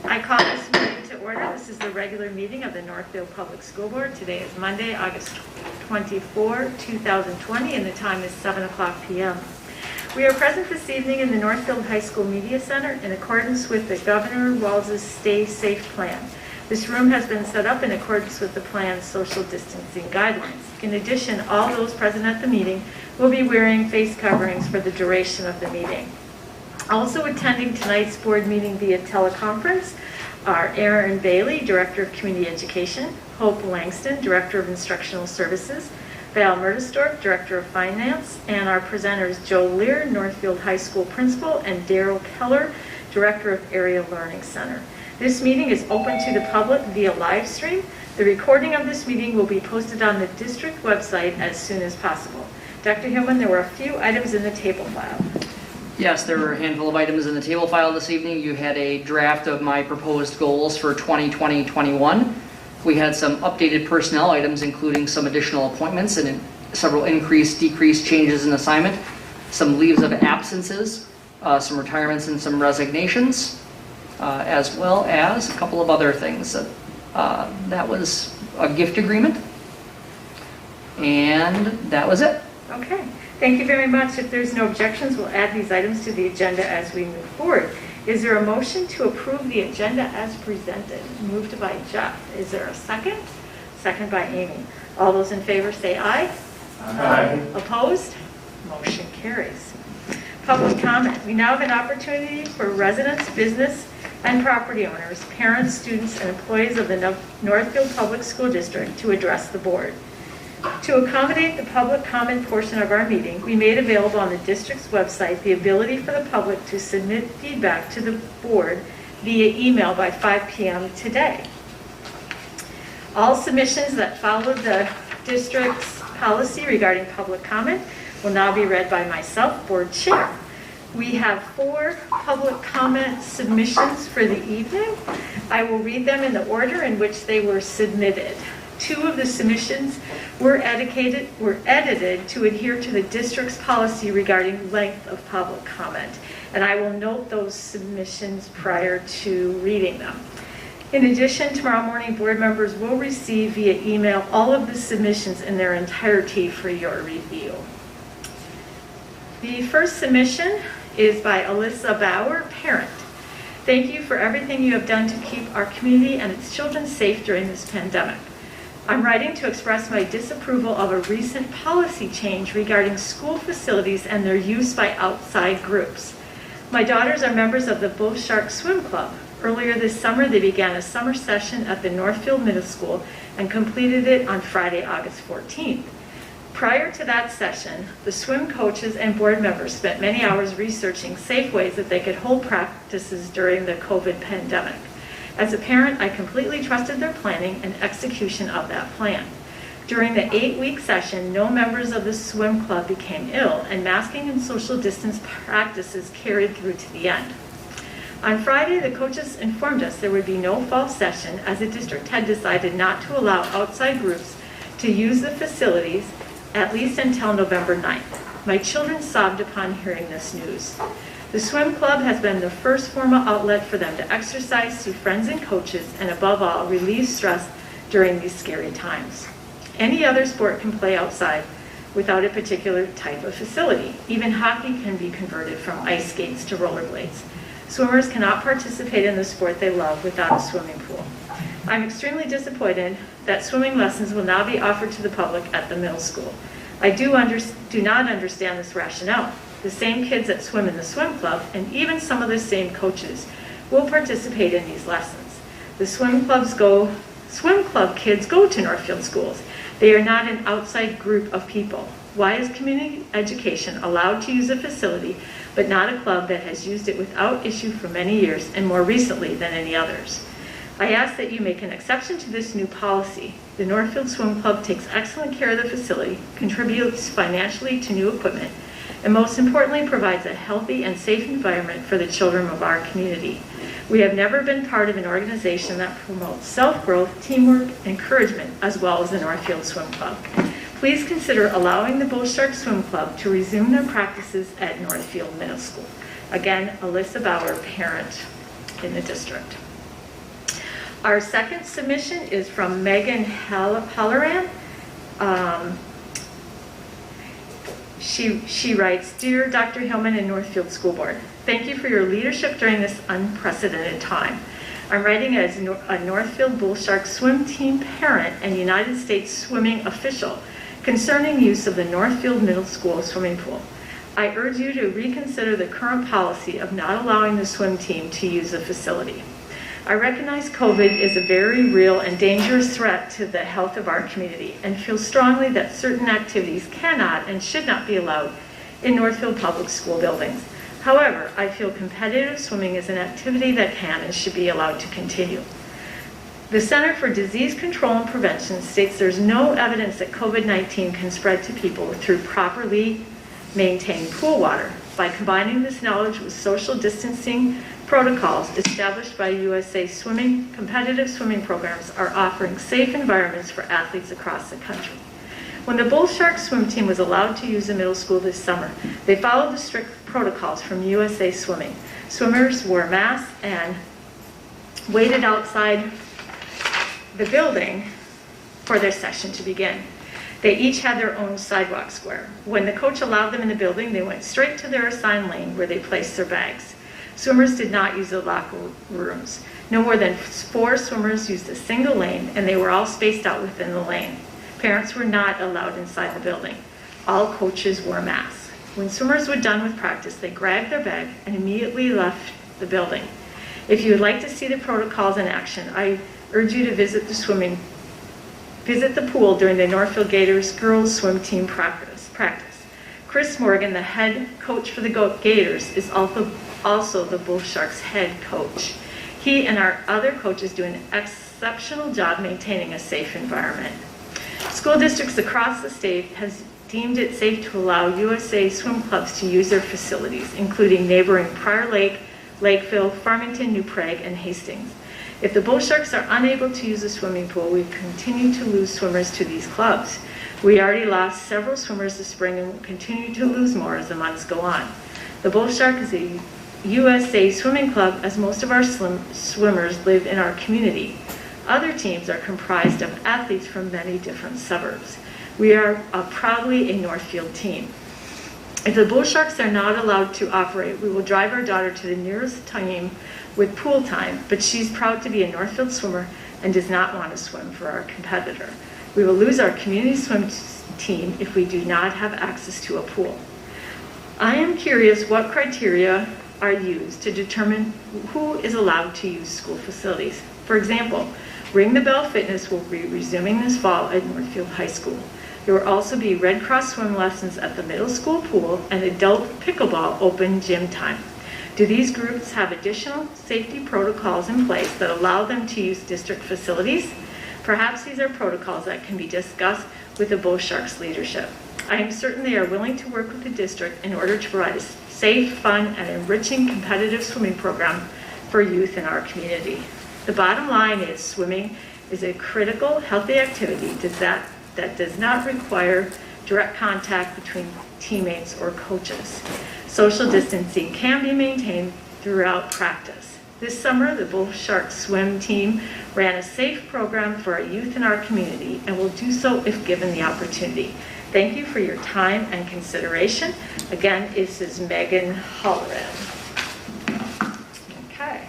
I call this meeting to order. This is the regular meeting of the Northfield Public School Board. Today is Monday, August 24, 2020, and the time is 7 o'clock p.m. We are present this evening in the Northfield High School Media Center in accordance with the Governor Walz's Stay Safe Plan. This room has been set up in accordance with the plan's social distancing guidelines. In addition, all those present at the meeting will be wearing face coverings for the duration of the meeting. Also attending tonight's board meeting via teleconference are Erin Bailey, Director of Community Education, Hope Langston, Director of Instructional Services, Val Murdesdorf, Director of Finance, and our presenters Joe Lear, Northfield High School Principal, and Daryl Keller, Director of Area Learning Center. This meeting is open to the public via live stream. The recording of this meeting will be posted on the district website as soon as possible. Dr. Hillman, there were a few items in the table file. Yes, there were a handful of items in the table file this evening. You had a draft of my proposed goals for 2020-21. We had some updated personnel items, including some additional appointments and several increased, decreased changes in assignment, some leaves of absences, some retirements and some resignations, as well as a couple of other things. That was a gift agreement, and that was it. Okay. Thank you very much. If there's no objections, we'll add these items to the agenda as we move forward. Is there a motion to approve the agenda as presented? Moved by Jeff. Is there a second? Second by Amy. All those in favor say aye. Aye. Opposed? Motion carries. Public comment. We now have an opportunity for residents, business, and property owners, parents, students, and employees of the Northfield Public School District to address the board. To accommodate the public comment portion of our meeting, we made available on the district's website the ability for the public to submit feedback to the board via email by 5 p.m. today. All submissions that follow the district's policy regarding public comment will now be read by myself, board chair. We have 4 public comment submissions for the evening. I will read them in the order in which they were submitted. 2 of the submissions were edited to adhere to the district's policy regarding length of public comment, and I will note those submissions prior to reading them. In addition, tomorrow morning, board members will receive via email all of the submissions in their entirety for your review. The first submission is by Alyssa Bauer, parent. Thank you for everything you have done to keep our community and its children safe during this pandemic. I'm writing to express my disapproval of a recent policy change regarding school facilities and their use by outside groups. My daughters are members of the Bull Shark Swim Club. Earlier this summer, they began a summer session at the Northfield Middle School and completed it on Friday, August 14th. Prior to that session, the swim coaches and board members spent many hours researching safe ways that they could hold practices during the COVID pandemic. As a parent, I completely trusted their planning and execution of that plan. During the 8-week session, no members of the swim club became ill, and masking and social distance practices carried through to the end. On Friday, the coaches informed us there would be no fall session as the district had decided not to allow outside groups to use the facilities at least until November 9th. My children sobbed upon hearing this news. The swim club has been the first formal outlet for them to exercise through friends and coaches, and above all, relieve stress during these scary times. Any other sport can play outside without a particular type of facility. Even hockey can be converted from ice skates to rollerblades. Swimmers cannot participate in the sport they love without a swimming pool. I'm extremely disappointed that swimming lessons will now be offered to the public at the middle school. I do not understand this rationale. The same kids that swim in the swim club, and even some of the same coaches, will participate in these lessons. The swim club kids go to Northfield schools. They are not an outside group of people. Why is community education allowed to use a facility, but not a club that has used it without issue for many years, and more recently than any others? I ask that you make an exception to this new policy. The Northfield Swim Club takes excellent care of the facility, contributes financially to new equipment, and most importantly, provides a healthy and safe environment for the children of our community. We have never been part of an organization that promotes self-growth, teamwork, encouragement, as well as the Northfield Swim Club. Please consider allowing the Bull Shark Swim Club to resume their practices at Northfield Middle School. Again, Alyssa Bauer, parent in the district. Our second submission is from Megan Halloran. She writes, Dear Dr. Hillman and Northfield School Board, thank you for your leadership during this unprecedented time. I'm writing as a Northfield Bull Shark swim team parent and United States swimming official concerning use of the Northfield Middle School swimming pool. I urge you to reconsider the current policy of not allowing the swim team to use the facility. I recognize COVID is a very real and dangerous threat to the health of our community and feel strongly that certain activities cannot and should not be allowed in Northfield Public School buildings. However, I feel competitive swimming is an activity that can and should be allowed to continue. The Center for Disease Control and Prevention states there's no evidence that COVID-19 can spread to people through properly maintained pool water. By combining this knowledge with social distancing protocols established by USA Swimming, competitive swimming programs are offering safe environments for athletes across the country. When the Bull Shark swim team was allowed to use the middle school this summer, they followed the strict protocols from USA Swimming. Swimmers wore masks and waited outside the building for their session to begin. They each had their own sidewalk square. When the coach allowed them in the building, they went straight to their assigned lane where they placed their bags. Swimmers did not use the locker rooms. No more than 4 swimmers used a single lane, and they were all spaced out within the lane. Parents were not allowed inside the building. All coaches wore masks. When swimmers were done with practice, they grabbed their bag and immediately left the building. If you would like to see the protocols in action, I urge you to visit the pool during the Northfield Gators girls swim team practice. Chris Morgan, the head coach for the Gators, is also the Bull Sharks head coach. He and our other coaches do an exceptional job maintaining a safe environment. School districts across the state has deemed it safe to allow USA swim clubs to use their facilities, including neighboring Prior Lake, Lakeville, Farmington, New Prague, and Hastings. If the Bull Sharks are unable to use the swimming pool, we continue to lose swimmers to these clubs. We already lost several swimmers this spring and will continue to lose more as the months go on. The Bull Shark is a USA swimming club, as most of our swimmers live in our community. Other teams are comprised of athletes from many different suburbs. We are proudly a Northfield team. If the Bull Sharks are not allowed to operate, we will drive our daughter to the nearest team with pool time, but she's proud to be a Northfield swimmer and does not want to swim for our competitor. We will lose our community swim team if we do not have access to a pool. I am curious what criteria are used to determine who is allowed to use school facilities. For example, Ring the Bell Fitness will be resuming this fall at Northfield High School. There will also be Red Cross swim lessons at the middle school pool and adult pickleball open gym time. Do these groups have additional safety protocols in place that allow them to use district facilities? Perhaps these are protocols that can be discussed with the Bull Sharks leadership. I am certain they are willing to work with the district in order to provide a safe, fun, and enriching competitive swimming program for youth in our community. The bottom line is swimming is a critical, healthy activity that does not require direct contact between teammates or coaches. Social distancing can be maintained throughout practice. This summer, the Bull Shark swim team ran a safe program for our youth in our community and will do so if given the opportunity. Thank you for your time and consideration. Again, this is Megan Halloran. Okay.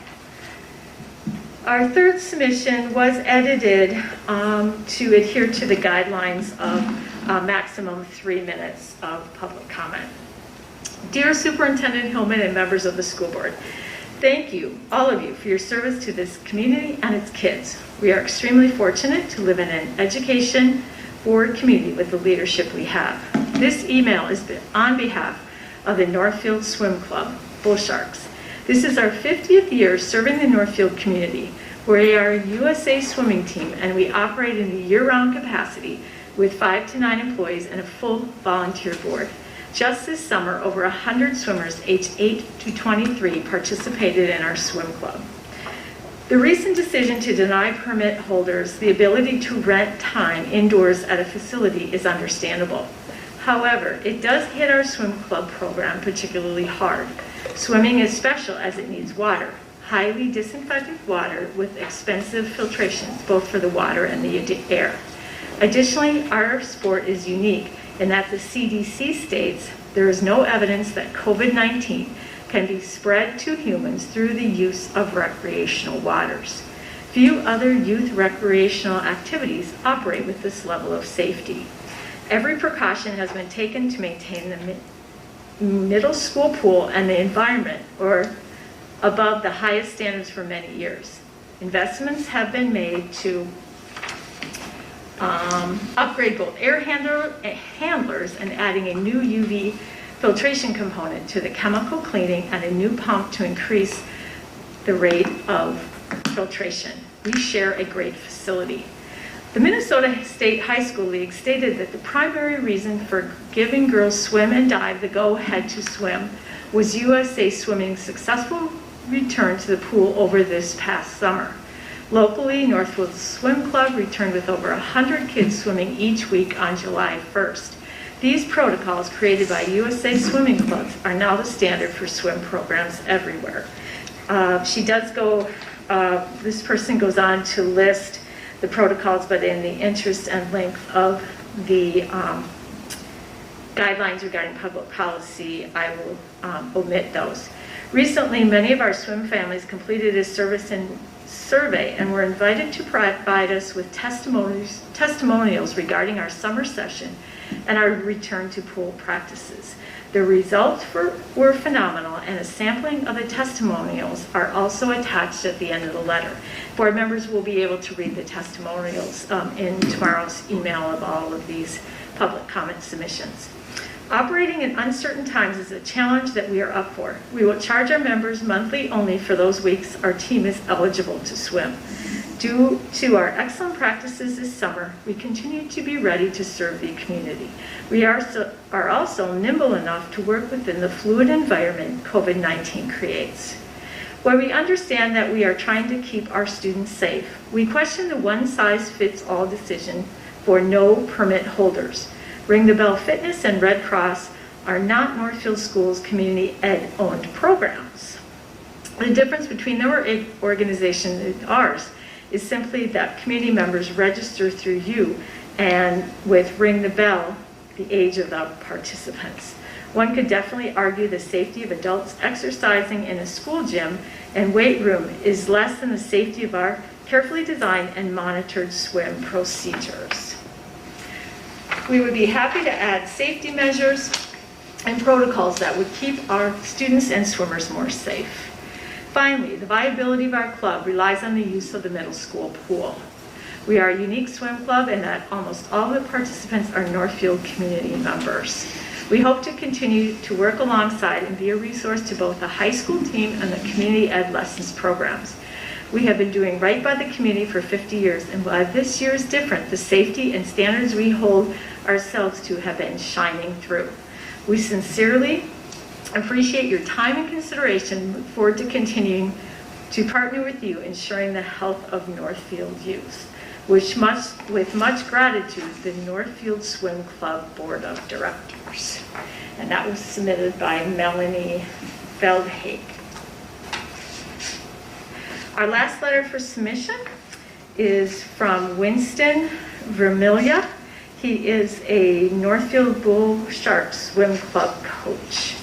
Our third submission was edited to adhere to the guidelines of maximum 3 minutes of public comment. Dear Superintendent Hillman and members of the school board, thank you, all of you, for your service to this community and its kids. We are extremely fortunate to live in an education-forward community with the leadership we have. This email is on behalf of the Northfield Swim Club, Bull Sharks. This is our 50th year serving the Northfield community. We are a USA swimming team and we operate in a year-round capacity with 5 to 9 employees and a full volunteer board. Just this summer, over 100 swimmers aged 8 to 23 participated in our swim club. The recent decision to deny permit holders the ability to rent time indoors at a facility is understandable. However, it does hit our swim club program particularly hard. Swimming is special as it needs water. highly disinfected water with expensive filtrations, both for the water and the air. Additionally, our sport is unique in that the CDC states there is no evidence that COVID-19 can be spread to humans through the use of recreational waters. Few other youth recreational activities operate with this level of safety. Every precaution has been taken to maintain the middle school pool and the environment or above the highest standards for many years. Investments have been made to upgrade both air handlers and adding a new UV filtration component to the chemical cleaning and a new pump to increase the rate of filtration. We share a great facility. The Minnesota State High School League stated that the primary reason for giving girls swim and dive the go-ahead to swim was USA Swimming's successful return to the pool over this past summer. Locally, Northfield Swim Club returned with over 100 kids swimming each week on July 1st. These protocols created by USA Swimming Clubs are now the standard for swim programs everywhere. This person goes on to list the protocols, but in the interest and length of the guidelines regarding public policy, I will omit those. Recently, many of our swim families completed a survey and were invited to provide us with testimonials regarding our summer session and our return to pool practices. The results were phenomenal, and a sampling of the testimonials are also attached at the end of the letter. Board members will be able to read the testimonials in tomorrow's email of all of these public comment submissions. Operating in uncertain times is a challenge that we are up for. We will charge our members monthly only for those weeks our team is eligible to swim. Due to our excellent practices this summer, we continue to be ready to serve the community. We are also nimble enough to work within the fluid environment COVID-19 creates. While we understand that we are trying to keep our students safe, we question the one-size-fits-all decision for no permit holders. Ring the Bell Fitness and Red Cross are not Northfield Schools community ed-owned programs. The difference between their organization and ours is simply that community members register through you, and with Ring the Bell, the age of the participants. One could definitely argue the safety of adults exercising in a school gym and weight room is less than the safety of our carefully designed and monitored swim procedures. We would be happy to add safety measures and protocols that would keep our students and swimmers more safe. Finally, the viability of our club relies on the use of the middle school pool. We are a unique swim club in that almost all the participants are Northfield community members. We hope to continue to work alongside and be a resource to both the high school team and the community ed lessons programs. We have been doing right by the community for 50 years, and while this year is different, the safety and standards we hold ourselves to have been shining through. We sincerely appreciate your time and consideration. Look forward to continuing to partner with you, ensuring the health of Northfield youth. With much gratitude, the Northfield Swim Club Board of Directors. And that was submitted by Melanie Feldhake. Our last letter for submission is from Winston Vermilia. He is a Northfield Bull Shark Swim Club coach.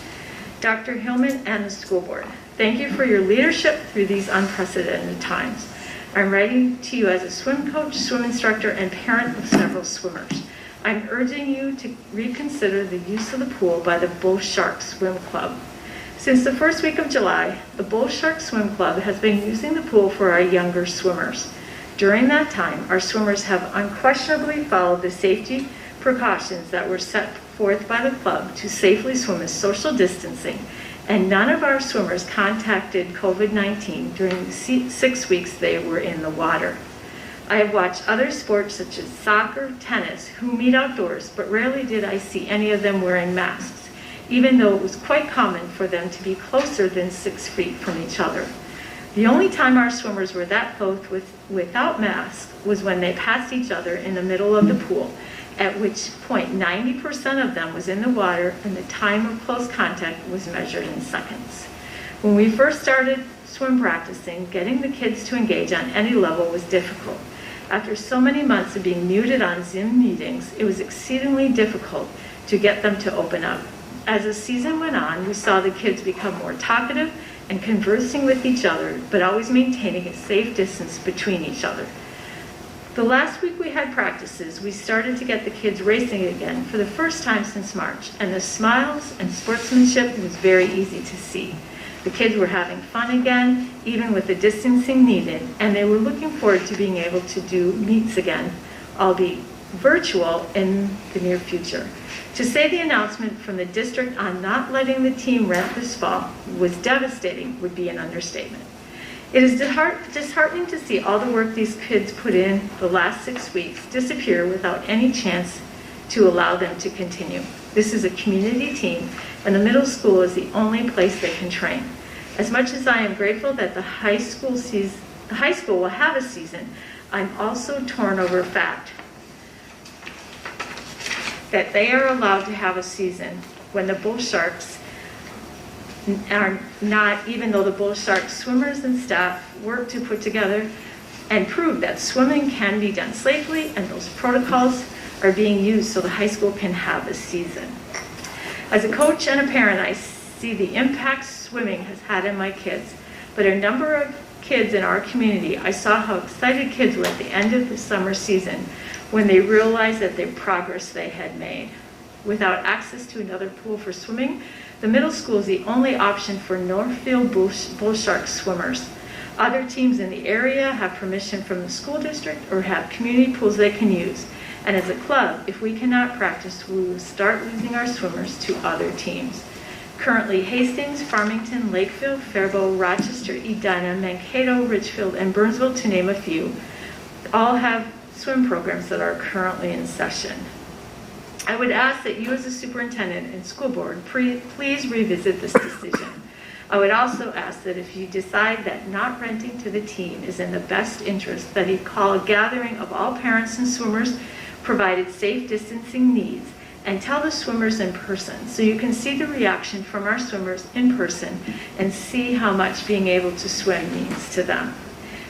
Dr. Hillman and the school board, thank you for your leadership through these unprecedented times. I'm writing to you as a swim coach, swim instructor, and parent of several swimmers. I'm urging you to reconsider the use of the pool by the Bull Shark Swim Club. Since the first week of July, the Bull Shark Swim Club has been using the pool for our younger swimmers. During that time, our swimmers have unquestionably followed the safety precautions that were set forth by the club to safely swim with social distancing, and none of our swimmers contacted COVID-19 during the 6 weeks they were in the water. I have watched other sports such as soccer, tennis, who meet outdoors, but rarely did I see any of them wearing masks, even though it was quite common for them to be closer than 6 feet from each other. The only time our swimmers were that close without masks was when they passed each other in the middle of the pool, at which point 90% of them was in the water and the time of close contact was measured in seconds. When we first started swim practicing, getting the kids to engage on any level was difficult. After so many months of being muted on Zoom meetings, it was exceedingly difficult to get them to open up. As the season went on, we saw the kids become more talkative and conversing with each other, but always maintaining a safe distance between each other. The last week we had practices, we started to get the kids racing again for the first time since March, and the smiles and sportsmanship was very easy to see. The kids were having fun again, even with the distancing needed, and they were looking forward to being able to do meets again, albeit virtual, in the near future. To say the announcement from the district on not letting the team rent this fall was devastating would be an understatement. It is disheartening to see all the work these kids put in the last 6 weeks disappear without any chance to allow them to continue. This is a community team, and the middle school is the only place they can train. As much as I am grateful that the high school will have a season, I'm also torn over the fact that they are allowed to have a season when the Bull Sharks are not, even though the Bull Sharks swimmers and staff work to put together and prove that swimming can be done safely, and those protocols are being used so the high school can have a season. As a coach and a parent, I see the impact swimming has had on my kids, but a number of kids in our community, I saw how excited kids were at the end of the summer season when they realized that the progress they had made. Without access to another pool for swimming, the middle school is the only option for Northfield Bull Shark swimmers. Other teams in the area have permission from the school district or have community pools they can use. And as a club, if we cannot practice, we will start losing our swimmers to other teams. Currently, Hastings, Farmington, Lakefield, Faribault, Rochester, Edina, Mankato, Richfield, and Burnsville, to name a few, all have swim programs that are currently in session. I would ask that you as a superintendent and school board please revisit this decision. I would also ask that if you decide that not renting to the team is in the best interest, that you call a gathering of all parents and swimmers, provided safe distancing needs, and tell the swimmers in person so you can see the reaction from our swimmers in person and see how much being able to swim means to them.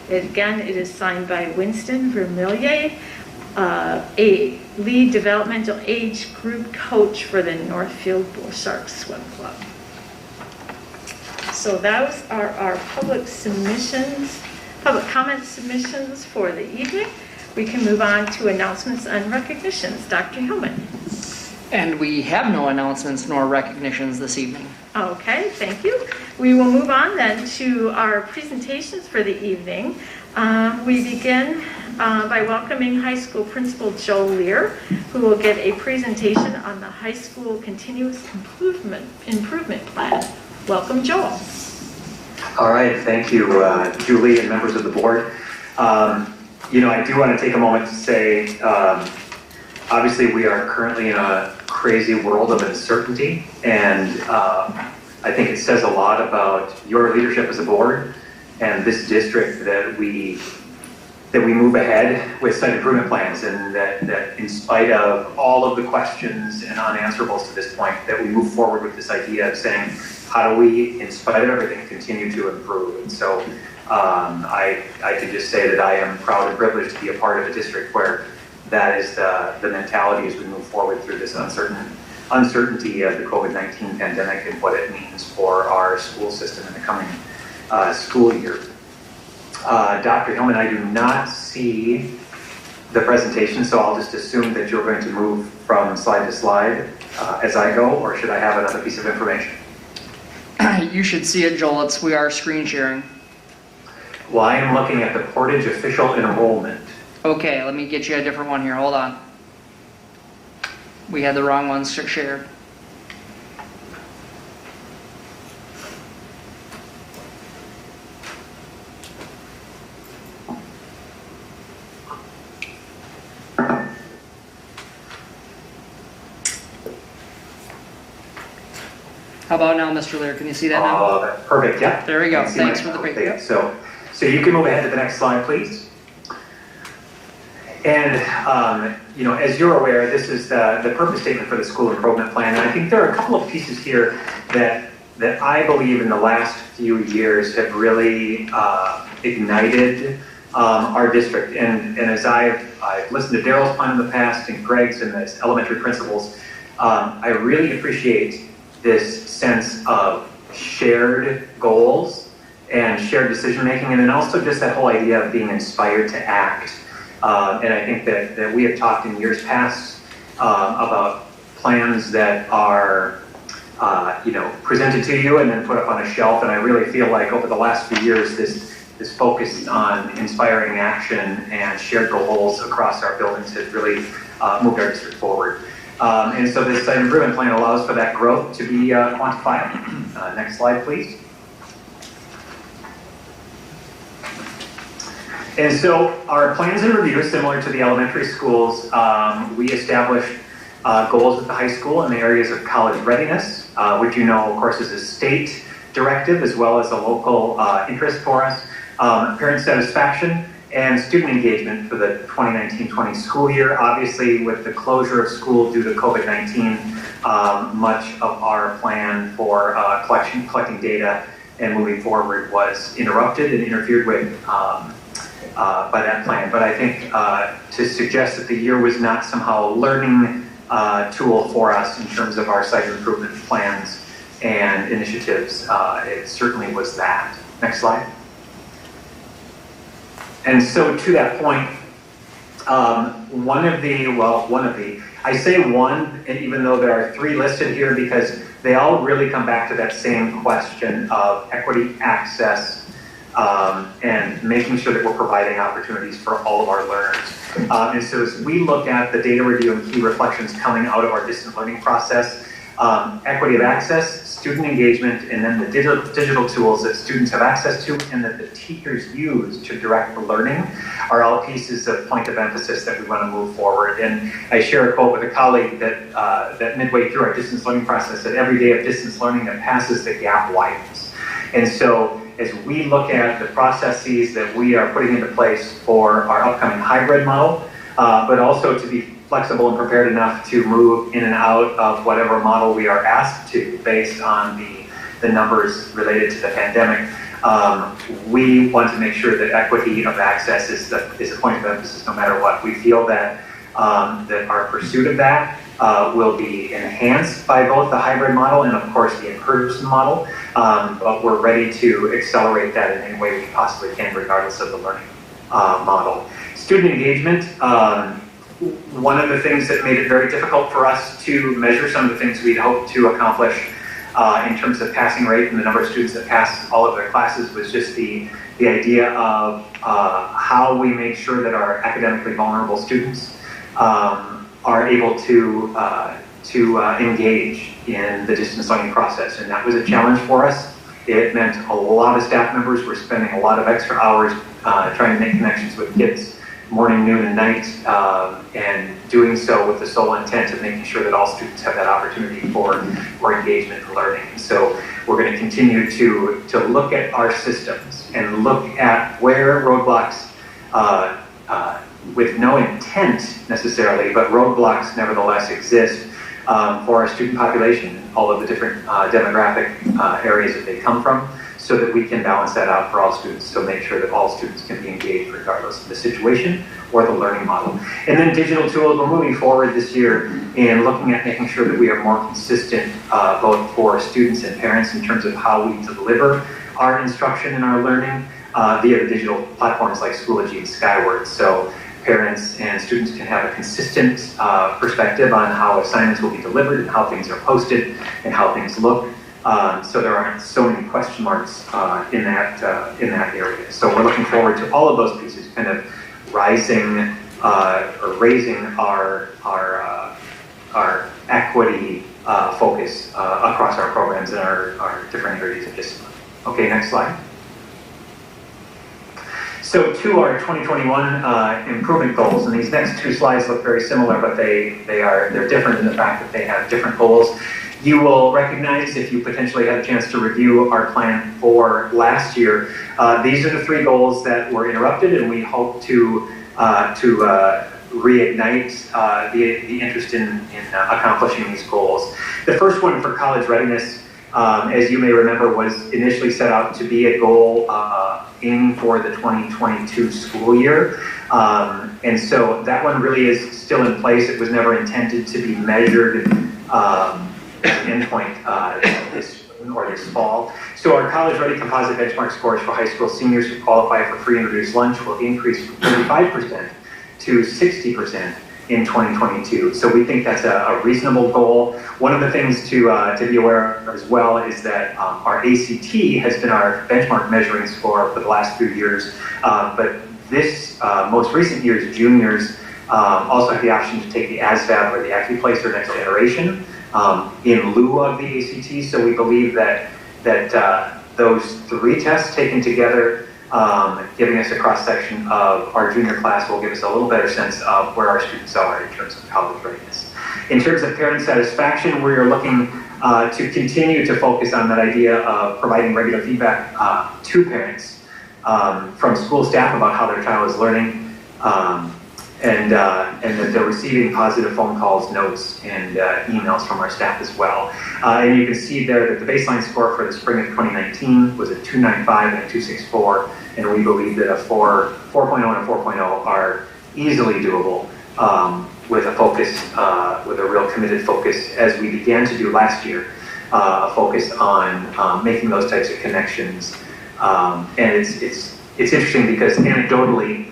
Again, it is signed by Winston Vermillier, a lead developmental age group coach for the Northfield Bull Shark Swim Club. So those are our public comment submissions for the evening. We can move on to announcements and recognitions. Dr. Hillman. And we have no announcements nor recognitions this evening. Okay, thank you. We will move on then to our presentations for the evening. We begin by welcoming high school principal Joe Lear, who will give a presentation on the high school continuous improvement plan. Welcome, Joel. All right, thank you, Julie and members of the board. I do want to take a moment to say, obviously we are currently in a crazy world of uncertainty, and I think it says a lot about your leadership as a board and this district that we move ahead with site improvement plans, and that in spite of all of the questions and unanswerables to this point, that we move forward with this idea of saying, how do we, in spite of everything, continue to improve? And so I can just say that I am proud and privileged to be a part of a district where that is the mentality as we move forward through this uncertainty of the COVID-19 pandemic and what it means for our school system in the coming school year. Dr. Hillman, I do not see the presentation, so I'll just assume that you're going to move from slide to slide as I go, or should I have another piece of information? You should see it, Joel. We are screen sharing. Well, I am looking at the Portage official enrollment. Okay, let me get you a different one here. Hold on. We had the wrong ones shared. How about now, Mr. Lear? Can you see that now? That's perfect, yeah. There we go. Thanks for the break. Yep. So you can move ahead to the next slide, please. And, as you're aware, this is the purpose statement for the school improvement plan. And I think there are a couple of pieces here that that I believe in the last few years have really ignited our district. And as I've listened to Daryl's plan in the past and Greg's and the elementary principals, I really appreciate this sense of shared goals and shared decision making, and then also just that whole idea of being inspired to act. And I think that we have talked in years past about plans that are presented to you and then put up on a shelf, and I really feel like over the last few years this focus on inspiring action and shared goals across our buildings has really moved our district forward. And so this site improvement plan allows for that growth to be quantifiable. Next slide, please. And so our plans and review is similar to the elementary schools. We established goals at the high school in the areas of college readiness, which you know, of course, is a state directive as well as a local interest for us. Parent satisfaction and student engagement for the 2019-20 school year. Obviously, with the closure of school due to COVID-19, much of our plan for collecting data and moving forward was interrupted and interfered with by that plan. But I think to suggest that the year was not somehow a learning tool for us in terms of our site improvement plans and initiatives, it certainly was that. Next slide. And so to that point, I say one, even though there are three listed here, because they all really come back to that same question of equity, access, and making sure that we're providing opportunities for all of our learners. And so as we look at the data review and key reflections coming out of our distance learning process, equity of access, student engagement, and then the digital tools that students have access to and that the teachers use to direct the learning are all pieces of point of emphasis that we want to move forward. And I share a quote with a colleague that midway through our distance learning process, that every day of distance learning that passes, the gap widens. And so as we look at the processes that we are putting into place for our upcoming hybrid model, but also to be flexible and prepared enough to move in and out of whatever model we are asked to based on the numbers related to the pandemic. We want to make sure that equity of access is a point of emphasis no matter what. We feel that our pursuit of that will be enhanced by both the hybrid model and of course the in-person model, but we're ready to accelerate that in any way we possibly can regardless of the learning model. Student engagement, one of the things that made it very difficult for us to measure some of the things we'd hoped to accomplish in terms of passing rate and the number of students that passed all of their classes was just the idea of how we make sure that our academically vulnerable students are able to engage in the distance learning process. And that was a challenge for us. It meant a lot of staff members were spending a lot of extra hours trying to make connections with kids morning, noon, and night, and doing so with the sole intent of making sure that all students have that opportunity for engagement and learning. So we're going to continue to look at our systems and look at where roadblocks, with no intent necessarily, but roadblocks nevertheless exist for our student population, all of the different demographic areas that they come from, so that we can balance that out for all students, so make sure that all students can be engaged regardless of the situation or the learning model. And then digital tools, we're moving forward this year in looking at making sure that we are more consistent both for students and parents in terms of how we deliver our instruction and our learning via the digital platforms like Schoology and Skyward. So parents and students can have a consistent perspective on how assignments will be delivered and how things are posted and how things look. So there aren't so many question marks in that area. So we're looking forward to all of those pieces, kind of raising our equity focus across our programs and our different areas of discipline. Okay, next slide. So to our 2021 improvement goals, and these next two slides look very similar, but they're different in the fact that they have different goals. You will recognize, if you potentially had a chance to review our plan for last year, these are the three goals that were interrupted, and we hope to reignite the interest in accomplishing these goals. The first one for college readiness, as you may remember, was initially set out to be a goal aiming for the 2022 school year. And so that one really is still in place. It was never intended to be measured as an endpoint this spring or this fall. So our college-ready composite benchmark scores for high school seniors who qualify for free and reduced lunch will increase from 35% to 60% in 2022. So we think that's a reasonable goal. One of the things to be aware of as well is that our ACT has been our benchmark measuring score for the last few years, but this most recent year's juniors also have the option to take the ASVAB or the AccuPlacer Next Generation in lieu of the ACT. So we believe that those three tests taken together, giving us a cross-section of our junior class, will give us a little better sense of where our students are in terms of college readiness. In terms of parent satisfaction, we are looking to continue to focus on that idea of providing regular feedback to parents from school staff about how their child is learning, and that they're receiving positive phone calls, notes, and emails from our staff as well. And you can see there that the baseline score for the spring of 2019 was a 295 and a 264, and we believe that a 4.0 and a 4.0 are easily doable with a focus, with a real committed focus, as we began to do last year, a focus on making those types of connections. And it's interesting because anecdotally,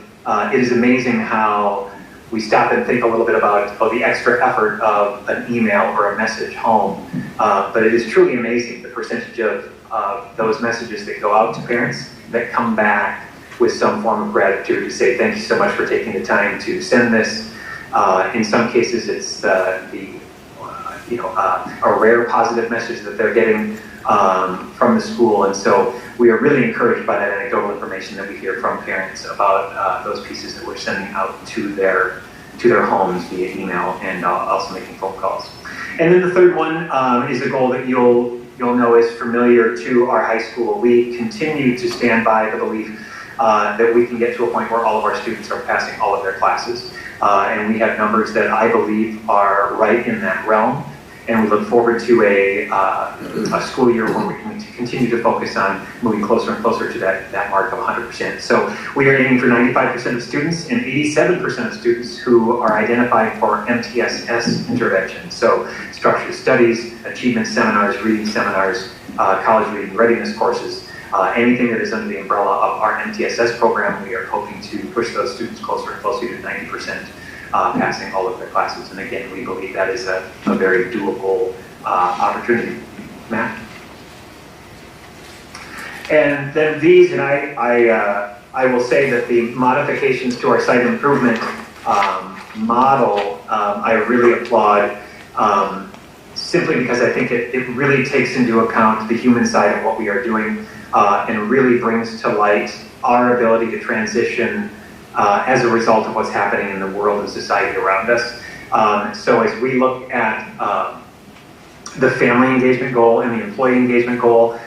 it is amazing how we stop and think a little bit about the extra effort of an email or a message home. But it is truly amazing the percentage of those messages that go out to parents that come back with some form of gratitude to say, thank you so much for taking the time to send this. In some cases, it's a rare positive message that they're getting from the school. And so we are really encouraged by that anecdotal information that we hear from parents about those pieces that we're sending out to their homes via email and also making phone calls. And then the third one is a goal that you'll know is familiar to our high school. We continue to stand by the belief that we can get to a point where all of our students are passing all of their classes. And we have numbers that I believe are right in that realm. And we look forward to a school year where we can continue to focus on moving closer and closer to that mark of 100%. So we are aiming for 95% of students and 87% of students who are identified for MTSS intervention. So structured studies, achievement seminars, reading seminars, college reading readiness courses, anything that is under the umbrella of our MTSS program. We are hoping to push those students closer and closer to 90%. Passing all of their classes. And again, we believe that is a very doable opportunity. Matt? And then these, and I will say that the modifications to our site improvement model, I really applaud, simply because I think it really takes into account the human side of what we are doing and really brings to light our ability to transition as a result of what's happening in the world and society around us. So as we look at the family engagement goal and the employee engagement goal,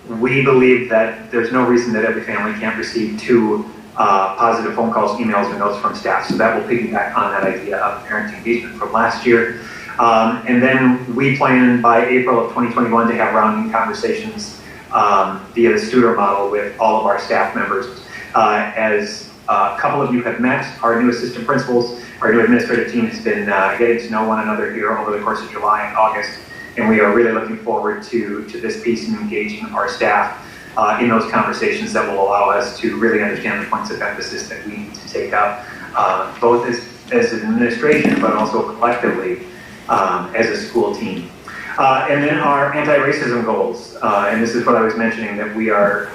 we believe that there's no reason that every family can't receive 2 positive phone calls, emails, or notes from staff. So that will piggyback on that idea of parent engagement from last year. And then we plan by April of 2021 to have rounding conversations via the Studer model with all of our staff members. As a couple of you have met, our new assistant principals, our new administrative team has been getting to know one another here over the course of July and August, and we are really looking forward to this piece and engaging our staff in those conversations that will allow us to really understand the points of emphasis that we need to take up, both as an administration, but also collectively as a school team. And then our anti-racism goals, and this is what I was mentioning, that we are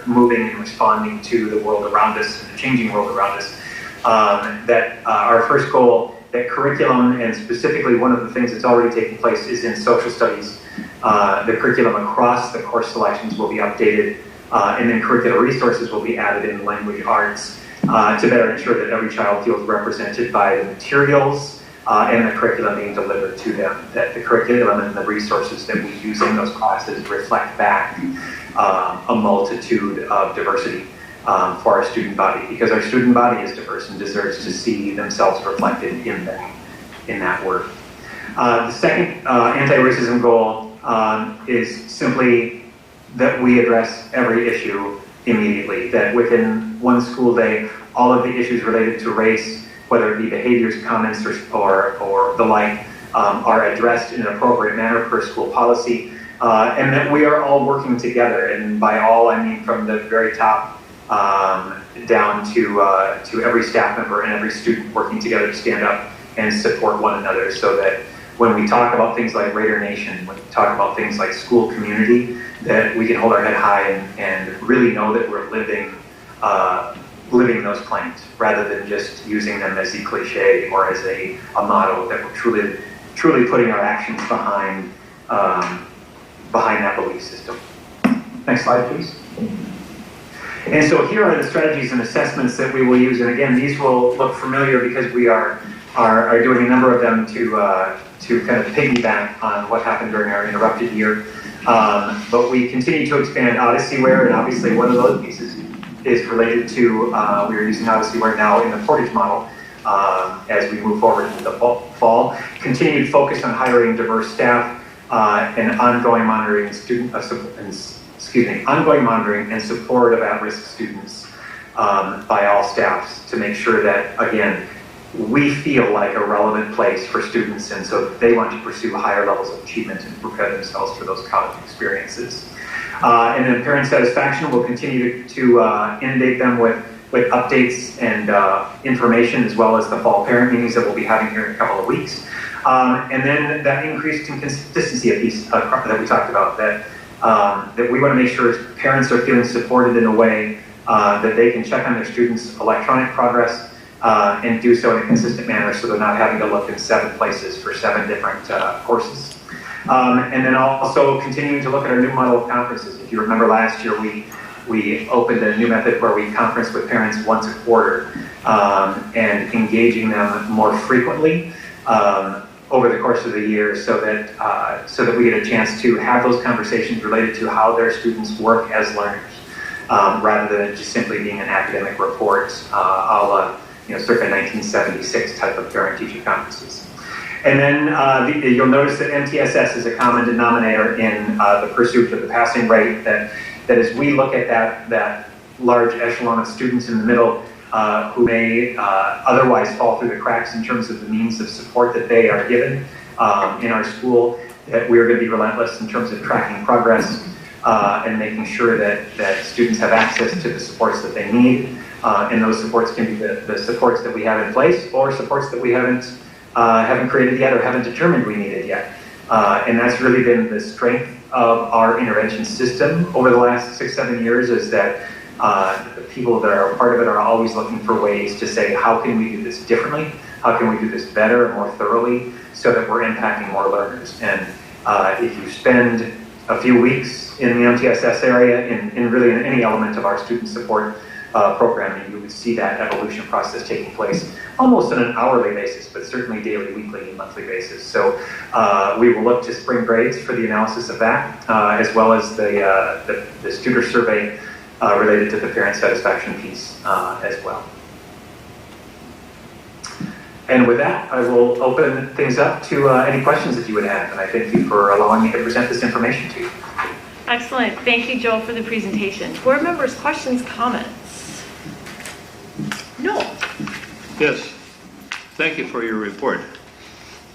moving and responding to the world around us, the changing world around us. That our first goal, that curriculum, and specifically one of the things that's already taking place is in social studies. The curriculum across the course selections will be updated, and then curricular resources will be added in language arts to better ensure that every child feels represented by the materials and the curriculum being delivered to them, that the curriculum and the resources that we use in those classes reflect back a multitude of diversity for our student body, because our student body is diverse and deserves to see themselves reflected in that work. The second anti-racism goal is simply that we address every issue immediately, that within one school day, all of the issues related to race, whether it be behaviors, comments, or the like, are addressed in an appropriate manner per school policy, and that we are all working together. And by all, I mean from the very top down to every staff member and every student working together to stand up and support one another, so that when we talk about things like Raider Nation, when we talk about things like school community, that we can hold our head high and really know that we're living those claims, rather than just using them as a cliche or as a motto, that we're truly putting our actions behind that belief system. Next slide, please. And so here are the strategies and assessments that we will use. And again, these will look familiar because we are doing a number of them to kind of piggyback on what happened during our interrupted year. But we continue to expand Odysseyware, and obviously one of those pieces is related to, we are using Odysseyware now in the Portage model as we move forward into the fall. Continued focus on hiring diverse staff and ongoing monitoring and support of at-risk students by all staffs to make sure that, again, we feel like a relevant place for students, and so they want to pursue higher levels of achievement and prepare themselves for those college experiences. And then parent satisfaction, will continue to inundate them with updates and information, as well as the fall parent meetings that we'll be having here in a couple of weeks. And then that increased consistency piece that we talked about, that we want to make sure parents are feeling supported in a way that they can check on their students' electronic progress and do so in a consistent manner, so they're not having to look in 7 places for 7 different courses. And then also continuing to look at our new model of conferences. If you remember last year, we opened a new method where we conference with parents once a quarter and engaging them more frequently over the course of the year, so that we get a chance to have those conversations related to how their students work as learners, rather than it just simply being an academic report, a la circa 1976 type of parent-teacher conferences. And then you'll notice that MTSS is a common denominator in the pursuit of the passing rate, that as we look at that large echelon of students in the middle who may otherwise fall through the cracks in terms of the means of support that they are given in our school, that we're going to be relentless in terms of tracking progress and making sure that students have access to the supports that they need. And those supports can be the supports that we have in place, or supports that we haven't created yet or haven't determined we needed yet. And that's really been the strength of our intervention system over the last 6-7 years, is that the people that are a part of it are always looking for ways to say, how can we do this differently? How can we do this better and more thoroughly, so that we're impacting more learners? And if you spend a few weeks in the MTSS area, in really in any element of our student support programming, you would see that evolution process taking place almost on an hourly basis, but certainly daily, weekly, and monthly basis. So we will look to spring grades for the analysis of that, as well as the Studer survey related to the parent satisfaction piece as well. And with that, I will open things up to any questions that you would have, and I thank you for allowing me to present this information to you. Excellent. Thank you, Joel, for the presentation. Board members, questions, comments? No. Yes, thank you for your report.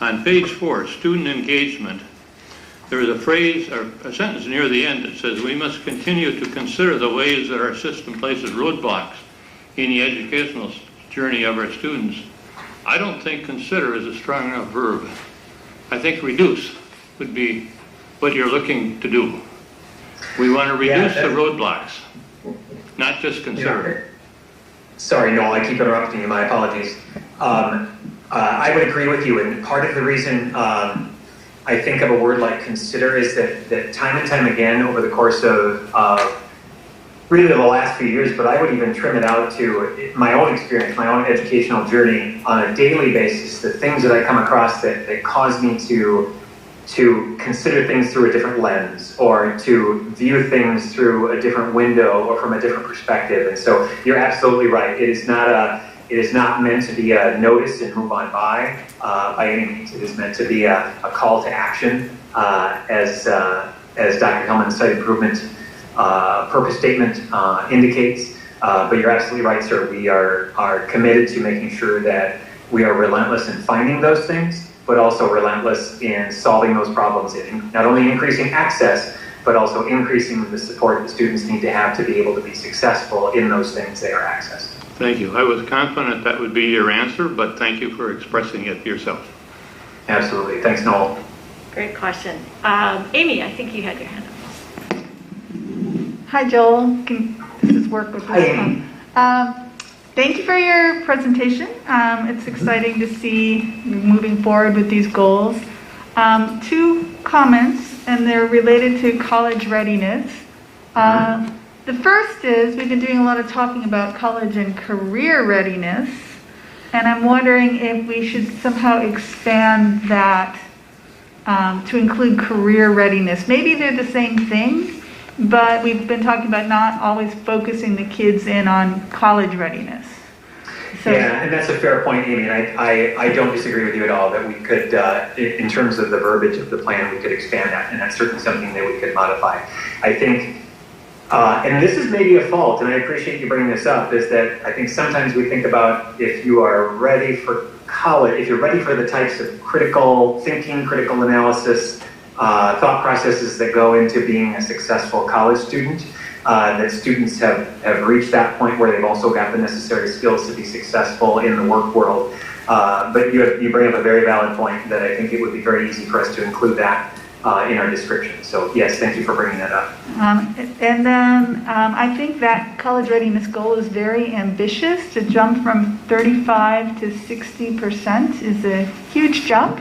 On page 4, student engagement, there is a phrase or a sentence near the end that says, we must continue to consider the ways that our system places roadblocks in the educational journey of our students. I don't think consider is a strong enough verb. I think reduce would be what you're looking to do. We want to reduce the roadblocks, not just consider. Yeah. Sorry, Noel, I keep interrupting you. My apologies. I would agree with you, and part of the reason I think of a word like consider is that time and time again over the course of really the last few years, but I would even trim it out to my own experience, my own educational journey on a daily basis, the things that I come across that cause me to consider things through a different lens, or to view things through a different window or from a different perspective. And so you're absolutely right. It is not It is not meant to be a notice and move on by any means. It is meant to be a call to action, as Dr. Hillman's site improvement purpose statement indicates. But you're absolutely right, sir. We are committed to making sure that we are relentless in finding those things, but also relentless in solving those problems, in not only increasing access, but also increasing the support that students need to have to be able to be successful in those things they are accessing. Thank you. I was confident that would be your answer, but thank you for expressing it yourself. Absolutely. Thanks, Noel. Great question. Amy, I think you had your hand up. Hi, Joel. Does this work with Hi, this Amy. one? Thank you for your presentation. It's exciting to see you moving forward with these goals. 2 comments, and they're related to college readiness. The first is, we've been doing a lot of talking about college and career readiness, and I'm wondering if we should somehow expand that to include career readiness. Maybe they're the same thing, but we've been talking about not always focusing the kids in on college readiness. So, Yeah, and that's a fair point, Amy, and I don't disagree with you at all that we could, in terms of the verbiage of the plan, we could expand that, and that's certainly something that we could modify. I think, and this is maybe a fault, and I appreciate you bringing this up, is that I think sometimes we think about if you are ready for college, if you're ready for the types of critical thinking, critical analysis, thought processes that go into being a successful college student, that students have reached that point where they've also got the necessary skills to be successful in the work world. But you bring up a very valid point that I think it would be very easy for us to include that in our description. So yes, thank you for bringing that up. and then I think that college readiness goal is very ambitious. To jump from 35 to 60% is a huge jump.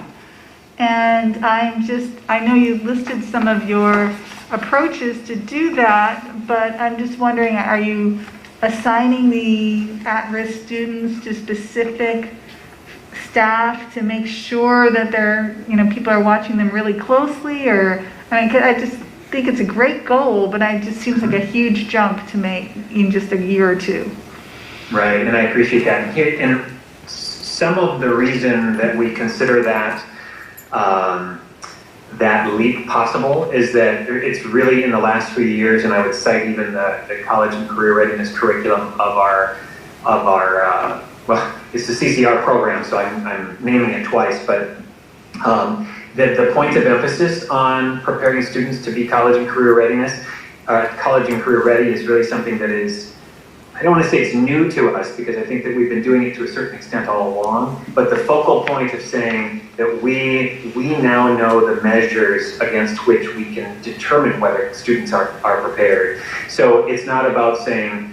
And I know you listed some of your approaches to do that, but I'm just wondering, are you assigning the at-risk students to specific staff to make sure that people are watching them really closely? Or, I just think it's a great goal, but it just seems like a huge jump to make in just a year or 2. Right, and I appreciate that. And some of the reason that we consider that that leap possible is that it's really in the last few years, and I would cite even the college and career readiness curriculum of our well, it's the CCR program, so I'm naming it twice, but the point of emphasis on preparing students to be college and career ready is really something that is, I don't want to say it's new to us, because I think that we've been doing it to a certain extent all along, but the focal point of saying that we now know the measures against which we can determine whether students are prepared. So it's not about saying,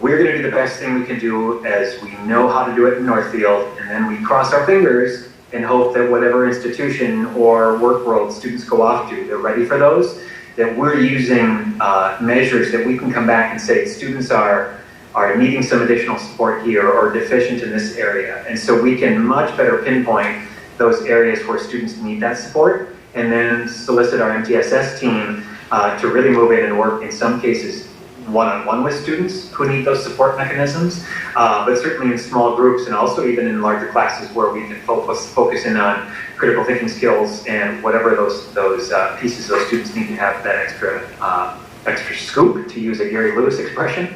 we're going to do the best thing we can do as we know how to do it in Northfield, and then we cross our fingers and hope that whatever institution or work world students go off to, they're ready for those, that we're using measures that we can come back and say students are needing some additional support here or deficient in this area. And so we can much better pinpoint those areas where students need that support, and then solicit our MTSS team to really move in and work, in some cases, one-on-one with students who need those support mechanisms, but certainly in small groups, and also even in larger classes where we can focus in on critical thinking skills and whatever those pieces those students need to have that extra scoop, to use a Gary Lewis expression,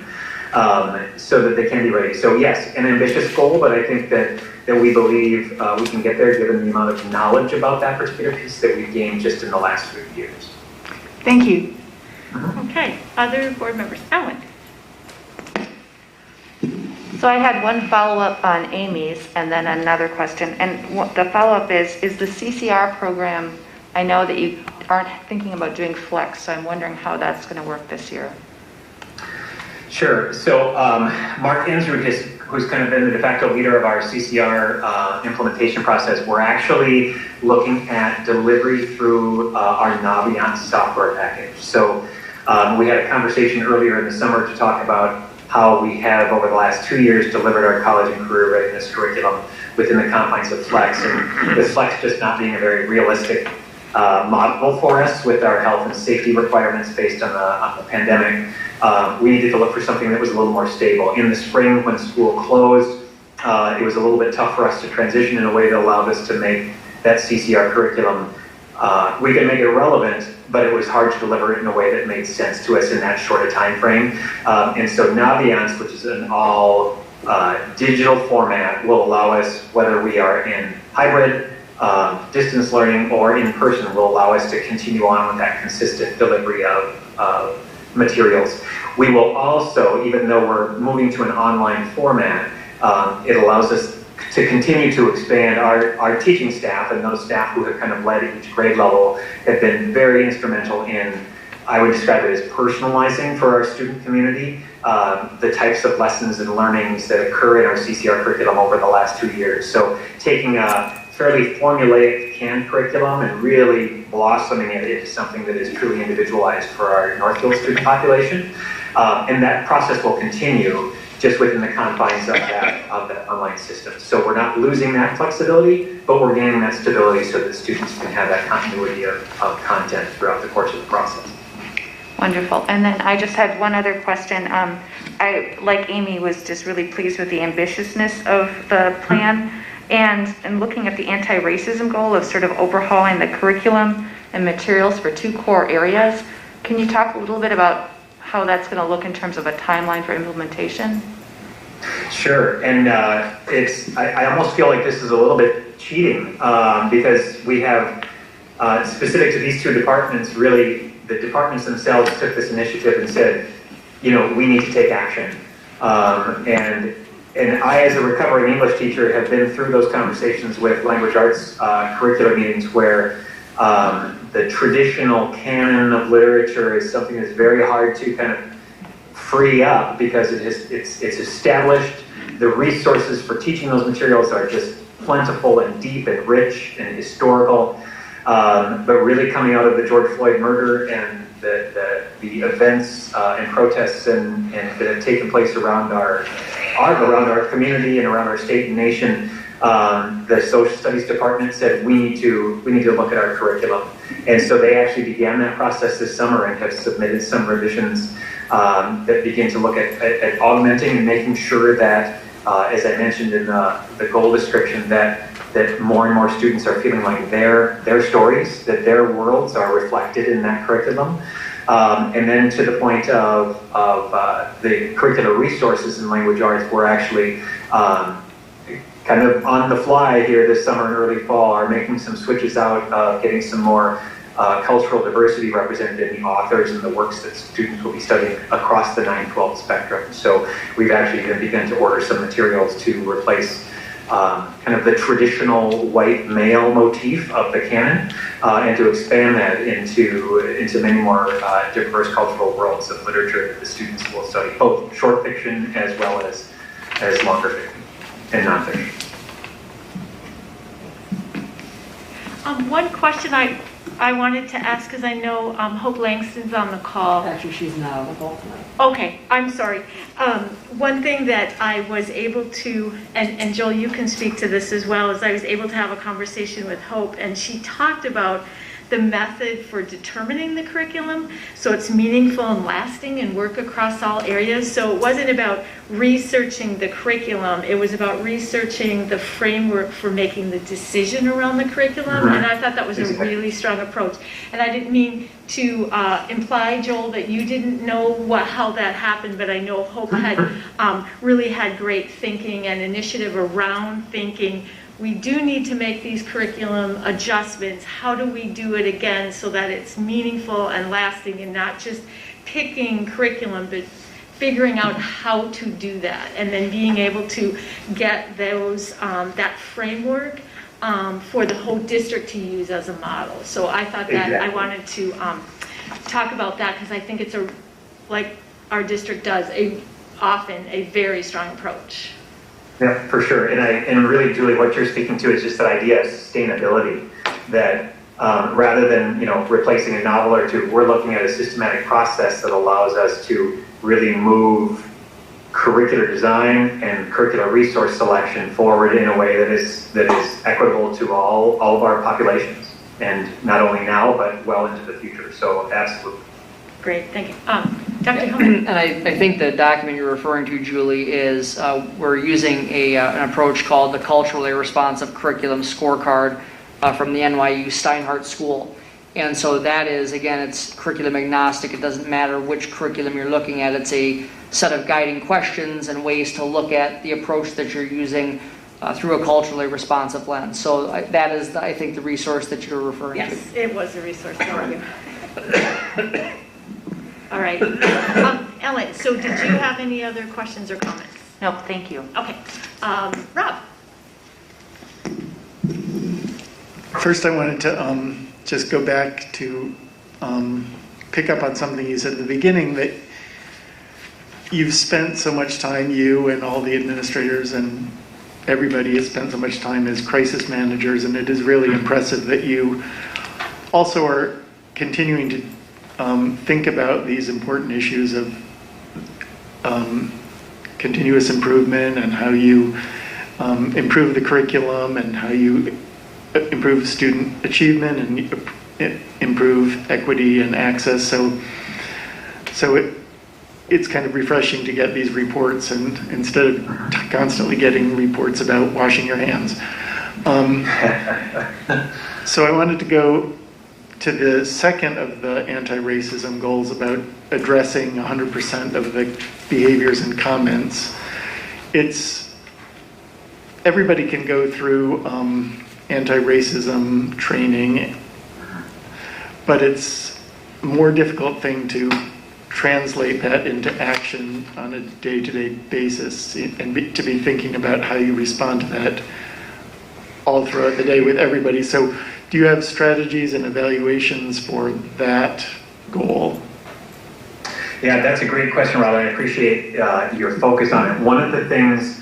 so that they can be ready. So yes, an ambitious goal, but I think that we believe we can get there given the amount of knowledge about that particular piece that we've gained just in the last few years. Thank you. Okay, other board members. Ellen? So I had one follow-up on Amy's and then another question. And the follow-up is the CCR program, I know that you aren't thinking about doing flex, so I'm wondering how that's going to work this year. Sure. So Mark Insrud, who's kind of been the de facto leader of our CCR implementation process, we're actually looking at delivery through our Naviance software package. So we had a conversation earlier in the summer to talk about how we have, over the last 2 years, delivered our college and career readiness curriculum within the confines of Flex, and with Flex just not being a very realistic model for us with our health and safety requirements based on the pandemic. We needed to look for something that was a little more stable. In the spring, when school closed, it was a little bit tough for us to transition in a way that allowed us to make that CCR curriculum, we could make it relevant, but it was hard to deliver it in a way that made sense to us in that short a time frame. And so Naviance, which is an all digital format, will allow us, whether we are in hybrid, distance learning, or in person, will allow us to continue on with that consistent delivery of materials. We will also, even though we're moving to an online format, it allows us to continue to expand our teaching staff, and those staff who have kind of led each grade level have been very instrumental in, I would describe it as personalizing for our student community, the types of lessons and learnings that occur in our CCR curriculum over the last 2 years. So taking a fairly formulaic canned curriculum and really blossoming it into something that is truly individualized for our Northfield student population. And that process will continue just within the confines of that online system. So we're not losing that flexibility, but we're gaining that stability so that students can have that continuity of content throughout the course of the process. Wonderful. And then I just had one other question. I, like Amy, was just really pleased with the ambitiousness of the plan. And looking at the anti-racism goal of sort of overhauling the curriculum and materials for 2 core areas, can you talk a little bit about how that's going to look in terms of a timeline for implementation? Sure, and I almost feel like this is a little bit cheating because we have, specific to these 2 departments, really the departments themselves took this initiative and said, you know, we need to take action. And I, as a recovering English teacher, have been through those conversations with language arts curricular meetings where the traditional canon of literature is something that's very hard to kind of free up because it's established. The resources for teaching those materials are just plentiful and deep and rich and historical. But really coming out of the George Floyd murder and the events and protests and that have taken place around our community and around our state and nation, the social studies department said we need to look at our curriculum, and so they actually began that process this summer and have submitted some revisions that begin to look at augmenting and making sure that, as I mentioned in the goal description, that more and more students are feeling like their stories, that their worlds are reflected in that curriculum. And then to the point of the curricular resources in language arts, we're actually kind of on the fly here this summer and early fall are making some switches out, getting some more cultural diversity represented in the authors and the works that students will be studying across the 9-12 spectrum. So we've actually even begun to order some materials to replace kind of the traditional white male motif of the canon and to expand that into many more diverse cultural worlds of literature that the students will study, both short fiction as well as longer fiction and nonfiction. One question I wanted to ask, because I know Hope Langston's on the call. Actually, she's not on the call tonight. Okay, I'm sorry. One thing that I was able to, and Joel, you can speak to this as well, is I was able to have a conversation with Hope, and she talked about the method for determining the curriculum, so it's meaningful and lasting and work across all areas. So it wasn't about researching the curriculum, it was about researching the framework for making the decision around the curriculum, and I thought that was a really strong approach. And I didn't mean to imply, Joel, that you didn't know how that happened, but I know Hope had really had great thinking and initiative around thinking, we do need to make these curriculum adjustments. How do we do it again so that it's meaningful and lasting and not just picking curriculum, but figuring out how to do that and then being able to get those that framework for the whole district to use as a model. So I thought that I wanted to talk about that because I think it's like our district does, often a very strong approach. Yeah, for sure. And really, Julie, what you're speaking to is just that idea of sustainability, that rather than replacing a novel or two, we're looking at a systematic process that allows us to really move curricular design and curricular resource selection forward in a way that is equitable to all of our populations, and not only now but well into the future. So absolutely. Great, thank you. Dr. Hillman? And I think the document you're referring to, Julie, is we're using an approach called the Culturally Responsive Curriculum Scorecard from the NYU Steinhardt School. And so that is, again, it's curriculum agnostic. It doesn't matter which curriculum you're looking at. It's a set of guiding questions and ways to look at the approach that you're using through a culturally responsive lens. So that is, I think, the resource that you're referring to. Yes, it was a resource. Thank you. All right. Ellen, so did you have any other questions or comments? No, thank you. Okay. Rob? First, I wanted to just go back to pick up on something you said at the beginning, that you've spent so much time, you and all the administrators and everybody has spent so much time as crisis managers, and it is really impressive that you also are continuing to think about these important issues of continuous improvement and how you improve the curriculum and how you improve student achievement and improve equity and access. So it's kind of refreshing to get these reports, and instead of constantly getting reports about washing your hands. So I wanted to go to the second of the anti-racism goals about addressing 100% of the behaviors and comments. Everybody can go through anti-racism training, but it's a more difficult thing to translate that into action on a day-to-day basis and to be thinking about how you respond to that all throughout the day with everybody. So do you have strategies and evaluations for that goal? Yeah, that's a great question, Rob. I appreciate your focus on it. One of the things,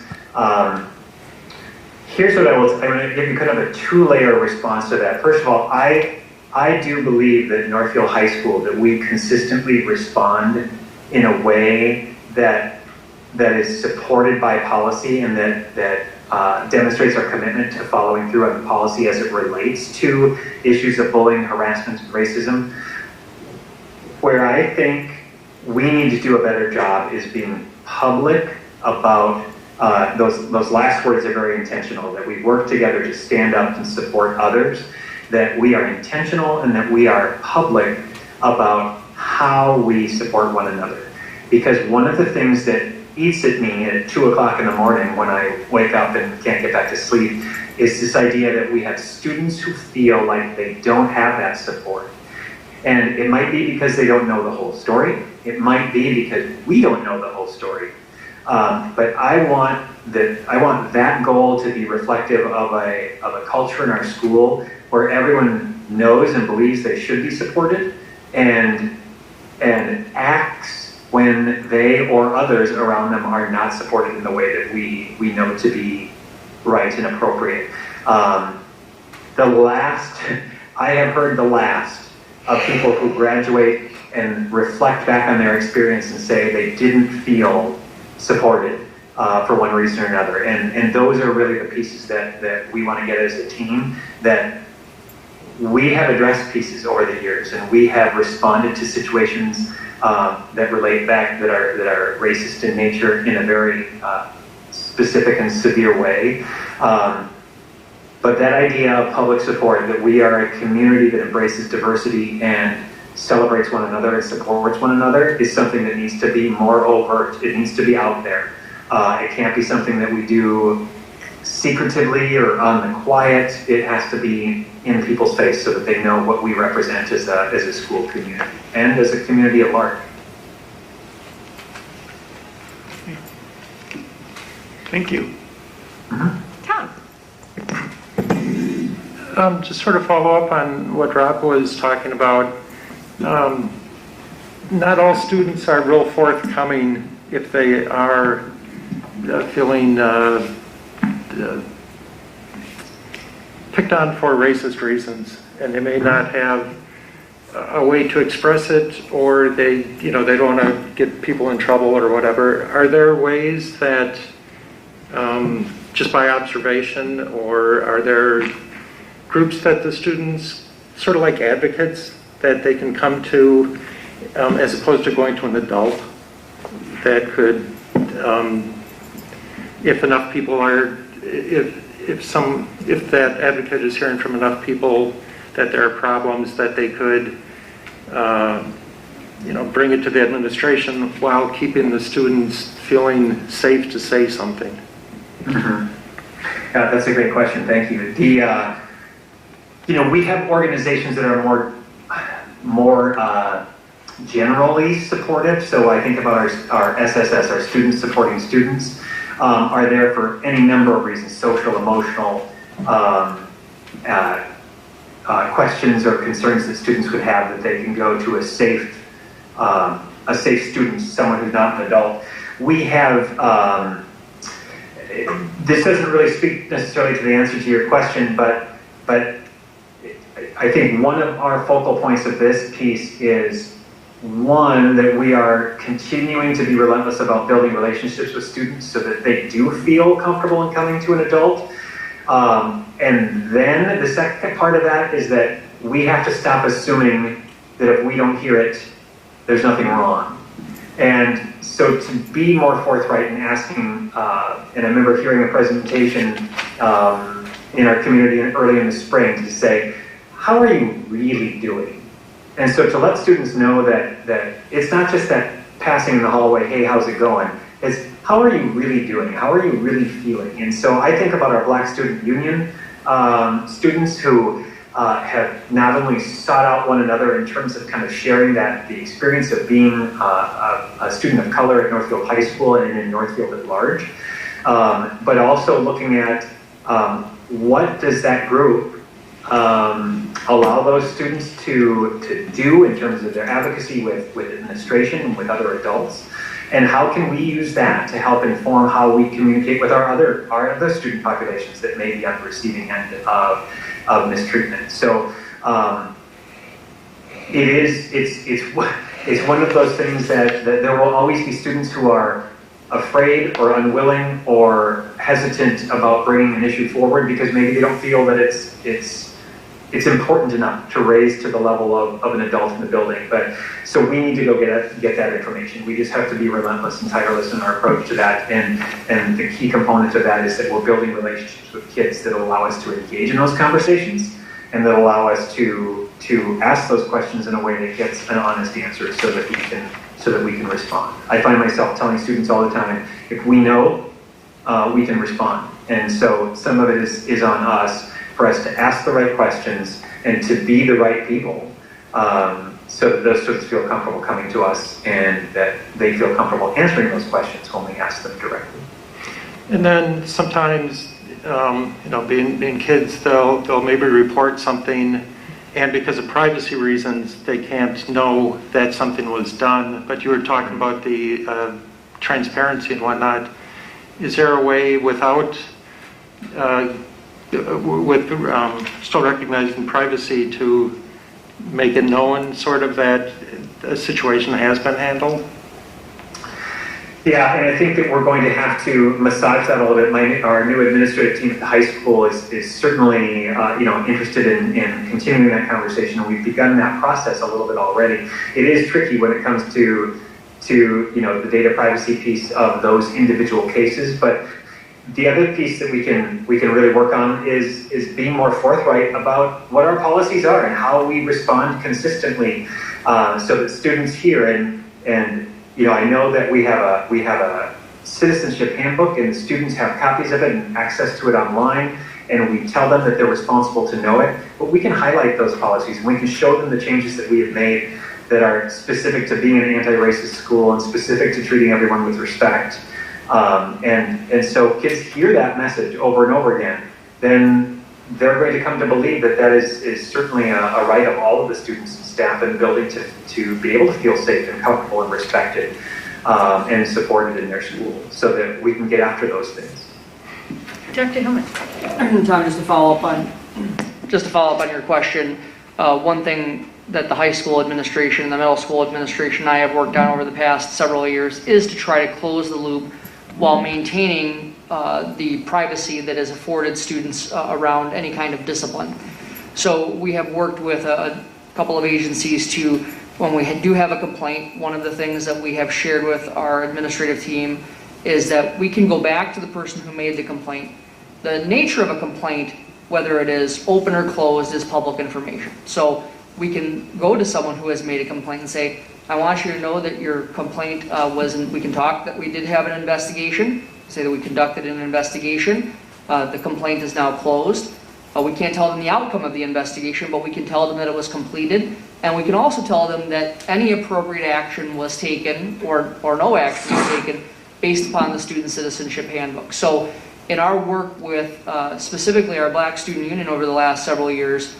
here's what I'm going to give you kind of a two-layer response to that. First of all, I do believe that Northfield High School, that we consistently respond in a way that is supported by policy and that demonstrates our commitment to following through on the policy as it relates to issues of bullying, harassment, and racism. Where I think we need to do a better job is being public about those last words are very intentional, that we work together to stand up and support others, that we are intentional and that we are public about how we support one another. Because one of the things that eats at me at 2 o'clock in the morning when I wake up and can't get back to sleep is this idea that we have students who feel like they don't have that support. And it might be because they don't know the whole story. It might be because we don't know the whole story. But I want that goal to be reflective of a culture in our school where everyone knows and believes they should be supported and acts when they or others around them are not supported in the way that we know to be right and appropriate. I have heard the last of people who graduate and reflect back on their experience and say they didn't feel supported for one reason or another. And those are really the pieces that we want to get as a team, that we have addressed pieces over the years, and we have responded to situations that relate back, that are racist in nature in a very specific and severe way. But that idea of public support, that we are a community that embraces diversity and celebrates one another and supports one another, is something that needs to be more overt. It needs to be out there. It can't be something that we do secretively or on the quiet. It has to be in people's face so that they know what we represent as a school community and as a community at large. Thank you. Tom? Just sort of follow up on what Rob was talking about. Not all students are real forthcoming if they are feeling picked on for racist reasons, and they may not have a way to express it, or they don't want to get people in trouble or whatever. Are there ways that just by observation, or are there groups that the students, sort of like advocates, that they can come to as opposed to going to an adult that could, if enough people are, if that advocate is hearing from enough people that there are problems, that they could, bring it to the administration while keeping the students feeling safe to say something. Mm-hmm. Yeah, that's a great question. Thank you. We have organizations that are more generally supportive. So I think about our SSS, our Students Supporting Students, are there for any number of reasons: social, emotional, questions or concerns that students would have, that they can go to a safe student, someone who's not an adult. We have, this doesn't really speak necessarily to the answer to your question, but I think one of our focal points of this piece is, one, that we are continuing to be relentless about building relationships with students so that they do feel comfortable in coming to an adult. And then the second part of that is that we have to stop assuming that if we don't hear it, there's nothing wrong. And so to be more forthright in asking, and I remember hearing a presentation in our community early in the spring to say, how are you really doing? And so to let students know that it's not just that passing in the hallway, hey, how's it going? It's, how are you really doing? How are you really feeling? And so I think about our Black Student Union students who have not only sought out one another in terms of kind of sharing the experience of being a student of color at Northfield High School and in Northfield at large, but also looking at what does that group allow those students to do in terms of their advocacy with administration and with other adults, and how can we use that to help inform how we communicate with our other student populations that may be on the receiving end of mistreatment. So it's one of those things that there will always be students who are afraid or unwilling or hesitant about bringing an issue forward because maybe they don't feel that it's important enough to raise to the level of an adult in the building. But so we need to go get that information. We just have to be relentless and tireless in our approach to that. And the key component of that is that we're building relationships with kids that allow us to engage in those conversations and that allow us to ask those questions in a way that gets an honest answer so that we can respond. I find myself telling students all the time, if we know, we can respond. And so some of it is on us, for us to ask the right questions and to be the right people, so that those students feel comfortable coming to us and that they feel comfortable answering those questions when we ask them directly. And then sometimes, being kids, they'll maybe report something, and because of privacy reasons, they can't know that something was done. But you were talking about the transparency and whatnot. Is there a way without still recognizing privacy to make it known sort of that a situation has been handled? Yeah, and I think that we're going to have to massage that a little bit. Our new administrative team at the high school is certainly interested in continuing that conversation. We've begun that process a little bit already. It is tricky when it comes to the data privacy piece of those individual cases, but the other piece that we can really work on is being more forthright about what our policies are and how we respond consistently, so that students hear and I know that we have a citizenship handbook and the students have copies of it and access to it online, and we tell them that they're responsible to know it, but we can highlight those policies and we can show them the changes that we have made that are specific to being an anti-racist school and specific to treating everyone with respect. And so kids hear that message over and over again, then they're going to come to believe that is certainly a right of all of the students and staff in the building to be able to feel safe and comfortable and respected and supported in their school, so that we can get after those things. Dr. Hillman. Tom, just to follow up on your question, one thing that the high school administration and the middle school administration and I have worked on over the past several years is to try to close the loop while maintaining the privacy that is afforded students around any kind of discipline. So we have worked with a couple of agencies to when we do have a complaint, one of the things that we have shared with our administrative team is that we can go back to the person who made the complaint. The nature of a complaint, whether it is open or closed, is public information. So we can go to someone who has made a complaint and say, I want you to know that your complaint we can talk that we did have an investigation, say that we conducted an investigation, the complaint is now closed. We can't tell them the outcome of the investigation, but we can tell them that it was completed, and we can also tell them that any appropriate action was taken or no action was taken based upon the Student Citizenship Handbook. So in our work with specifically our Black Student Union over the last several years,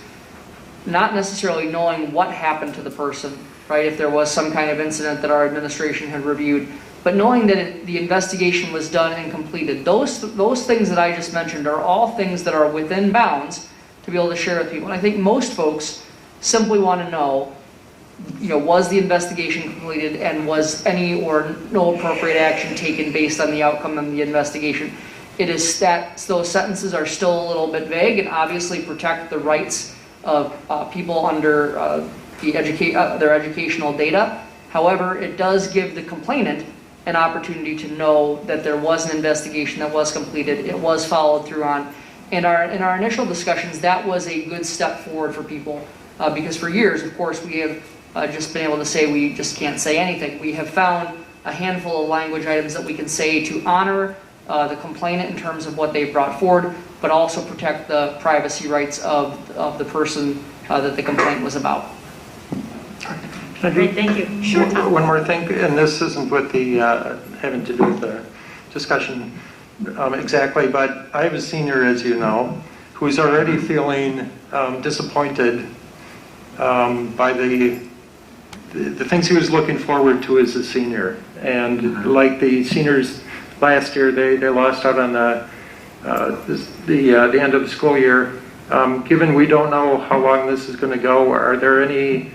not necessarily knowing what happened to the person, right, if there was some kind of incident that our administration had reviewed, but knowing that the investigation was done and completed. Those things that I just mentioned are all things that are within bounds to be able to share with people. And I think most folks simply want to know, was the investigation completed and was any or no appropriate action taken based on the outcome of the investigation. It is that those sentences are still a little bit vague and obviously protect the rights of people under their educational data. However, it does give the complainant an opportunity to know that there was an investigation that was completed, it was followed through on. In our initial discussions, that was a good step forward for people because for years, of course, we have just been able to say we just can't say anything. We have found a handful of language items that we can say to honor the complainant in terms of what they've brought forward, but also protect the privacy rights of the person that the complaint was about. Great, thank you. Sure, Tom. One more thing, and this isn't with the having to do with the discussion exactly, but I have a senior, as you know, who's already feeling disappointed by the things he was looking forward to as a senior. And like the seniors last year, they lost out on the end of the school year. Given we don't know how long this is going to go, are there any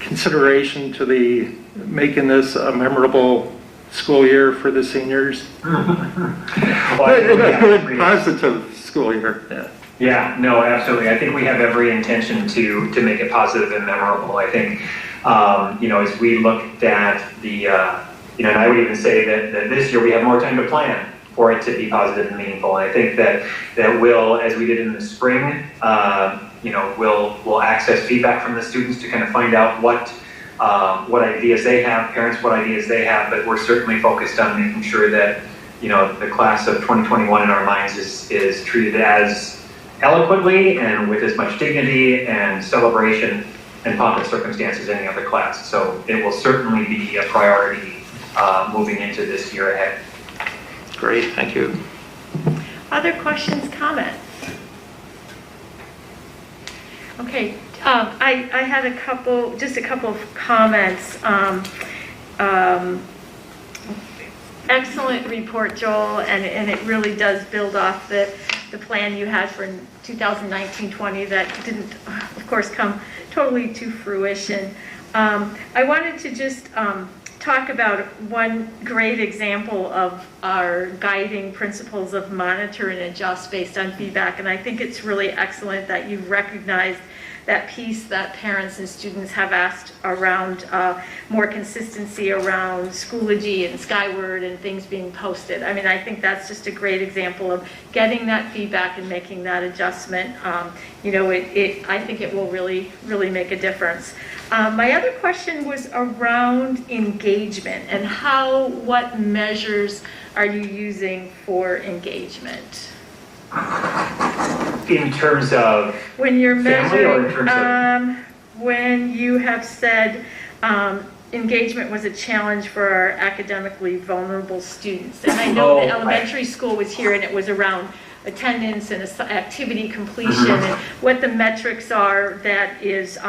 consideration to making this a memorable school year for the seniors? Positive school year. Yeah, no, absolutely. I think we have every intention to make it positive and memorable. I think, as we looked at the, and I would even say that this year we have more time to plan for it to be positive and meaningful. And I think that we'll, as we did in the spring, we'll access feedback from the students to kind of find out what ideas they have, parents what ideas they have, but we're certainly focused on making sure that, the class of 2021 in our minds is treated as eloquently and with as much dignity and celebration and pomp and circumstance as any other class. So it will certainly be a priority moving into this year ahead. Great, thank you. Other questions, comments? Okay, I had just a couple of comments. Excellent report, Joel, and it really does build off the plan you had for 2019-20 that didn't, of course, come totally to fruition. I wanted to just talk about one great example of our guiding principles of monitor and adjust based on feedback, and I think it's really excellent that you've recognized that piece that parents and students have asked around more consistency around Schoology and Skyward and things being posted. I mean, I think that's just a great example of getting that feedback and making that adjustment. I think it will really, really make a difference. My other question was around engagement and what measures are you using for engagement? In terms of when you're measuring, or in terms of when you have said engagement was a challenge for our academically vulnerable students, and I know the elementary school was here, and it was around attendance and activity completion, and what the metrics are that is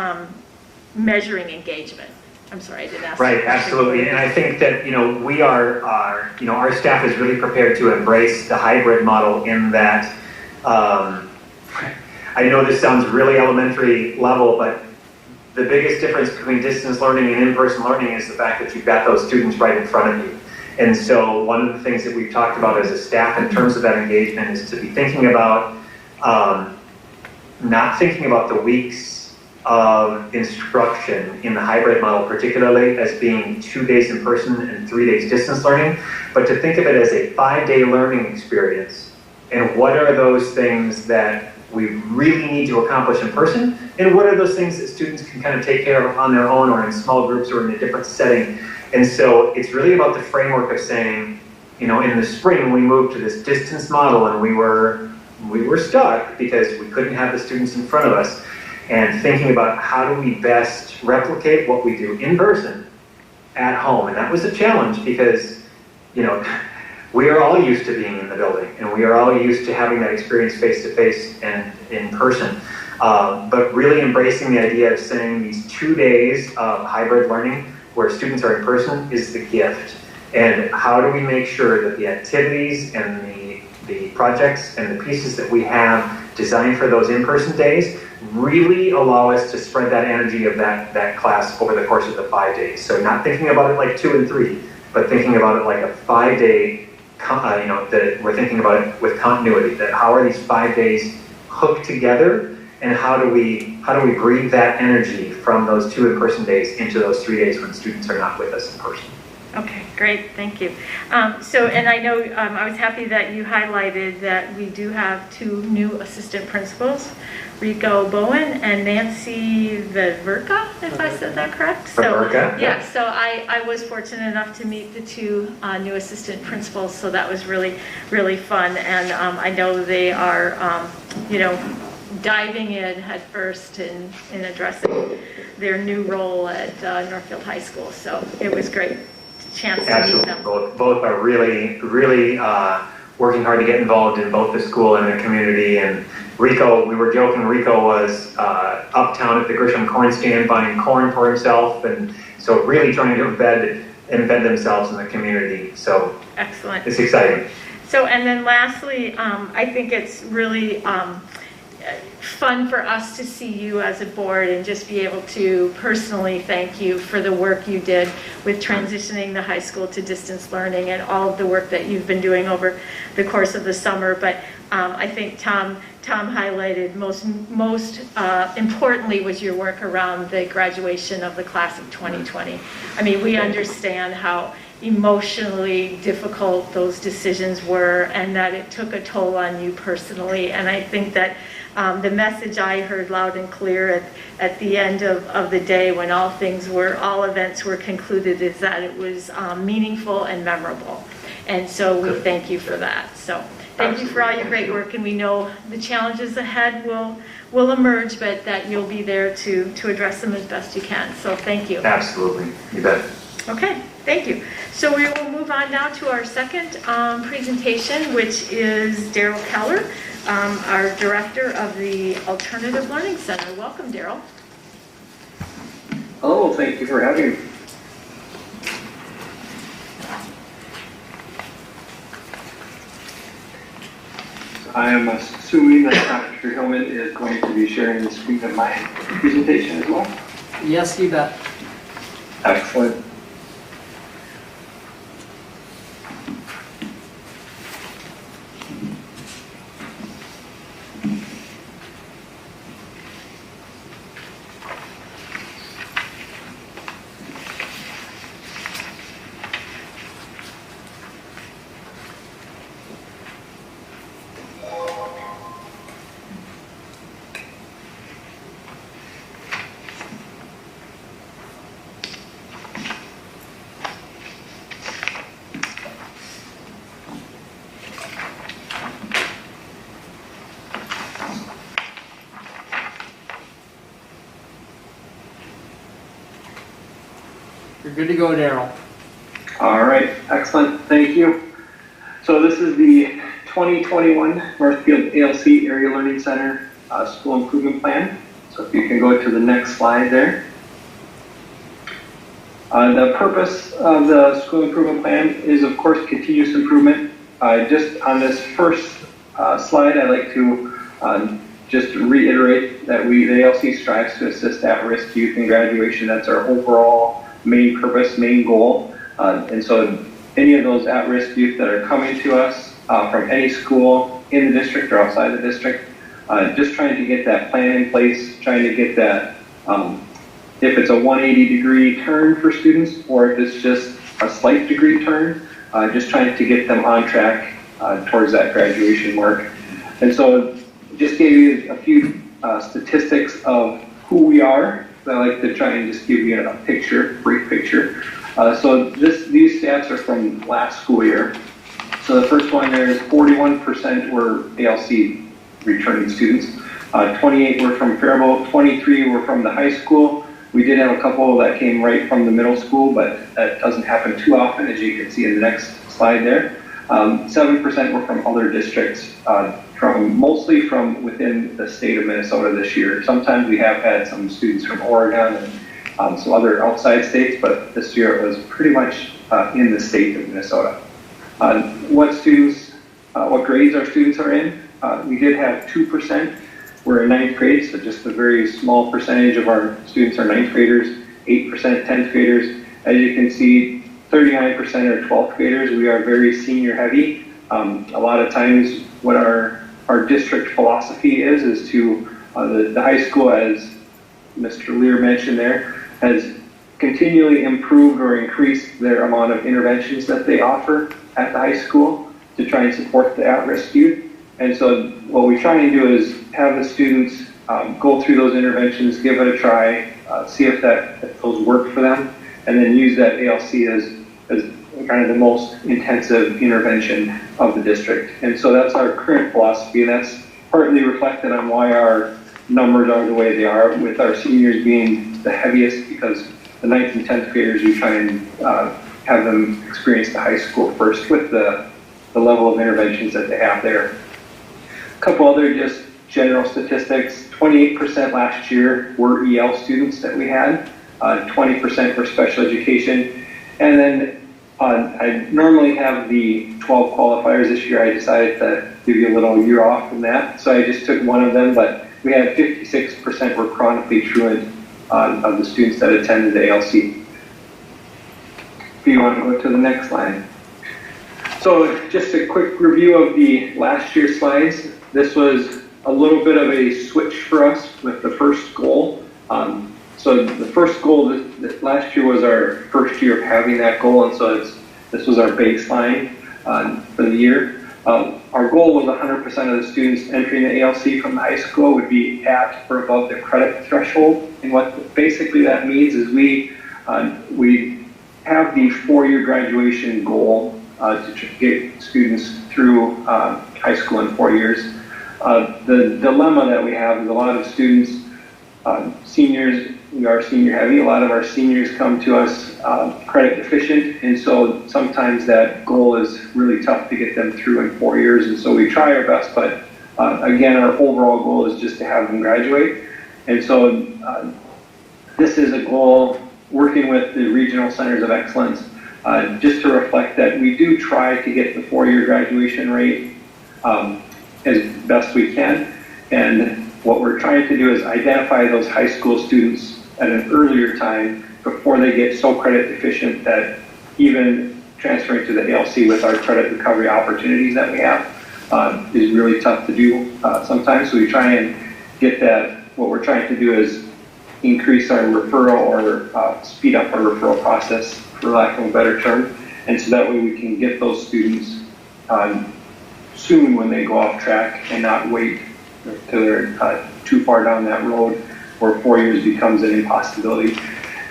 measuring engagement. I'm sorry, I didn't ask. Right, absolutely, and I think that our staff is really prepared to embrace the hybrid model in that. I know this sounds really elementary level, but the biggest difference between distance learning and in-person learning is the fact that you've got those students right in front of you. And so one of the things that we've talked about as a staff in terms of that engagement is to be thinking about, not thinking about the weeks of instruction in the hybrid model, particularly as being 2 days in person and 3 days distance learning, but to think of it as a 5-day learning experience. And what are those things that we really need to accomplish in person? And what are those things that students can kind of take care of on their own or in small groups or in a different setting? And so it's really about the framework of saying, you know, in the spring we moved to this distance model and we were stuck because we couldn't have the students in front of us, and thinking about how do we best replicate what we do in person at home. And that was a challenge because, you know, we are all used to being in the building and we are all used to having that experience face-to-face and in person. But really embracing the idea of saying these 2 days of hybrid learning where students are in person is the gift. And how do we make sure that the activities and the projects and the pieces that we have designed for those in-person days really allow us to spread that energy of that class over the course of the 5 days. So not thinking about it like 2 and 3, but thinking about it like a 5-day, that we're thinking about it with continuity, that how are these 5 days hooked together, and how do we breathe that energy from those 2 in-person days into those 3 days when students are not with us in person. Okay, great, thank you. And I know I was happy that you highlighted that we do have 2 new assistant principals, Rico Bowen and Nancy Verka, if I said that correct. Verka? Yeah, so I was fortunate enough to meet the 2 new assistant principals, so that was really, really fun. And I know they are, diving in head first in addressing their new role at Northfield High School. So it was great chance to Absolutely. meet them. Both are really, really working hard to get involved in both the school and the community. And Rico, we were joking, Rico was uptown at the Grisham corn stand buying corn for himself, and so really trying to embed themselves in the community. So Excellent. it's exciting. So, and then lastly, I think it's really fun for us to see you as a board and just be able to personally thank you for the work you did with transitioning the high school to distance learning and all of the work that you've been doing over the course of the summer. But I think Tom highlighted most importantly was your work around the graduation of the class of 2020. I mean, we understand how emotionally difficult those decisions were and that it took a toll on you personally. And I think that the message I heard loud and clear at the end of the day when all events were concluded is that it was meaningful and memorable. And so we thank you for that. So thank you for all your great work, and we know the challenges ahead will emerge, but that you'll be there to address them as best you can. So thank you. Absolutely, you bet. Okay, thank you. So we will move on now to our second presentation, which is Daryl Keller, our director of the Alternative Learning Center. Welcome, Daryl. Hello, thank you for having me. I am assuming that Dr. Hillman is going to be sharing the screen of my presentation as well. Yes, you bet. Excellent. You're good to go, Daryl. All right, excellent, thank you. So this is the 2021 Northfield ALC Area Learning Center School Improvement Plan. So if you can go to the next slide there. The purpose of the School Improvement Plan is, of course, continuous improvement. Just on this first slide, I'd like to just reiterate that the ALC strives to assist at-risk youth in graduation. That's our overall main purpose, main goal. And so any of those at-risk youth that are coming to us from any school in the district or outside the district, just trying to get that plan in place, trying to get that if it's a 180-degree turn for students, or if it's just a slight degree turn, just trying to get them on track towards that graduation mark. And so just gave you a few statistics of who we are. I like to try and just give you a picture, brief picture. So these stats are from last school year. So the first one there is 41% were ALC returning students. 28 were from Faribault, 23 were from the high school. We did have a couple that came right from the middle school, but that doesn't happen too often, as you can see in the next slide there. 7% were from other districts, mostly from within the state of Minnesota this year. Sometimes we have had some students from Oregon and some other outside states, but this year it was pretty much in the state of Minnesota. What grades our students are in? We did have 2% were in ninth grade, so just a very small percentage of our students are ninth graders, 8% 10th graders. As you can see, 39% are 12th graders. We are very senior heavy. A lot of times what our district philosophy is to the high school, as Mr. Lear mentioned there, has continually improved or increased their amount of interventions that they offer at the high school to try and support the at-risk youth. And so what we try and do is have the students go through those interventions, give it a try, see if those work for them, and then use that ALC as kind of the most intensive intervention of the district. And so that's our current philosophy, and that's partly reflected on why our numbers are the way they are, with our seniors being the heaviest, because the 9th and 10th graders, we try and have them experience the high school first with the level of interventions that they have there. A couple other just general statistics: 28% last year were EL students that we had, 20% were special education, and then I normally have the 12 qualifiers. This year I decided to give you a little year off from that, so I just took one of them, but we had 56% were chronically truant of the students that attended the ALC. If you want to go to the next slide. So just a quick review of the last year's slides. This was a little bit of a switch for us with the first goal. So the first goal last year was our first year of having that goal, and so this was our baseline for the year. Our goal was 100% of the students entering the ALC from the high school would be at or above the credit threshold. And what basically that means is we have the 4-year graduation goal to get students through high school in 4 years. The dilemma that we have is a lot of students, seniors, we are senior heavy, a lot of our seniors come to us credit deficient, and so sometimes that goal is really tough to get them through in 4 years, and so we try our best, but again, our overall goal is just to have them graduate. And so this is a goal working with the regional centers of excellence, just to reflect that we do try to get the 4-year graduation rate as best we can. And what we're trying to do is identify those high school students at an earlier time before they get so credit deficient that even transferring to the ALC with our credit recovery opportunities that we have is really tough to do sometimes. So we try and get that. What we're trying to do is increase our referral or speed up our referral process, for lack of a better term, and so that way we can get those students soon when they go off track and not wait till they're too far down that road where 4 years becomes an impossibility.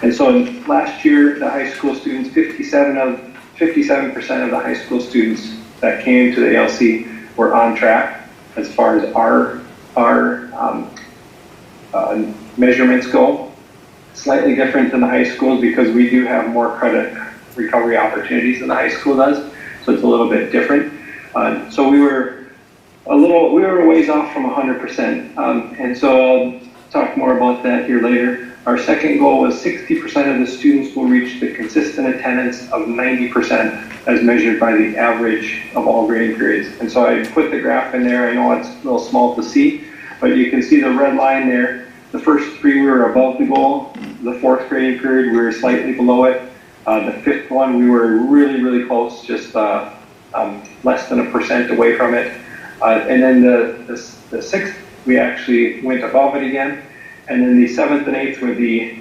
And so last year, the high school students, 57% of the high school students that came to the ALC were on track as far as our measurements go. Slightly different than the high schools because we do have more credit recovery opportunities than the high school does, so it's a little bit different. So we were a ways off from 100%, and so I'll talk more about that here later. Our second goal was 60% of the students will reach the consistent attendance of 90% as measured by the average of all grading periods. And so I put the graph in there. I know it's a little small to see, but you can see the red line there. The first 3 we were above the goal. The 4th grading period we were slightly below it. The 5th one we were really, really close, just less than 1% away from it. And then the 6th we actually went above it again. And then the 7th and 8th were the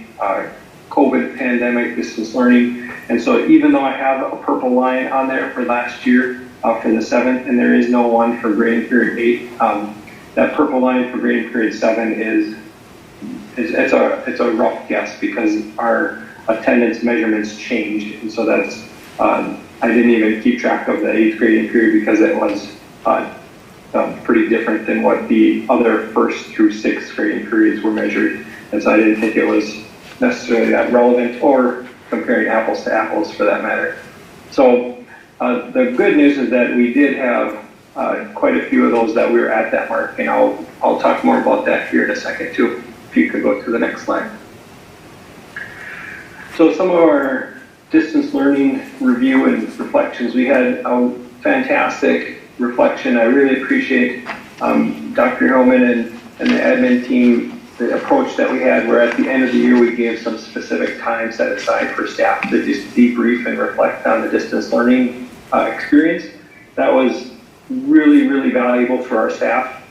COVID pandemic distance learning. And so even though I have a purple line on there for last year for the 7th, and there is no one for grading period 8, that purple line for grading period 7 it's a rough guess because our attendance measurements changed. And so that's, I didn't even keep track of the 8th grading period because it was pretty different than what the other 1st through 6th grading periods were measured. And so I didn't think it was necessarily that relevant or comparing apples to apples for that matter. So the good news is that we did have quite a few of those that we were at that mark, and I'll talk more about that here in a second too. If you could go to the next slide. So some of our distance learning review and reflections, we had a fantastic reflection. I really appreciate Dr. Hillman and the admin team, the approach that we had, where at the end of the year we gave some specific time set aside for staff to just debrief and reflect on the distance learning experience. That was really, really valuable for our staff.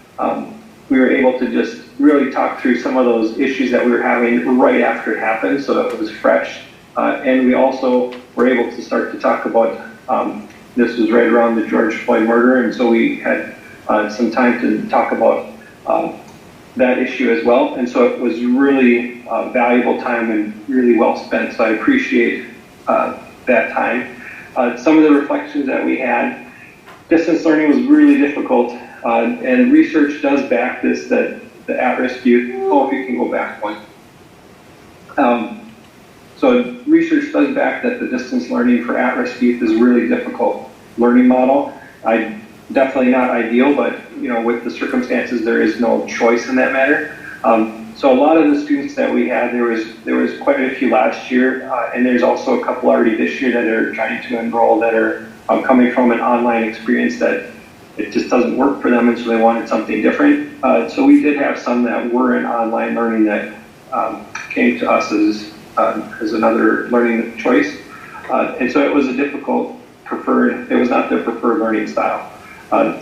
We were able to just really talk through some of those issues that we were having right after it happened, so that it was fresh. And we also were able to start to talk about, this was right around the George Floyd murder, and so we had some time to talk about that issue as well. And so it was really valuable time and really well spent, so I appreciate that time. Some of the reflections that we had, distance learning was really difficult, and research does back this, that the at-risk youth, if you can go back one. So research does back that the distance learning for at-risk youth is a really difficult learning model. Definitely not ideal, but with the circumstances, there is no choice in that matter. So a lot of the students that we had, there was quite a few last year, and there's also a couple already this year that are trying to enroll that are coming from an online experience that it just doesn't work for them, and so they wanted something different. So we did have some that were in online learning that came to us as another learning choice. And so it was a difficult it was not their preferred learning style.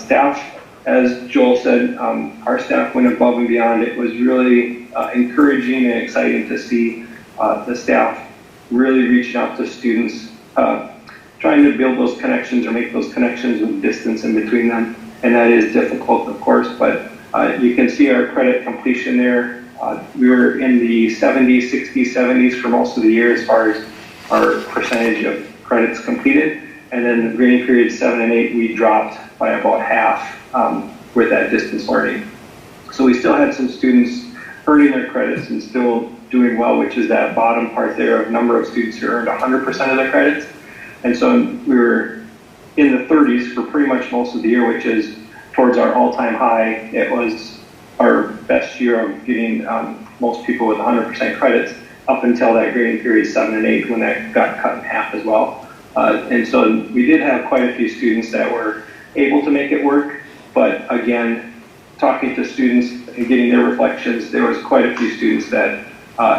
Staff, as Joel said, our staff went above and beyond. It was really encouraging and exciting to see the staff really reaching out to students, trying to build those connections or make those connections with distance in between them. And that is difficult, of course, but you can see our credit completion there. We were in the 70s, 60s, 70s for most of the year as far as our percentage of credits completed. And then grading period 7 and 8, we dropped by about half with that distance learning. So we still had some students earning their credits and still doing well, which is that bottom part there of number of students who earned 100% of their credits. And so we were in the 30s for pretty much most of the year, which is towards our all-time high. It was our best year of getting most people with 100% credits up until that grading period 7 and 8 when that got cut in half as well. And so we did have quite a few students that were able to make it work, but again, talking to students and getting their reflections, there was quite a few students that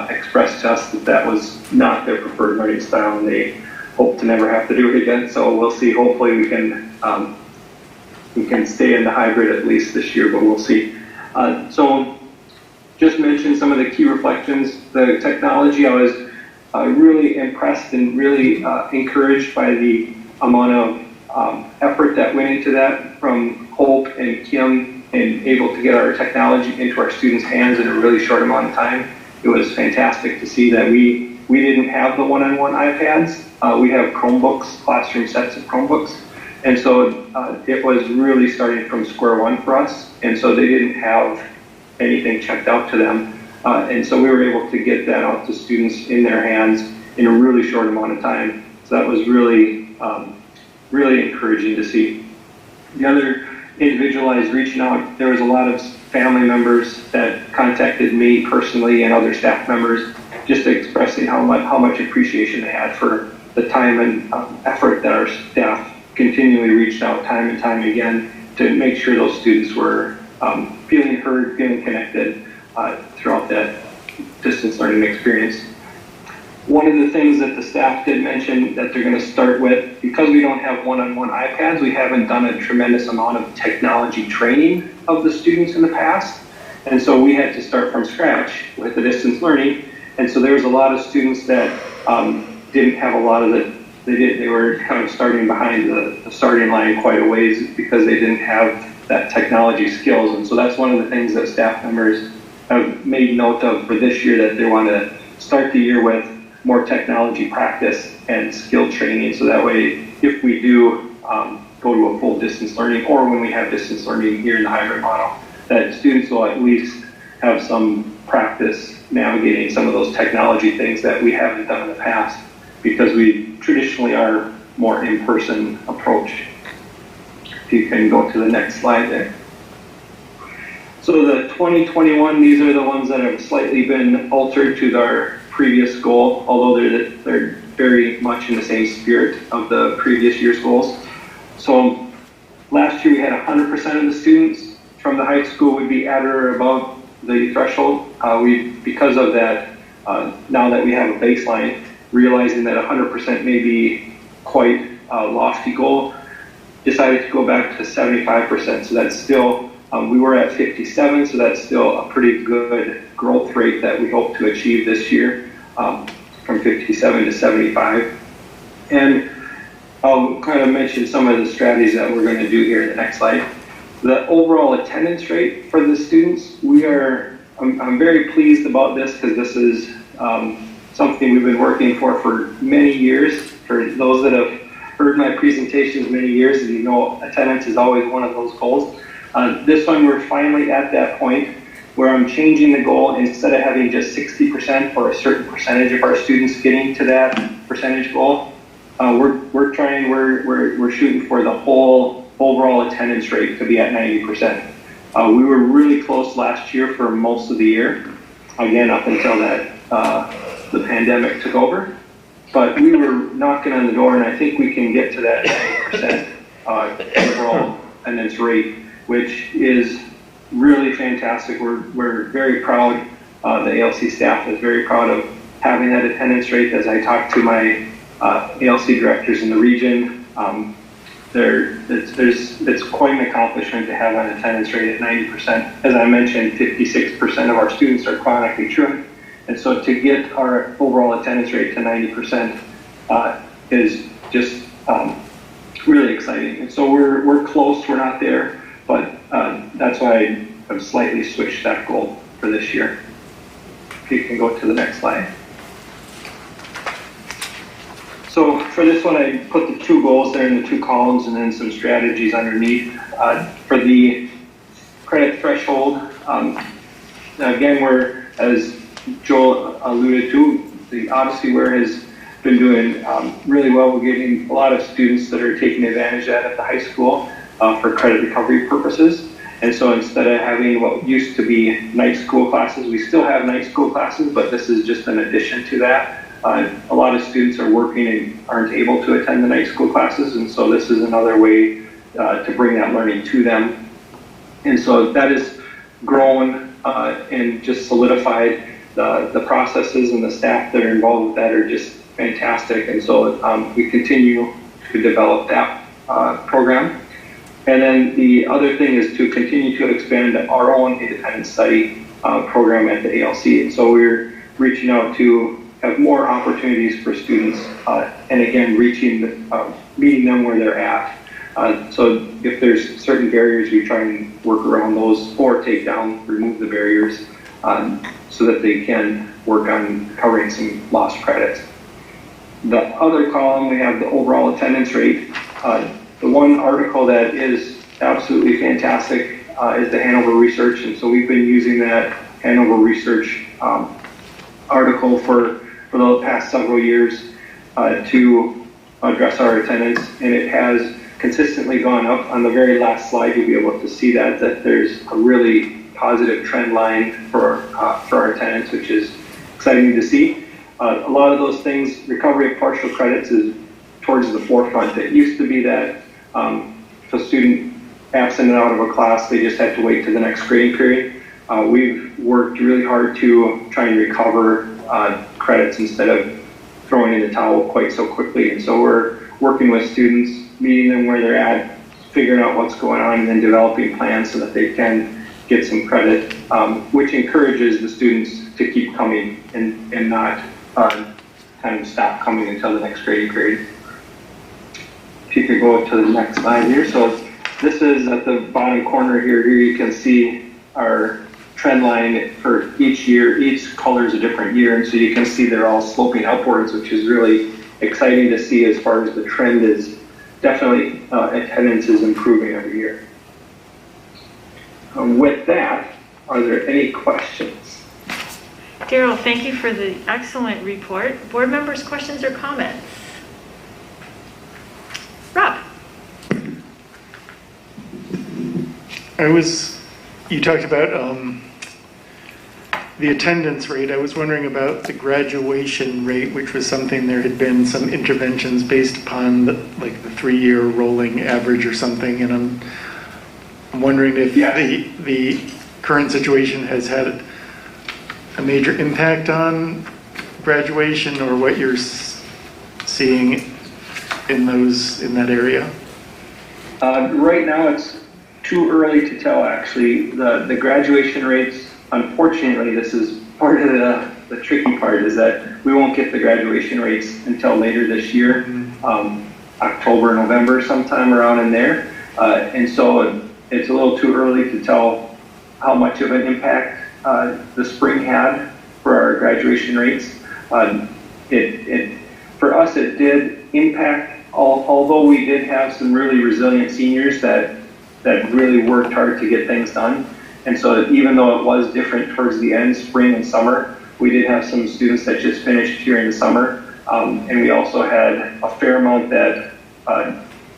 expressed to us that that was not their preferred learning style, and they hope to never have to do it again. So we'll see. Hopefully we can stay in the hybrid at least this year, but we'll see. So just mention some of the key reflections. The technology, I was really impressed and really encouraged by the amount of effort that went into that from Hope and Kim, and able to get our technology into our students' hands in a really short amount of time. It was fantastic to see that we didn't have the one-on-one iPads. We have Chromebooks, classroom sets of Chromebooks. And so it was really starting from square one for us. And so they didn't have anything checked out to them. And so we were able to get that out to students in their hands in a really short amount of time. So that was really, really encouraging to see. The other individualized reaching out, there was a lot of family members that contacted me personally and other staff members just expressing how much appreciation they had for the time and effort that our staff continually reached out time and time again to make sure those students were feeling heard, feeling connected throughout that distance learning experience. One of the things that the staff did mention that they're going to start with, because we don't have one-on-one iPads, we haven't done a tremendous amount of technology training of the students in the past. And so we had to start from scratch with the distance learning. And so there was a lot of students that didn't have a lot of they were kind of starting behind the starting line quite a ways because they didn't have that technology skills. And so that's one of the things that staff members have made note of for this year, that they want to start the year with more technology practice and skill training. So that way, if we do go to a full distance learning, or when we have distance learning here in the hybrid model, that students will at least have some practice navigating some of those technology things that we haven't done in the past, because we traditionally are more in-person approach. If you can go to the next slide there. So the 2021, these are the ones that have slightly been altered to our previous goal, although they're very much in the same spirit of the previous year's goals. So last year we had 100% of the students from the high school would be at or above the threshold. Because of that, now that we have a baseline, realizing that 100% may be quite a lofty goal, decided to go back to 75%. So that's still, we were at 57, so that's still a pretty good growth rate that we hope to achieve this year, from 57 to 75. And I'll kind of mention some of the strategies that we're going to do here in the next slide. The overall attendance rate for the students, I'm very pleased about this, because this is something we've been working for many years. For those that have heard my presentations many years, you know attendance is always one of those goals. This one, we're finally at that point where I'm changing the goal. Instead of having just 60% or a certain percentage of our students getting to that percentage goal, we're shooting for the whole overall attendance rate to be at 90%. We were really close last year for most of the year, again up until that the pandemic took over. But we were knocking on the door, and I think we can get to that 90% overall attendance rate, which is really fantastic. We're very proud. The ALC staff is very proud of having that attendance rate. As I talk to my ALC directors in the region, it's quite an accomplishment to have an attendance rate at 90%. As I mentioned, 56% of our students are chronically truant. And so to get our overall attendance rate to 90% is just really exciting. And so we're close, we're not there, but that's why I've slightly switched that goal for this year. If you can go to the next slide. So for this one, I put the two goals there in the two columns and then some strategies underneath. For the credit threshold, again, we're, as Joel alluded to, the Odyssey Ware has been doing really well. We're getting a lot of students that are taking advantage of that at the high school for credit recovery purposes. And so instead of having what used to be night school classes, we still have night school classes, but this is just an addition to that. A lot of students are working and aren't able to attend the night school classes, and so this is another way to bring that learning to them. And so that has grown and just solidified. The processes and the staff that are involved with that are just fantastic, and so we continue to develop that program. And then the other thing is to continue to expand our own independent study program at the ALC. And so we're reaching out to have more opportunities for students, and again, meeting them where they're at. So if there's certain barriers, we try and work around those or remove the barriers so that they can work on covering some lost credits. The other column, we have the overall attendance rate. The one article that is absolutely fantastic is the Hanover Research, and so we've been using that Hanover Research article for the past several years to address our attendance, and it has consistently gone up. On the very last slide, you'll be able to see that there's a really positive trend line for our attendance, which is exciting to see. A lot of those things, recovery of partial credits is towards the forefront. It used to be that if a student absent out of a class, they just had to wait to the next grading period. We've worked really hard to try and recover credits instead of throwing in the towel quite so quickly. And so we're working with students, meeting them where they're at, figuring out what's going on, and then developing plans so that they can get some credit, which encourages the students to keep coming and not kind of stop coming until the next grading period. If you could go to the next slide here. So this is at the bottom corner here. Here you can see our trend line for each year. Each color is a different year, and so you can see they're all sloping upwards, which is really exciting to see as far as the trend is. Definitely attendance is improving every year. With that, are there any questions? Daryl, thank you for the excellent report. Board members, questions or comments? Rob? You talked about the attendance rate. I was wondering about the graduation rate, which was something there had been some interventions based upon the 3-year rolling average or something, and I'm wondering if the current situation has had a major impact on graduation, or what you're seeing in that area. Right now, it's too early to tell. Actually, the graduation rates. Unfortunately, this is part of the tricky part, is that we won't get the graduation rates until later this year, October, November, sometime around in there, and so it's a little too early to tell how much of an impact the spring had for our graduation rates. For us, it did impact, although we did have some really resilient seniors that really worked hard to get things done. And so even though it was different towards the end, spring and summer, we did have some students that just finished here in the summer. And we also had a fair amount that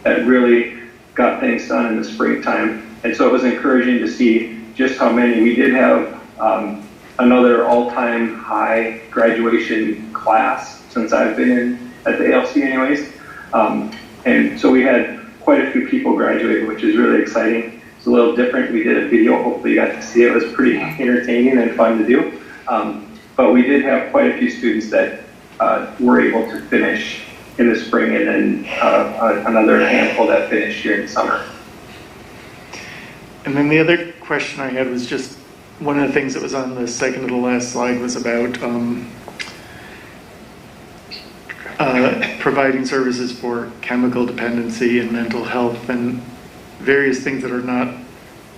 really got things done in the springtime. And so it was encouraging to see just how many. We did have another all-time high graduation class since I've been in at the ALC anyways. And so we had quite a few people graduate, which is really exciting. It's a little different. We did a video. Hopefully you got to see it. It was pretty entertaining and fun to do. But we did have quite a few students that were able to finish in the spring, and then another handful that finished here in the summer. And then the other question I had was just, one of the things that was on the second to the last slide was about providing services for chemical dependency and mental health and various things that are not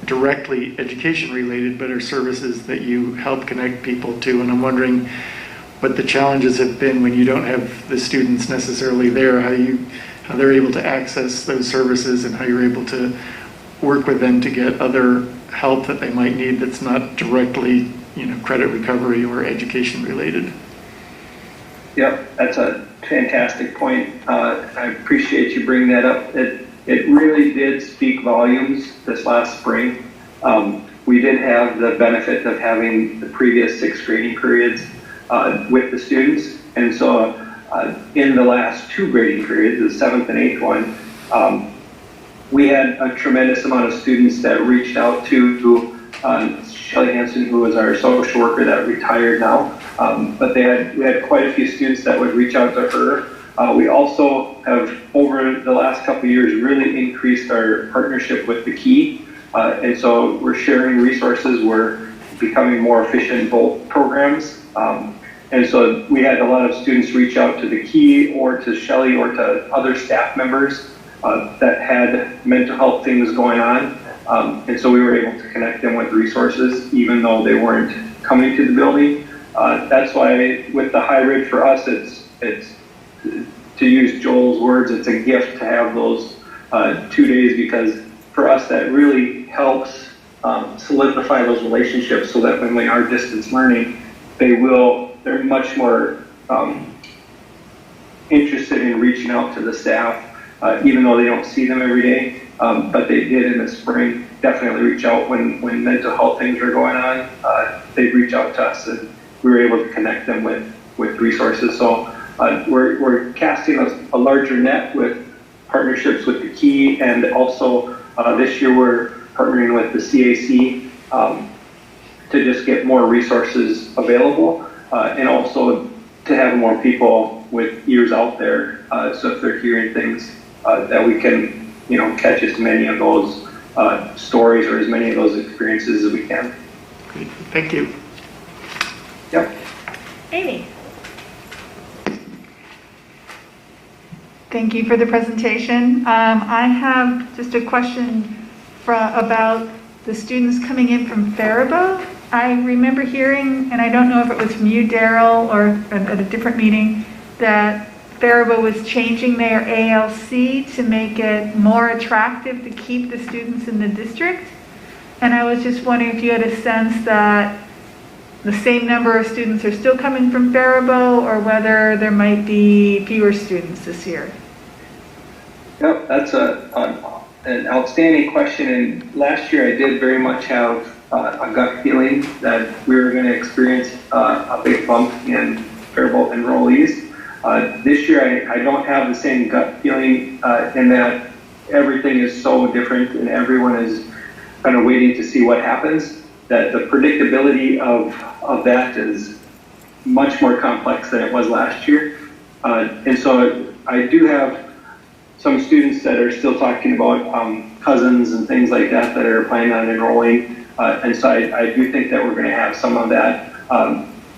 directly education related, but are services that you help connect people to. And I'm wondering what the challenges have been when you don't have the students necessarily there, how they're able to access those services, and how you're able to work with them to get other help that they might need that's not directly, credit recovery or education related. Yep, that's a fantastic point. I appreciate you bringing that up. It really did speak volumes this last spring. We did have the benefit of having the previous 6 grading periods with the students. And so in the last 2 grading periods, the 7th and 8th one, we had a tremendous amount of students that reached out to Shelly Hansen, who was our social worker that retired now. But we had quite a few students that would reach out to her. We also have, over the last couple of years, really increased our partnership with the Key. And so we're sharing resources. We're becoming more efficient in both programs. And so we had a lot of students reach out to the Key or to Shelly or to other staff members that had mental health things going on. And so we were able to connect them with resources, even though they weren't coming to the building. That's why with the high rate for us, it's to use Joel's words, it's a gift to have those 2 days, because for us that really helps solidify those relationships, so that when we are distance learning, they're much more interested in reaching out to the staff, even though they don't see them every day. But they did in the spring definitely reach out when mental health things were going on. They'd reach out to us, and we were able to connect them with resources. So we're casting a larger net with partnerships with the Key, and also this year we're partnering with the CAC to just get more resources available, and also to have more people with ears out there, so if they're hearing things, that we can catch as many of those stories or as many of those experiences as we can. Great. Thank you. Yep. Amy? Thank you for the presentation. I have just a question about the students coming in from Faribault. I remember hearing, and I don't know if it was from you, Daryl, or at a different meeting, that Faribault was changing their ALC to make it more attractive to keep the students in the district. And I was just wondering if you had a sense that the same number of students are still coming from Faribault, or whether there might be fewer students this year. Yep, that's an outstanding question. And last year I did very much have a gut feeling that we were going to experience a big bump in Faribault enrollees. This year I don't have the same gut feeling in that everything is so different and everyone is kind of waiting to see what happens, that the predictability of that is much more complex than it was last year. And so I do have some students that are still talking about cousins and things like that that are planning on enrolling. And so I do think that we're going to have some of that.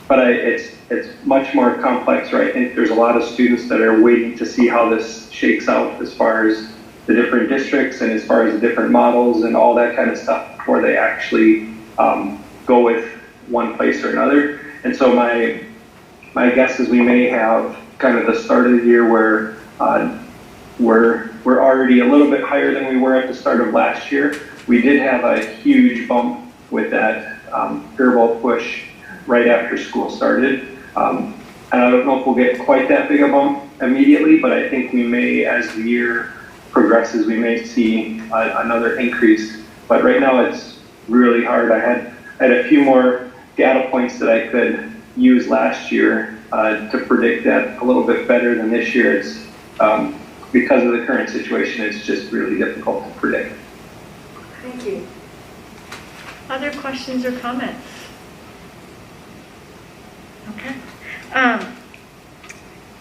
But it's much more complex, right? I think there's a lot of students that are waiting to see how this shakes out as far as the different districts and as far as the different models and all that kind of stuff before they actually go with one place or another. And so my guess is we may have kind of the start of the year where we're already a little bit higher than we were at the start of last year. We did have a huge bump with that Faribault push right after school started. And I don't know if we'll get quite that big a bump immediately, but I think we may, as the year progresses, we may see another increase. But right now it's really hard. I had a few more data points that I could use last year to predict that a little bit better than this year. It's because of the current situation, it's just really difficult to predict. Thank you. Other questions or comments? Okay.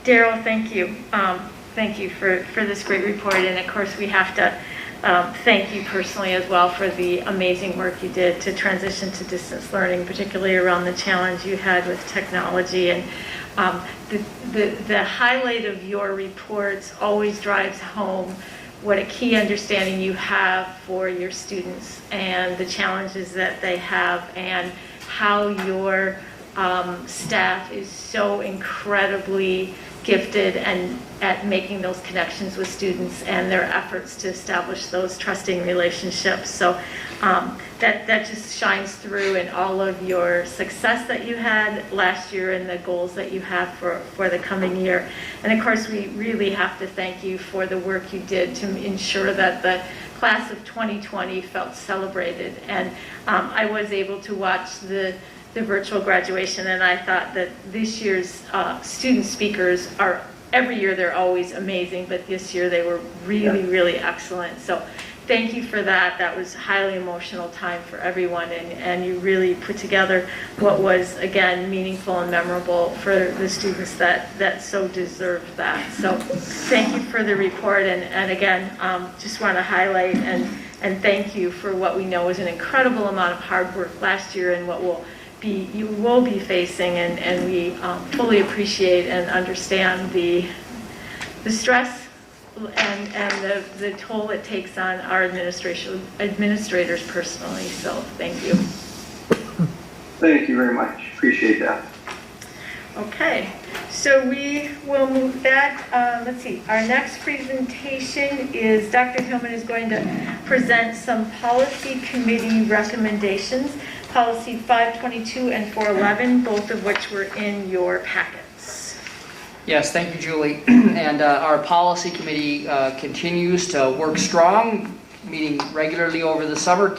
Daryl, thank you. Thank you for this great report. And of course, we have to thank you personally as well for the amazing work you did to transition to distance learning, particularly around the challenge you had with technology. And the highlight of your reports always drives home what a key understanding you have for your students and the challenges that they have, and how your staff is so incredibly gifted and at making those connections with students and their efforts to establish those trusting relationships. So that just shines through in all of your success that you had last year and the goals that you have for the coming year. And of course, we really have to thank you for the work you did to ensure that the class of 2020 felt celebrated. And I was able to watch the virtual graduation, and I thought that this year's student speakers are, every year they're always amazing, but this year they were really, really excellent. So thank you for that. That was a highly emotional time for everyone, and you really put together what was, again, meaningful and memorable for the students that so deserved that. So thank you for the report, and again, just want to highlight and thank you for what we know is an incredible amount of hard work last year and what you will be facing, and we fully appreciate and understand the stress and the toll it takes on our administrators personally. So thank you. Thank you very much. Appreciate that. Okay, so we will move that. Let's see, our next presentation is Dr. Hillman is going to present some policy committee recommendations, policy 522 and 411, both of which were in your packets. Yes, thank you, Julie. And our policy committee continues to work strong, meeting regularly over the summer,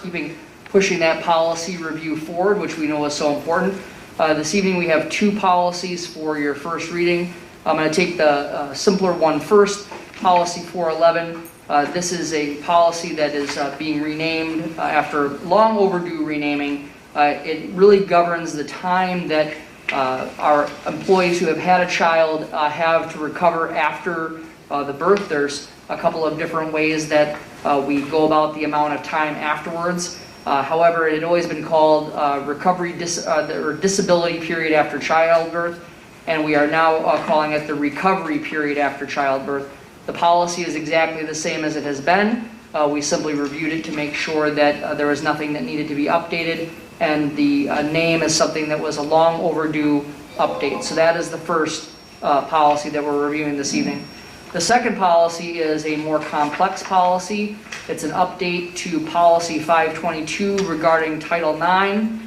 pushing that policy review forward, which we know is so important. This evening we have two policies for your first reading. I'm going to take the simpler one first, policy 411. This is a policy that is being renamed after long overdue renaming. It really governs the time that our employees who have had a child have to recover after the birth. There's a couple of different ways that we go about the amount of time afterwards. However, it had always been called or disability period after childbirth, and we are now calling it the recovery period after childbirth. The policy is exactly the same as it has been. We simply reviewed it to make sure that there was nothing that needed to be updated, and the name is something that was a long overdue update. So that is the first policy that we're reviewing this evening. The second policy is a more complex policy. It's an update to Policy 522 regarding Title IX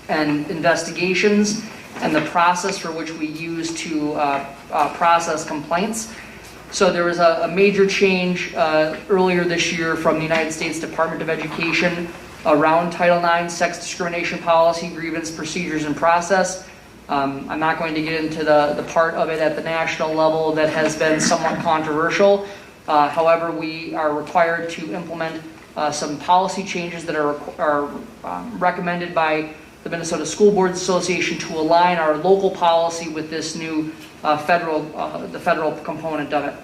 and investigations and the process for which we use to process complaints. So there was a major change earlier this year from the United States Department of Education around Title IX, sex discrimination policy, grievance procedures and process. I'm not going to get into the part of it at the national level that has been somewhat controversial. However, we are required to implement some policy changes that are recommended by the Minnesota School Boards Association to align our local policy with this new the federal component of it.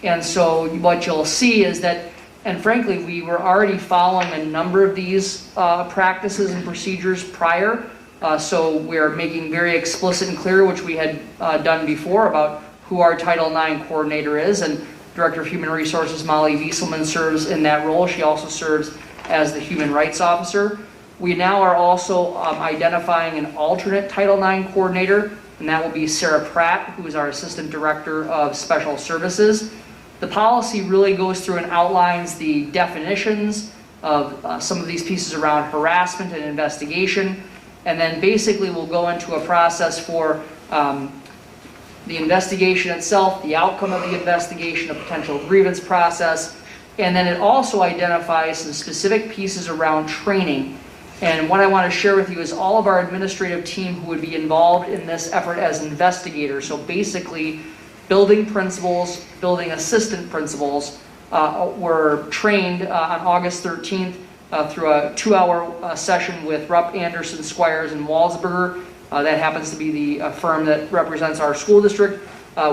And so what you'll see is that, and frankly, we were already following a number of these practices and procedures prior. So we're making very explicit and clear, which we had done before, about who our Title IX coordinator is. And Director of Human Resources Molly Wieselman serves in that role. She also serves as the Human Rights Officer. We now are also identifying an alternate Title IX coordinator, and that will be Sarah Pratt, who is our Assistant Director of Special Services. The policy really goes through and outlines the definitions of some of these pieces around harassment and investigation. And then basically we'll go into a process for the investigation itself, the outcome of the investigation, a potential grievance process, and then it also identifies some specific pieces around training. And what I want to share with you is all of our administrative team who would be involved in this effort as investigators. So basically, building principals, building assistant principals were trained on August 13th through a 2-hour session with Rupp, Anderson, Squires, and Walsberger. That happens to be the firm that represents our school district.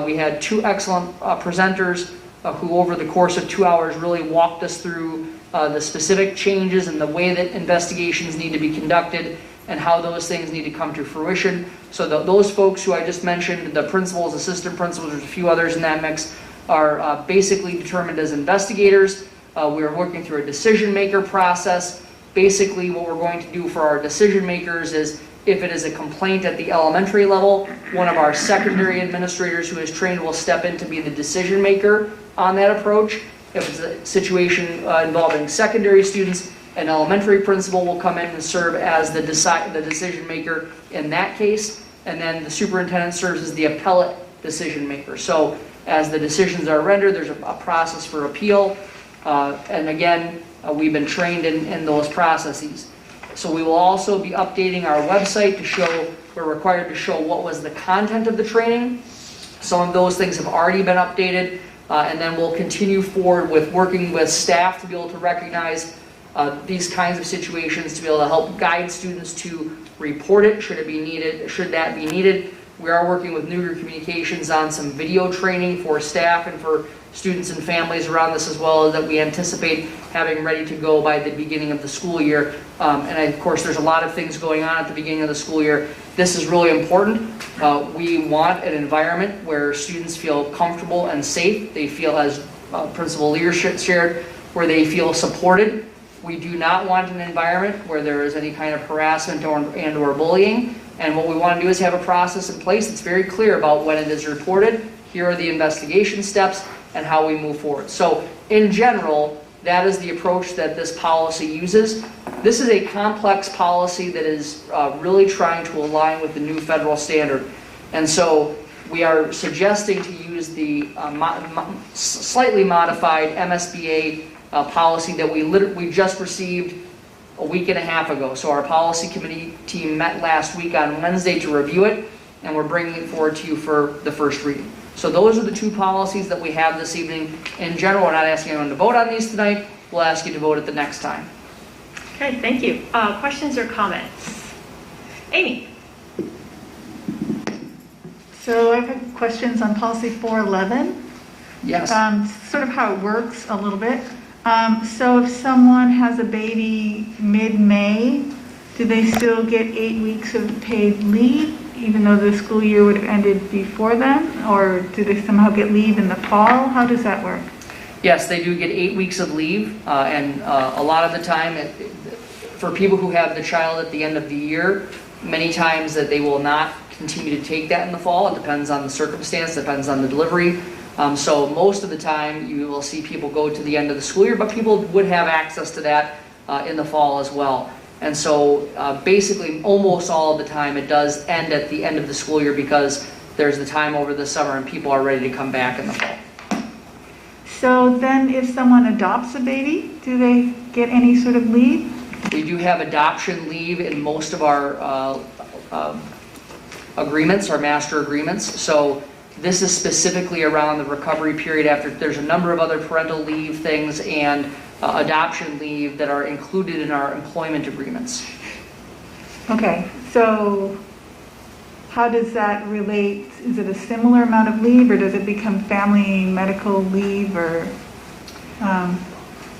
We had 2 excellent presenters who over the course of 2 hours really walked us through the specific changes and the way that investigations need to be conducted and how those things need to come to fruition. So those folks who I just mentioned, the principals, assistant principals, there's a few others in that mix, are basically determined as investigators. We're working through a decision maker process. Basically what we're going to do for our decision makers is, if it is a complaint at the elementary level, one of our secondary administrators who is trained will step in to be the decision maker on that approach. If it's a situation involving secondary students, an elementary principal will come in and serve as the decision maker in that case, and then the superintendent serves as the appellate decision maker. So as the decisions are rendered, there's a process for appeal, and again, we've been trained in those processes. So we will also be updating our website to show, we're required to show what was the content of the training. Some of those things have already been updated, and then we'll continue forward with working with staff to be able to recognize these kinds of situations, to be able to help guide students to report it should that be needed. We are working with Nuger Communications on some video training for staff and for students and families around this, as well, that we anticipate having ready to go by the beginning of the school year. And of course, there's a lot of things going on at the beginning of the school year. This is really important. We want an environment where students feel comfortable and safe. They feel, as Principal Leadership shared, where they feel supported. We do not want an environment where there is any kind of harassment or bullying. And what we want to do is have a process in place that's very clear about when it is reported. Here are the investigation steps and how we move forward. So in general, that is the approach that this policy uses. This is a complex policy that is really trying to align with the new federal standard. And so we are suggesting to use the slightly modified MSBA policy that we just received a week and a half ago. So our policy committee team met last week on Wednesday to review it, and we're bringing it forward to you for the first reading. So those are the 2 policies that we have this evening. In general, we're not asking anyone to vote on these tonight. We'll ask you to vote at the next time. Okay, thank you. Questions or comments? Amy? So I have questions on policy 411. Yes. Sort of how it works a little bit. So if someone has a baby mid-May, do they still get 8 weeks of paid leave, even though the school year would have ended before then? Or do they somehow get leave in the fall? How does that work? Yes, they do get 8 weeks of leave, and a lot of the time, for people who have the child at the end of the year, many times that they will not continue to take that in the fall. It depends on the circumstance, depends on the delivery. So most of the time, you will see people go to the end of the school year, but people would have access to that in the fall as well. And so basically, almost all of the time, it does end at the end of the school year because there's the time over the summer and people are ready to come back in the fall. So then if someone adopts a baby, do they get any sort of leave? We do have adoption leave in most of our agreements, our master agreements. So this is specifically around the recovery period after there's a number of other parental leave things and adoption leave that are included in our employment agreements. Okay, so how does that relate? Is it a similar amount of leave, or does it become family medical leave, or?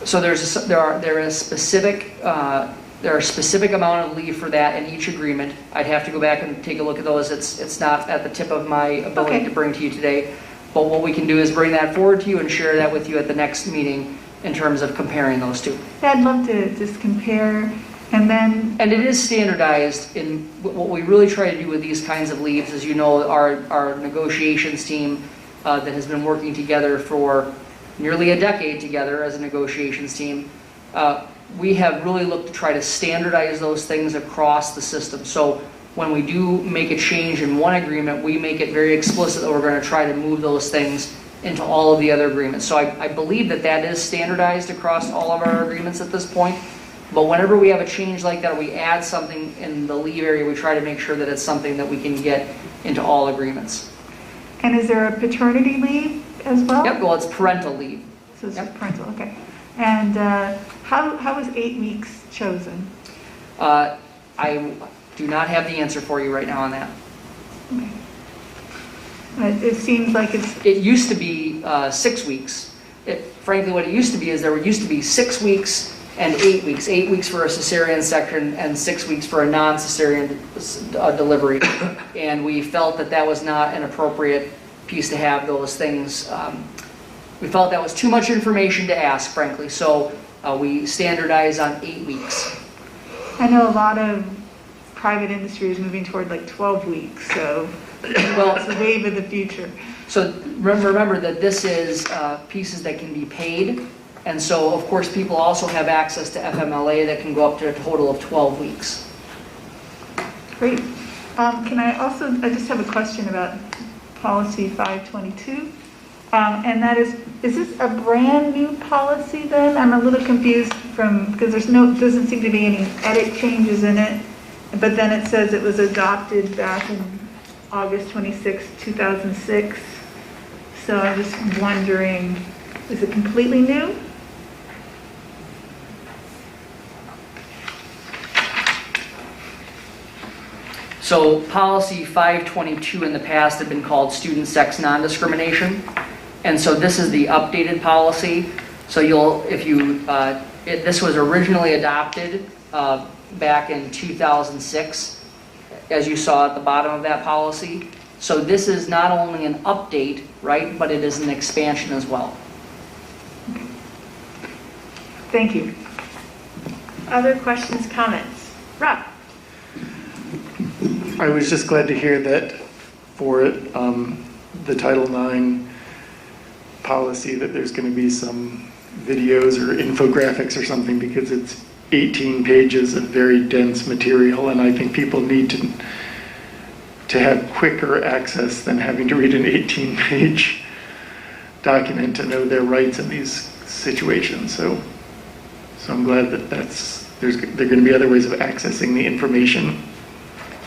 So there are a specific amount of leave for that in each agreement. I'd have to go back and take a look at those. It's not at the tip of my ability Okay. to bring to you today. But what we can do is bring that forward to you and share that with you at the next meeting in terms of comparing those two. Yeah, I'd love to just compare, and then, And it is standardized in what we really try to do with these kinds of leaves. As you know, our negotiations team that has been working together for nearly a decade together as a negotiations team, we have really looked to try to standardize those things across the system. So when we do make a change in one agreement, we make it very explicit that we're going to try to move those things into all of the other agreements. So I believe that is standardized across all of our agreements at this point. But whenever we have a change like that, or we add something in the leave area, we try to make sure that it's something that we can get into all agreements. and is there a paternity leave as well? Yep, well, it's parental leave. So it's Yep. parental, okay. And how was 8 weeks chosen? I do not have the answer for you right now on that. Okay. It seems like it's, It used to be 6 weeks. Frankly, what it used to be is there used to be 6 weeks and 8 weeks. 8 weeks for a cesarean section and 6 weeks for a non-cesarean delivery. And we felt that was not an appropriate piece to have those things. We felt that was too much information to ask, frankly. So we standardize on 8 weeks. I know a lot of private industry is moving toward like 12 weeks, so Well, it's a wave of the future. so remember that this is pieces that can be paid. And so, of course, people also have access to FMLA that can go up to a total of 12 weeks. Great. I just have a question about policy 522. And that is this a brand new policy then? I'm a little confused because doesn't seem to be any edit changes in it. But then it says it was adopted back in August 26, 2006. So I'm just wondering, is it completely new? So policy 522 in the past had been called student sex non-discrimination. And so this is the updated policy. So this was originally adopted back in 2006, as you saw at the bottom of that policy. So this is not only an update, right, but it is an expansion as well. Thank you. Other questions, comments? Rob? I was just glad to hear that for the Title IX policy that there's going to be some videos or infographics or something, because it's 18 pages of very dense material, and I think people need to have quicker access than having to read an 18-page document to know their rights in these situations. So I'm glad that there are going to be other ways of accessing the information.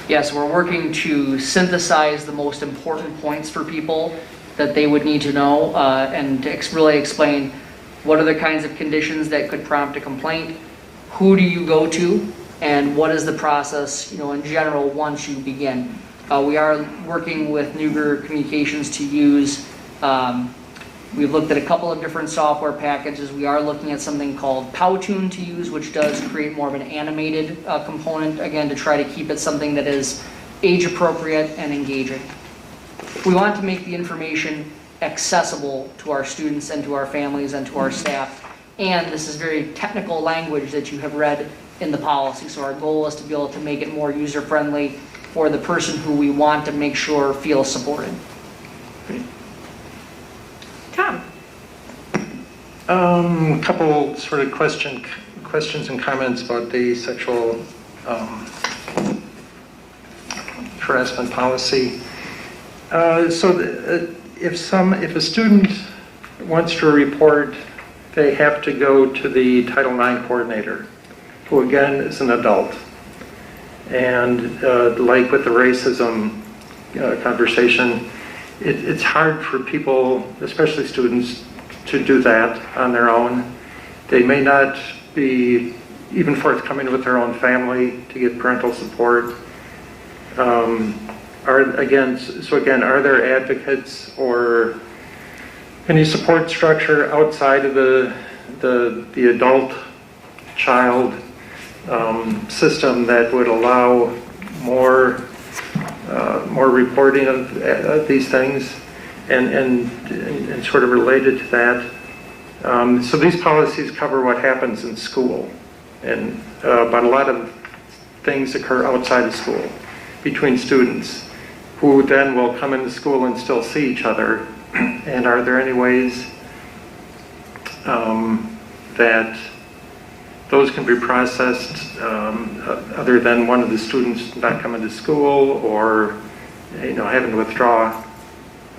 Yes, we're working to synthesize the most important points for people that they would need to know and to really explain what are the kinds of conditions that could prompt a complaint, who do you go to, and what is the process, in general once you begin. We are working with Nuger Communications to use We've looked at a couple of different software packages. We are looking at something called Powtoon to use, which does create more of an animated component, again, to try to keep it something that is age appropriate and engaging. We want to make the information accessible to our students and to our families and to our staff. And this is very technical language that you have read in the policy. So our goal is to be able to make it more user-friendly for the person who we want to make sure feels supported. Tom? Couple sort of questions and comments about the sexual harassment policy. If a student wants to report, they have to go to the Title IX coordinator, who again is an adult. And like with the racism conversation, it's hard for people, especially students, to do that on their own. They may not be even forthcoming with their own family to get parental support. Are there advocates or any support structure outside of the adult child system that would allow more reporting of these things, and sort of related to that? So these policies cover what happens in school, but a lot of things occur outside of school between students, who then will come into school and still see each other. And are there any ways that those can be processed other than one of the students not coming to school, or having to withdraw?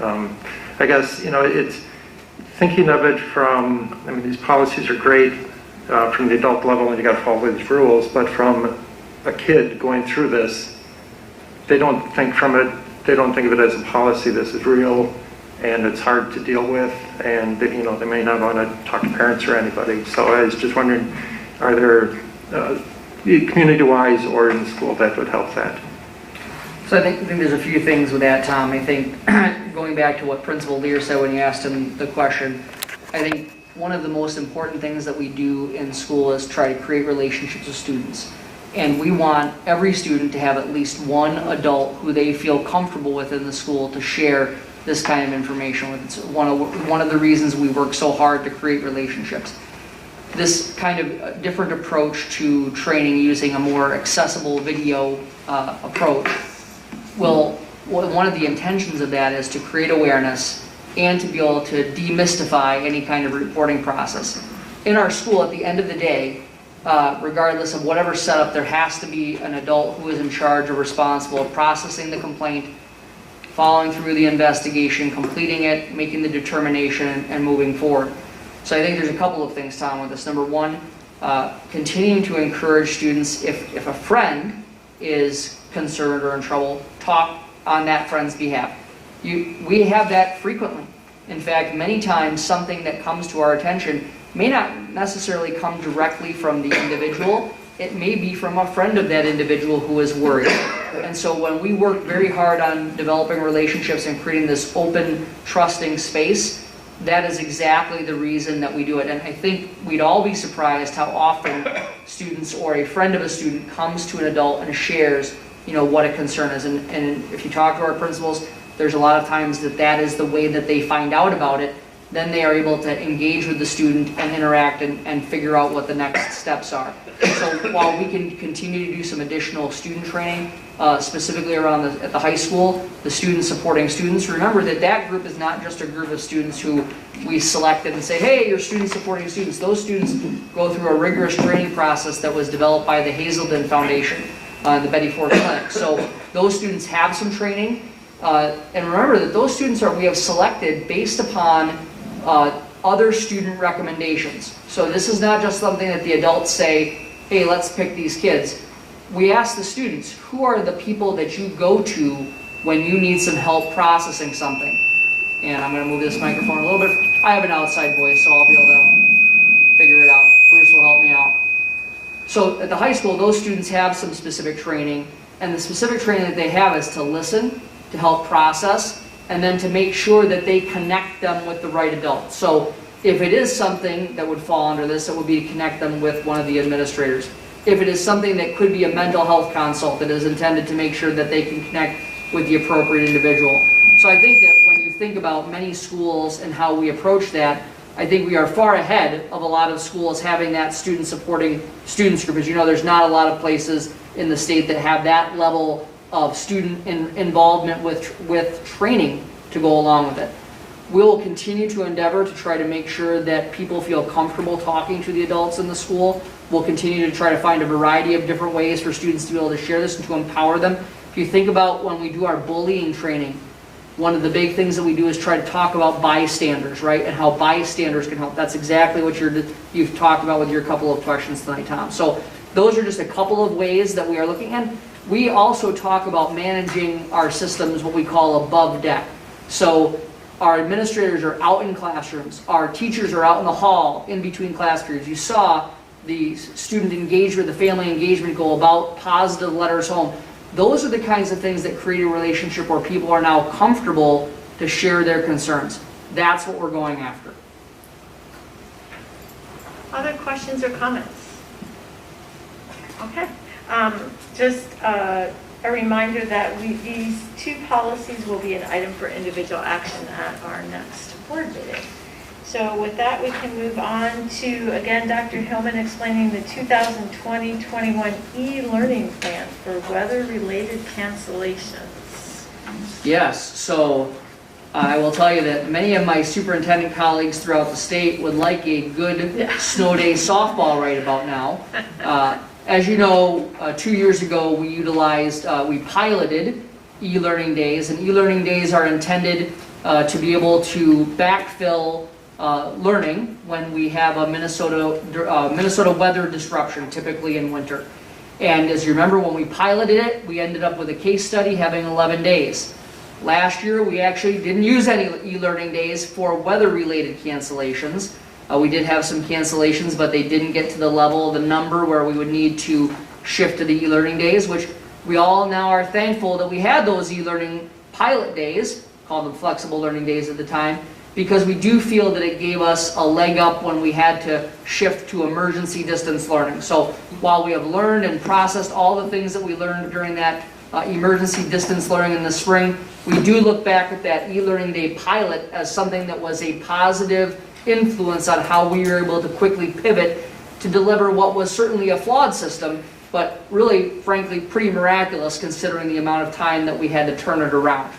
I guess it's thinking of it from, these policies are great from the adult level, and you got to follow these rules, but from a kid going through this, they don't think of it as a policy. This is real, and it's hard to deal with, and they may not want to talk to parents or anybody. So I was just wondering, are there community-wise or in the school that would help that? So I think there's a few things with that, Tom. I think going back to what Principal Lear said when you asked him the question, I think one of the most important things that we do in school is try to create relationships with students. And we want every student to have at least one adult who they feel comfortable with in the school to share this kind of information with. It's one of the reasons we work so hard to create relationships. This kind of different approach to training using a more accessible video approach one of the intentions of that is to create awareness and to be able to demystify any kind of reporting process. In our school, at the end of the day, regardless of whatever setup, there has to be an adult who is in charge or responsible of processing the complaint, following through the investigation, completing it, making the determination, and moving forward. So I think there's a couple of things, Tom, with this. Number one, continuing to encourage students, if a friend is concerned or in trouble, talk on that friend's behalf. We have that frequently. In fact, many times something that comes to our attention may not necessarily come directly from the individual. It may be from a friend of that individual who is worried. And so when we work very hard on developing relationships and creating this open, trusting space, that is exactly the reason that we do it. And I think we'd all be surprised how often students or a friend of a student comes to an adult and shares, what a concern is. And if you talk to our principals, there's a lot of times that is the way that they find out about it. Then they are able to engage with the student and interact and figure out what the next steps are. So while we can continue to do some additional student training, specifically around at the high school, the students supporting students, remember that group is not just a group of students who we selected and say, hey, you're student supporting students. Those students go through a rigorous training process that was developed by the Hazelden Foundation, the Betty Ford Clinic. So those students have some training. And remember that those students we have selected based upon other student recommendations. So this is not just something that the adults say, hey, let's pick these kids. We ask the students, who are the people that you go to when you need some help processing something? And I'm going to move this microphone a little bit. I have an outside voice, so I'll be able to figure it out. Bruce will help me out. So at the high school, those students have some specific training, and the specific training that they have is to listen, to help process, and then to make sure that they connect them with the right adult. So if it is something that would fall under this, it would be to connect them with one of the administrators. If it is something that could be a mental health consult that is intended to make sure that they can connect with the appropriate individual. So I think that when you think about many schools and how we approach that, I think we are far ahead of a lot of schools having that student supporting students group. As you know, there's not a lot of places in the state that have that level of student involvement with training to go along with it. We'll continue to endeavor to try to make sure that people feel comfortable talking to the adults in the school. We'll continue to try to find a variety of different ways for students to be able to share this and to empower them. If you think about when we do our bullying training, one of the big things that we do is try to talk about bystanders, right? And how bystanders can help. That's exactly what you've talked about with your couple of questions tonight, Tom. So those are just a couple of ways that we are looking at. We also talk about managing our systems, what we call above deck. So our administrators are out in classrooms. Our teachers are out in the hall in between class periods. You saw the student engagement, the family engagement go about positive letters home. Those are the kinds of things that create a relationship where people are now comfortable to share their concerns. That's what we're going after. Other questions or comments? Okay. Just a reminder that these two policies will be an item for individual action at our next board meeting. So with that, we can move on to, again, Dr. Hillman explaining the 2020-21 e-learning plan for weather-related cancellations. Yes, so I will tell you that many of my superintendent colleagues throughout the state would like a good snow day softball right about now. As you know, 2 years ago we piloted e-learning days, and e-learning days are intended to be able to backfill learning when we have a Minnesota weather disruption, typically in winter. And as you remember, when we piloted it, we ended up with a case study having 11 days. Last year, we actually didn't use any e-learning days for weather-related cancellations. We did have some cancellations, but they didn't get to the level, the number where we would need to shift to the e-learning days, which we all now are thankful that we had those e-learning pilot days, called them flexible learning days at the time, because we do feel that it gave us a leg up when we had to shift to emergency distance learning. So while we have learned and processed all the things that we learned during that emergency distance learning in the spring, we do look back at that e-learning day pilot as something that was a positive influence on how we were able to quickly pivot to deliver what was certainly a flawed system, but really, frankly, pretty miraculous considering the amount of time that we had to turn it around.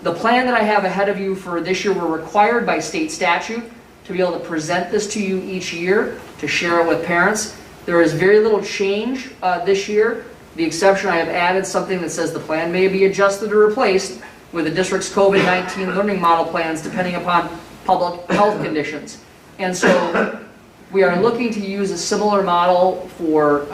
The plan that I have ahead of you for this year, we're required by state statute to be able to present this to you each year, to share it with parents. There is very little change this year. The exception, I have added something that says the plan may be adjusted or replaced with the district's COVID-19 learning model plans depending upon public health conditions. And so we are looking to use a similar model for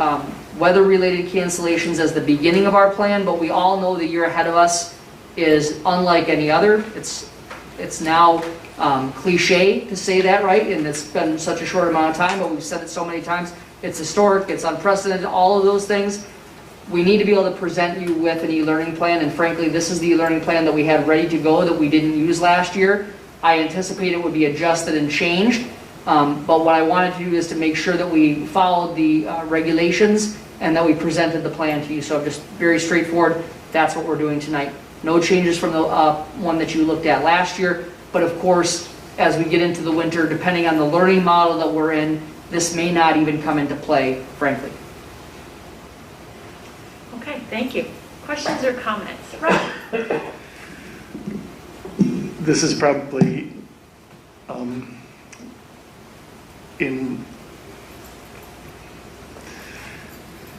weather-related cancellations as the beginning of our plan, but we all know the year ahead of us is unlike any other. It's now cliche to say that, right? And it's been such a short amount of time, but we've said it so many times. It's historic, it's unprecedented, all of those things. We need to be able to present you with an e-learning plan, and frankly, this is the e-learning plan that we had ready to go that we didn't use last year. I anticipate it would be adjusted and changed, but what I wanted to do is to make sure that we followed the regulations and that we presented the plan to you. So just very straightforward, that's what we're doing tonight. No changes from the one that you looked at last year, but of course, as we get into the winter, depending on the learning model that we're in, this may not even come into play, frankly. Okay, thank you. Questions or comments? Right. This is probably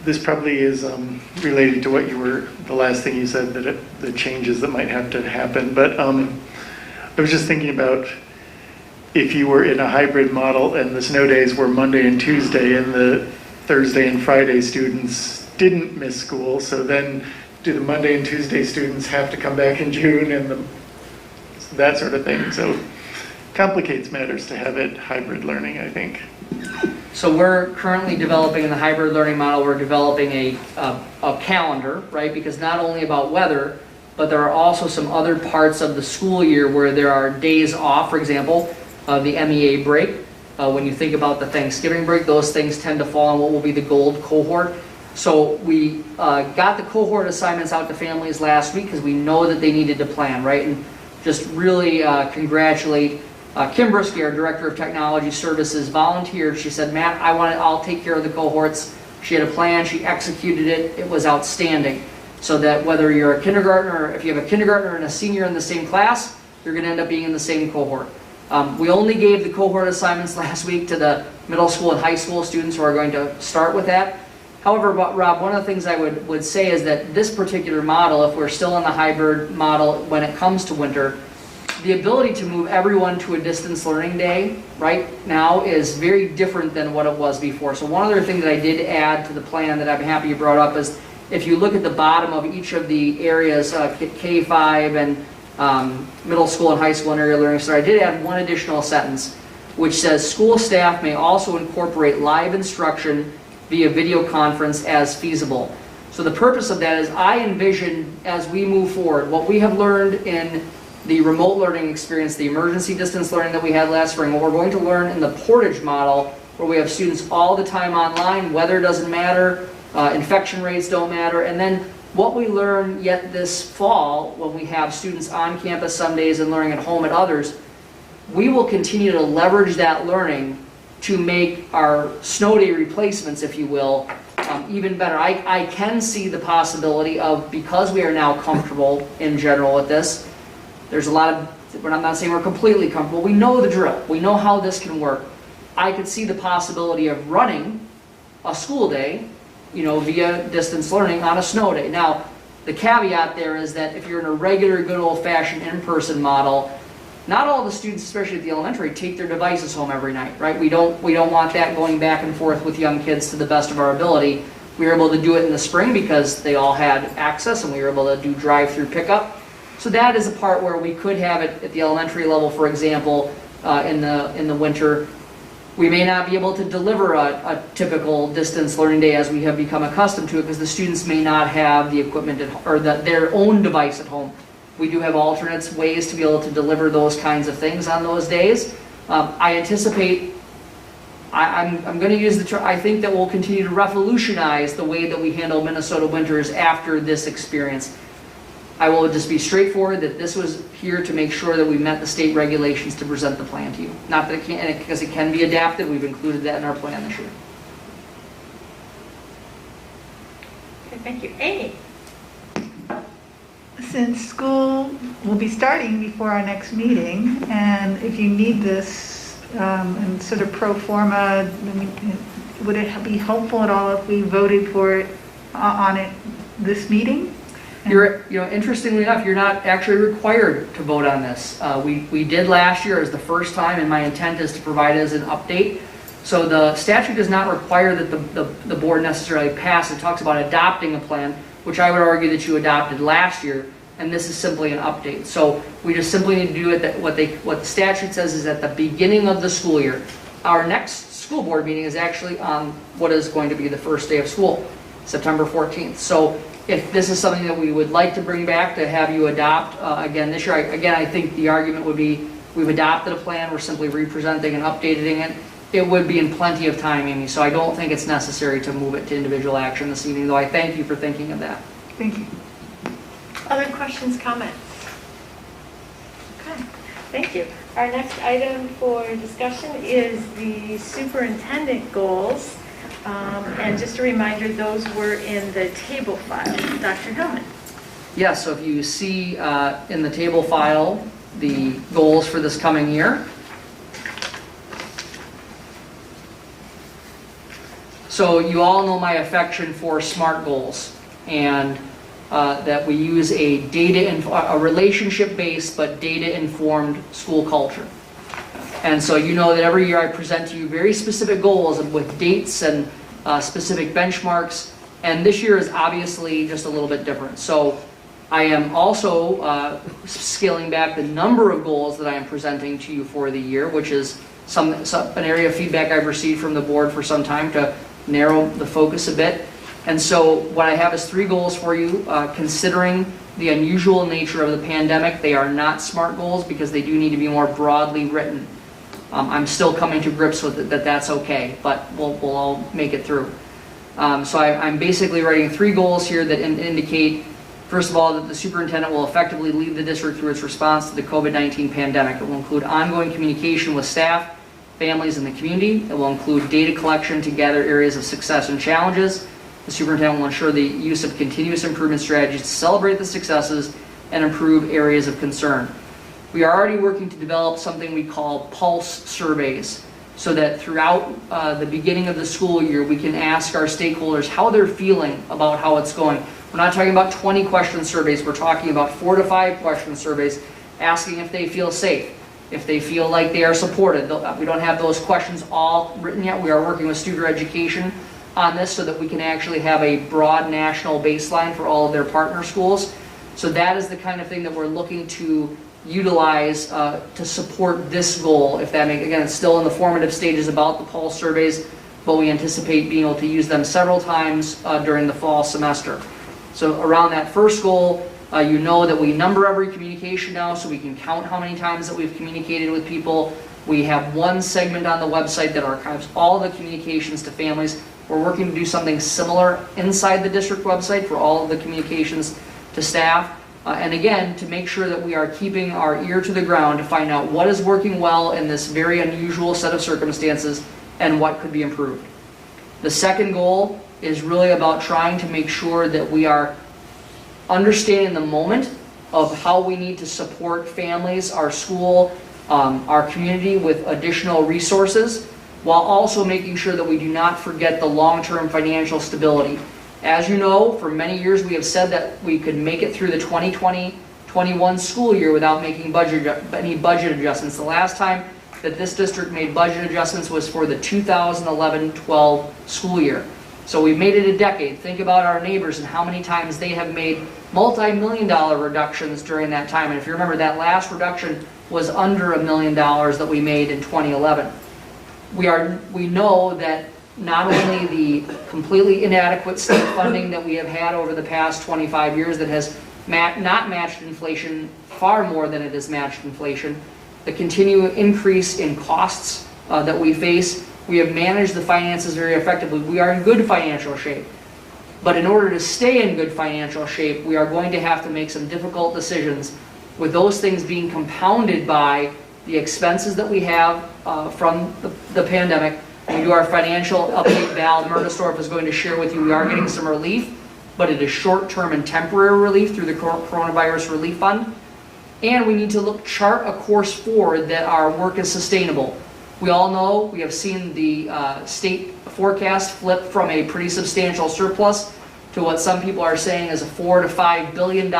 this probably is related to what the last thing you said, that the changes that might have to happen. But I was just thinking about if you were in a hybrid model and the snow days were Monday and Tuesday and the Thursday and Friday students didn't miss school, so then do the Monday and Tuesday students have to come back in June and that sort of thing? So complicates matters to have it hybrid learning, I think. So we're currently developing in the hybrid learning model, we're developing a calendar, right? Because not only about weather, but there are also some other parts of the school year where there are days off, for example, the MEA break. When you think about the Thanksgiving break, those things tend to fall on what will be the gold cohort. So we got the cohort assignments out to families last week because we know that they needed to plan, right? And just really congratulate Kim Brisky, our Director of Technology Services, volunteered. She said, Matt, I'll take care of the cohorts. She had a plan, she executed it, it was outstanding. So that whether you're a kindergartner, or if you have a kindergartner and a senior in the same class, you're going to end up being in the same cohort. We only gave the cohort assignments last week to the middle school and high school students who are going to start with that. However, Rob, one of the things I would say is that this particular model, if we're still in the hybrid model when it comes to winter, the ability to move everyone to a distance learning day right now is very different than what it was before. So one other thing that I did add to the plan that I'm happy you brought up is if you look at the bottom of each of the areas, K-5 and middle school and high school and area learning center, I did add one additional sentence which says school staff may also incorporate live instruction via video conference as feasible. So the purpose of that is I envision as we move forward, what we have learned in the remote learning experience, the emergency distance learning that we had last spring, what we're going to learn in the Portage model, where we have students all the time online, weather doesn't matter, infection rates don't matter, and then what we learn yet this fall when we have students on campus some days and learning at home at others, we will continue to leverage that learning to make our snow day replacements, if you will, even better. I can see the possibility of, because we are now comfortable in general with this, there's a lot of, I'm not saying we're completely comfortable, we know the drill, we know how this can work. I could see the possibility of running a school day, via distance learning on a snow day. Now, the caveat there is that if you're in a regular, good old-fashioned in-person model, not all the students, especially at the elementary, take their devices home every night, right? We don't want that going back and forth with young kids to the best of our ability. We were able to do it in the spring because they all had access and we were able to do drive-through pickup. So that is a part where we could have it at the elementary level, for example, in the winter. We may not be able to deliver a typical distance learning day as we have become accustomed to it because the students may not have the equipment or their own device at home. We do have alternate ways to be able to deliver those kinds of things on those days. I anticipate, I'm going to use the term, I think that we'll continue to revolutionize the way that we handle Minnesota winters after this experience. I will just be straightforward that this was here to make sure that we met the state regulations to present the plan to you. Not that it can't, because it can be adapted, we've included that in our plan this year. Okay, thank you. Amy? Since school will be starting before our next meeting, and if you need this and sort of pro forma, would it be helpful at all if we voted for it on it this meeting? Interestingly enough, you're not actually required to vote on this. We did last year as the first time, and my intent is to provide it as an update. So the statute does not require that the board necessarily pass. It talks about adopting a plan, which I would argue that you adopted last year, and this is simply an update. So we just simply need to do it what the statute says is at the beginning of the school year. Our next school board meeting is actually on what is going to be the first day of school, September 14th. So if this is something that we would like to bring back to have you adopt again this year, I think the argument would be we've adopted a plan, we're simply representing and updating it. It would be in plenty of time, Amy, so I don't think it's necessary to move it to individual action this evening, though I thank you for thinking of that. Thank you. Other questions, comments? Okay, thank you. Our next item for discussion is the superintendent goals. And just a reminder, those were in the table file. Dr. Hillman. Yes, so if you see in the table file the goals for this coming year. So you all know my affection for SMART goals, and that we use a relationship-based but data-informed school culture. And so you know that every year I present to you very specific goals with dates and specific benchmarks, and this year is obviously just a little bit different. So I am also scaling back the number of goals that I am presenting to you for the year, which is an area of feedback I've received from the board for some time to narrow the focus a bit. And so what I have is 3 goals for you. Considering the unusual nature of the pandemic, they are not SMART goals because they do need to be more broadly written. I'm still coming to grips with it, that's okay, but we'll all make it through. So I'm basically writing 3 goals here that indicate, first of all, that the superintendent will effectively lead the district through its response to the COVID-19 pandemic. It will include ongoing communication with staff, families, and the community. It will include data collection to gather areas of success and challenges. The superintendent will ensure the use of continuous improvement strategies to celebrate the successes and improve areas of concern. We are already working to develop something we call pulse surveys, so that throughout the beginning of the school year, we can ask our stakeholders how they're feeling about how it's going. We're not talking about 20 question surveys, we're talking about 4 to 5 question surveys, asking if they feel safe, if they feel like they are supported. We don't have those questions all written yet. We are working with student education on this so that we can actually have a broad national baseline for all of their partner schools. So that is the kind of thing that we're looking to utilize to support this goal. If that makes, again, it's still in the formative stages about the pulse surveys, but we anticipate being able to use them several times during the fall semester. So around that first goal, you know that we number every communication now, so we can count how many times that we've communicated with people. We have one segment on the website that archives all the communications to families. We're working to do something similar inside the district website for all of the communications to staff. And again, to make sure that we are keeping our ear to the ground to find out what is working well in this very unusual set of circumstances and what could be improved. The second goal is really about trying to make sure that we are understanding the moment of how we need to support families, our school, our community with additional resources, while also making sure that we do not forget the long-term financial stability. As you know, for many years we have said that we could make it through the 2020-21 school year without making any budget adjustments. The last time that this district made budget adjustments was for the 2011-12 school year. So we've made it a decade. Think about our neighbors and how many times they have made multi-million-dollar reductions during that time. And if you remember, that last reduction was under $1 million that we made in 2011. We know that not only the completely inadequate state funding that we have had over the past 25 years that has not matched inflation far more than it has matched inflation, the continuing increase in costs that we face, we have managed the finances very effectively. We are in good financial shape. But in order to stay in good financial shape, we are going to have to make some difficult decisions, with those things being compounded by the expenses that we have from the pandemic. When we do our financial update, Val Murdesdorf is going to share with you, we are getting some relief, but it is short-term and temporary relief through the Coronavirus Relief Fund. And we need to chart a course forward that our work is sustainable. We all know, we have seen the state forecast flip from a pretty substantial surplus to what some people are saying is a $4 to $5 billion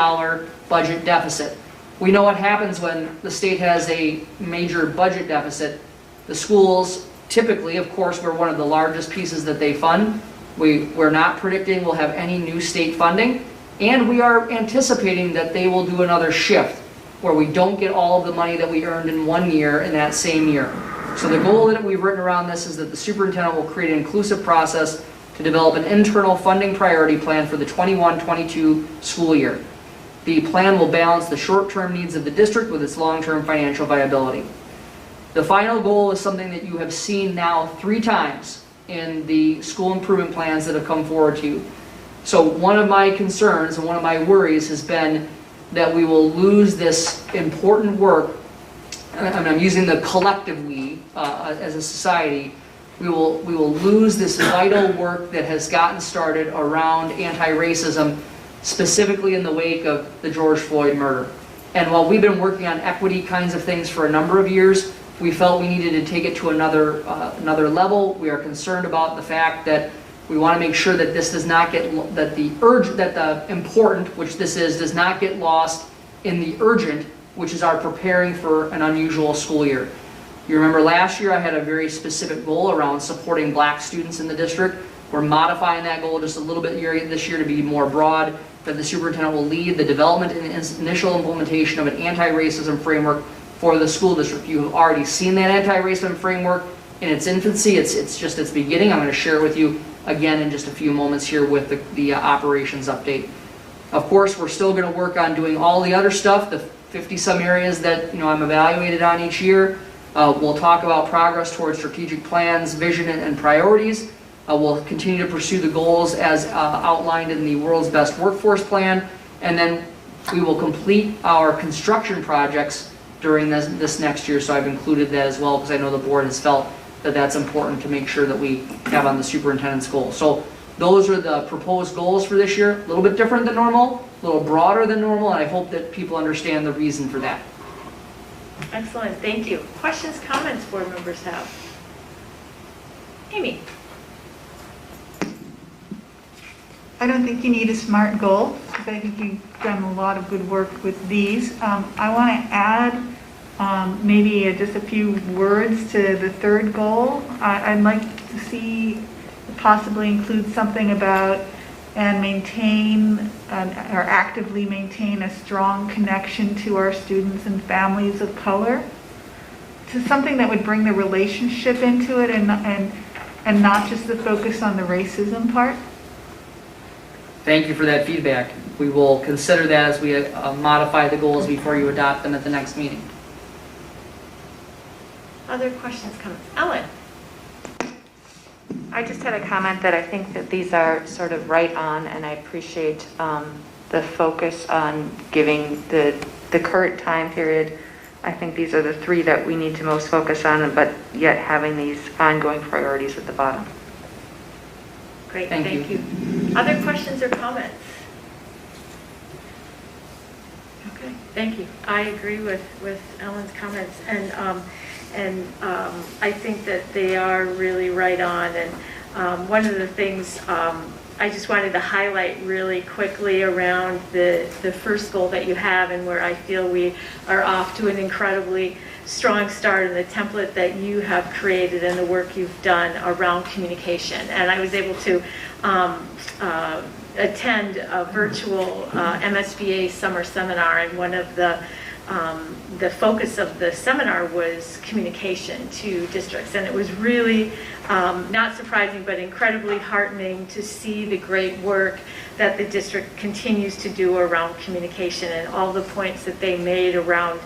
budget deficit. We know what happens when the state has a major budget deficit. The schools, typically, of course, we're one of the largest pieces that they fund. We're not predicting we'll have any new state funding, and we are anticipating that they will do another shift where we don't get all of the money that we earned in one year in that same year. So the goal that we've written around this is that the superintendent will create an inclusive process to develop an internal funding priority plan for the 21-22 school year. The plan will balance the short-term needs of the district with its long-term financial viability. The final goal is something that you have seen now 3 times in the school improvement plans that have come forward to you. So one of my concerns and one of my worries has been that we will lose this important work, and I'm using the collective we as a society. We will lose this vital work that has gotten started around anti-racism, specifically in the wake of the George Floyd murder. And while we've been working on equity kinds of things for a number of years, we felt we needed to take it to another level. We are concerned about the fact that we want to make sure that this does not get, that the important, which this is, does not get lost in the urgent, which is our preparing for an unusual school year. You remember last year I had a very specific goal around supporting black students in the district. We're modifying that goal just a little bit this year to be more broad, that the superintendent will lead the development and initial implementation of an anti-racism framework for the school district. You have already seen that anti-racism framework in its infancy. It's just its beginning. I'm going to share it with you again in just a few moments here with the operations update. Of course, we're still going to work on doing all the other stuff, the 50-some areas that I'm evaluated on each year. We'll talk about progress towards strategic plans, vision, and priorities. We'll continue to pursue the goals as outlined in the World's Best Workforce Plan, and then we will complete our construction projects during this next year, so I've included that as well because I know the board has felt that that's important to make sure that we have on the superintendent's goals. So those are the proposed goals for this year, a little bit different than normal, a little broader than normal, and I hope that people understand the reason for that. Excellent, thank you. Questions, comments board members have? Amy? I don't think you need a SMART goal, because I think you've done a lot of good work with these. I want to add maybe just a few words to the third goal. I'd like to see possibly include something about and maintain or actively maintain a strong connection to our students and families of color. To something that would bring the relationship into it and not just the focus on the racism part. Thank you for that feedback. We will consider that as we modify the goals before you adopt them at the next meeting. Other questions, comments? Ellen? I just had a comment that I think that these are sort of right on, and I appreciate the focus on giving the current time period. I think these are the three that we need to most focus on, but yet having these ongoing priorities at the bottom. Great, thank you. Other questions or comments? Okay, thank you. I agree with Ellen's comments, and I think that they are really right on. And one of the things I just wanted to highlight really quickly around the first goal that you have, and where I feel we are off to an incredibly strong start in the template that you have created and the work you've done around communication. And I was able to attend a virtual MSBA summer seminar, and one of the focus of the seminar was communication to districts. And it was really not surprising, but incredibly heartening to see the great work that the district continues to do around communication, and all the points that they made around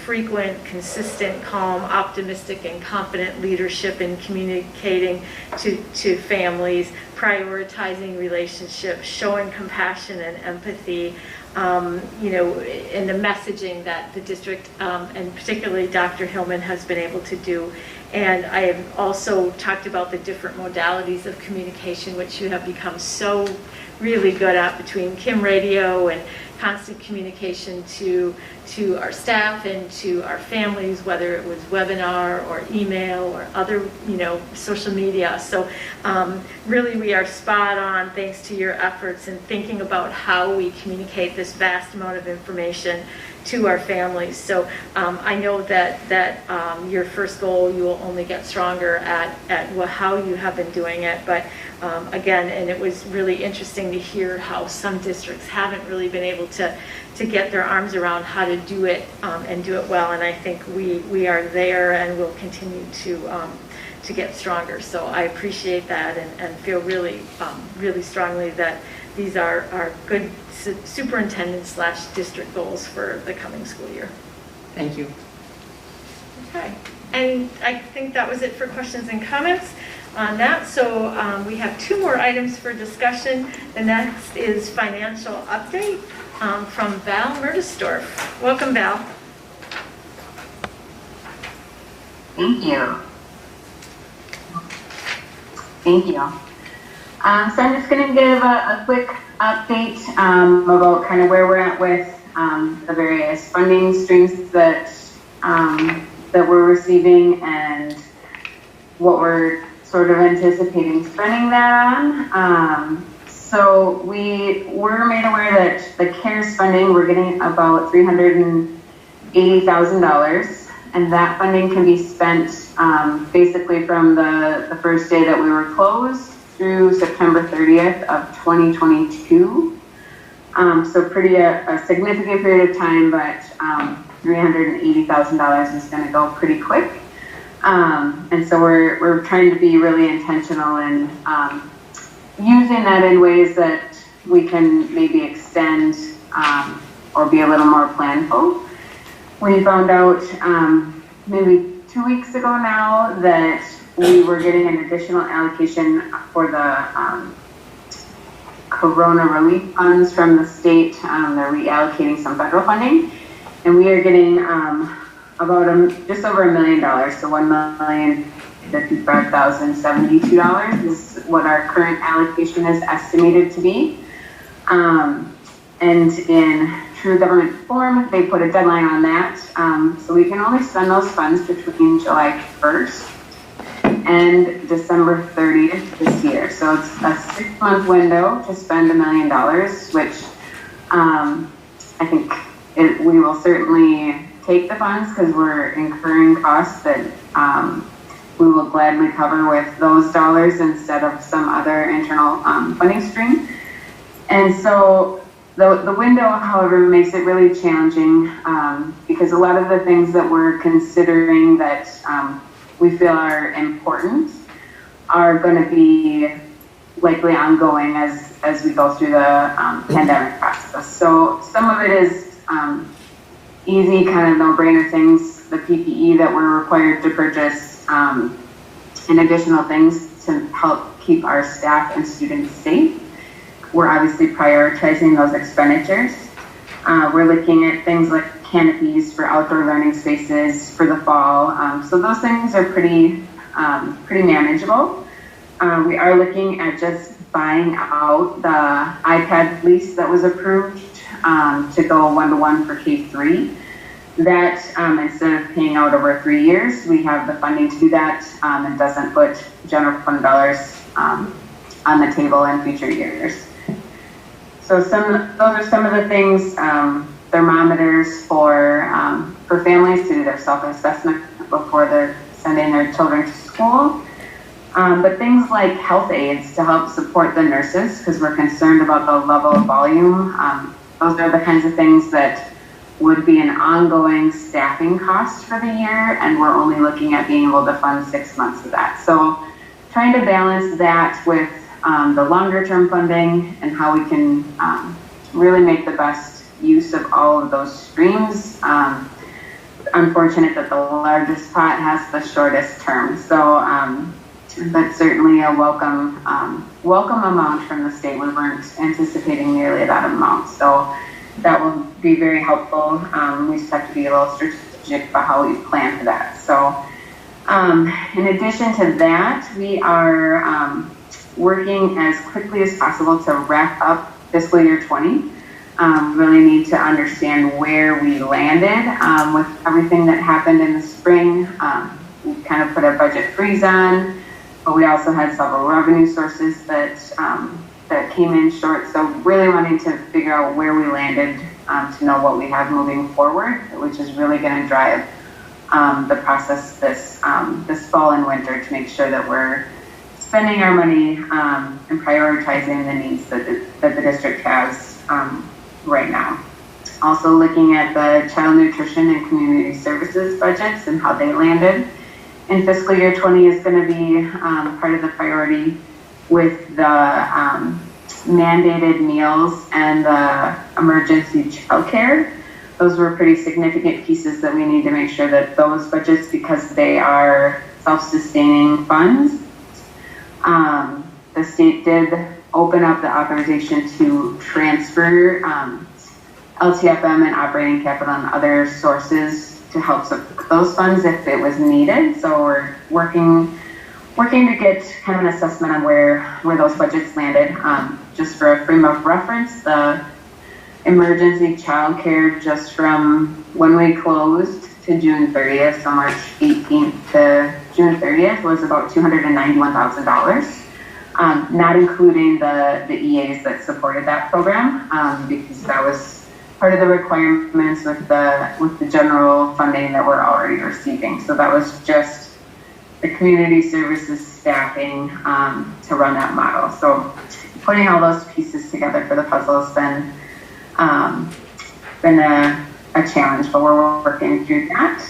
frequent, consistent, calm, optimistic, and confident leadership in communicating to families, prioritizing relationships, showing compassion and empathy, in the messaging that the district, and particularly Dr. Hillman, has been able to do. And I have also talked about the different modalities of communication, which you have become so really good at, between Kim Radio and constant communication to our staff and to our families, whether it was webinar or email or other, social media. So really we are spot on thanks to your efforts in thinking about how we communicate this vast amount of information to our families. So I know that your first goal, you will only get stronger at how you have been doing it. But again, and it was really interesting to hear how some districts haven't really been able to get their arms around how to do it and do it well. And I think we are there and will continue to get stronger. So I appreciate that and feel really strongly that these are good superintendent/district goals for the coming school year. Thank you. Okay, and I think that was it for questions and comments on that. So we have two more items for discussion. The next is financial update from Val Murdesdorf. Welcome, Val. Thank you. Thank you. So I'm just going to give a quick update about kind of where we're at with the various funding streams that we're receiving and what we're sort of anticipating spending that on. So we were made aware that the CARES funding, we're getting about $380,000, and that funding can be spent basically from the first day that we were closed through September 30th of 2022. So pretty a significant period of time, but $380,000 is going to go pretty quick. And so we're trying to be really intentional in using that in ways that we can maybe extend or be a little more planful. We found out maybe 2 weeks ago now that we were getting an additional allocation for the Corona relief funds from the state. They're reallocating some federal funding, and we are getting about just over $1 million, so $1,055,072 is what our current allocation is estimated to be. And in true government form, they put a deadline on that, so we can only spend those funds between July 1st and December 30th this year. So it's a 6-month window to spend $1 million, which I think we will certainly take the funds because we're incurring costs that we will gladly cover with those dollars instead of some other internal funding stream. And so the window, however, makes it really challenging because a lot of the things that we're considering that we feel are important are going to be likely ongoing as we go through the pandemic process. So some of it is easy, kind of no-brainer things, the PPE that we're required to purchase, and additional things to help keep our staff and students safe. We're obviously prioritizing those expenditures. We're looking at things like canopies for outdoor learning spaces for the fall. So those things are pretty manageable. We are looking at just buying out the iPad lease that was approved to go 1-to-1 for K-3. That instead of paying out over 3 years, we have the funding to do that and doesn't put general fund dollars on the table in future years. So those are some of the things, thermometers for families to do their self-assessment before they're sending their children to school. But things like health aides to help support the nurses because we're concerned about the level of volume. Those are the kinds of things that would be an ongoing staffing cost for the year, and we're only looking at being able to fund 6 months of that. So trying to balance that with the longer term funding and how we can really make the best use of all of those streams. Unfortunate that the largest pot has the shortest term. So, but certainly a welcome amount from the state. We weren't anticipating nearly that amount. So that will be very helpful. We just have to be a little strategic about how we plan for that. So in addition to that, we are working as quickly as possible to wrap up fiscal year 20. Really need to understand where we landed with everything that happened in the spring. We kind of put a budget freeze on, but we also had several revenue sources that came in short. So really wanting to figure out where we landed to know what we have moving forward, which is really going to drive the process this fall and winter to make sure that we're spending our money and prioritizing the needs that the district has right now. Also looking at the child nutrition and community services budgets and how they landed in fiscal year 20 is going to be part of the priority with the mandated meals and the emergency childcare. Those were pretty significant pieces that we need to make sure that those budgets, because they are self-sustaining funds, the state did open up the authorization to transfer LTFM and operating capital and other sources to help support those funds if it was needed. So we're working to get kind of an assessment on where those budgets landed. Just for a frame of reference, the emergency childcare just from when we closed to June 30th, so March 18th to June 30th, was about $291,000. Not including the EAs that supported that program, because that was part of the requirements with the general funding that we're already receiving. So that was just the community services staffing to run that model. So putting all those pieces together for the puzzle has been a challenge, but we're working through that.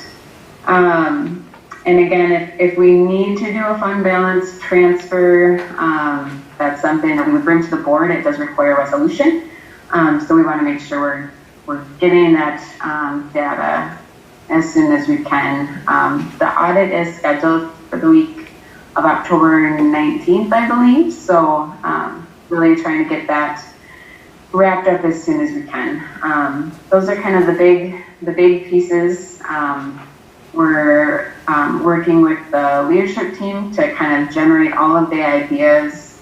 And again, if we need to do a fund balance transfer, that's something that we would bring to the board. It does require a resolution. So we want to make sure we're getting that data as soon as we can. The audit is scheduled for the week of October 19th, I believe. So really trying to get that wrapped up as soon as we can. Those are kind of the big pieces. We're working with the leadership team to kind of generate all of the ideas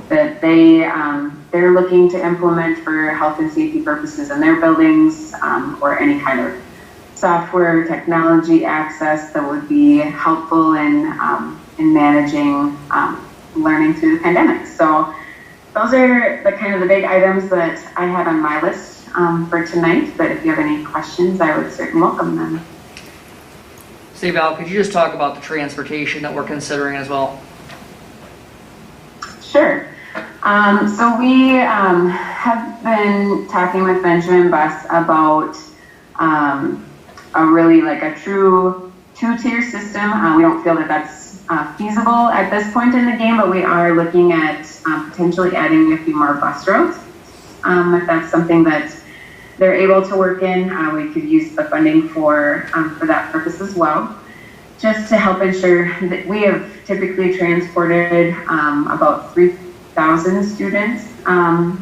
that they're looking to implement for health and safety purposes in their buildings, or any kind of software technology access that would be helpful in managing learning through the pandemic. So those are the kind of the big items that I had on my list for tonight. But if you have any questions, I would certainly welcome them. Say, Val, could you just talk about the transportation that we're considering as well? Sure. So we have been talking with Benjamin Bus about a really like a true two-tier system. We don't feel that that's feasible at this point in the game, but we are looking at potentially adding a few more bus routes. If that's something that they're able to work in, we could use the funding for that purpose as well. Just to help ensure that we have typically transported about 3,000 students on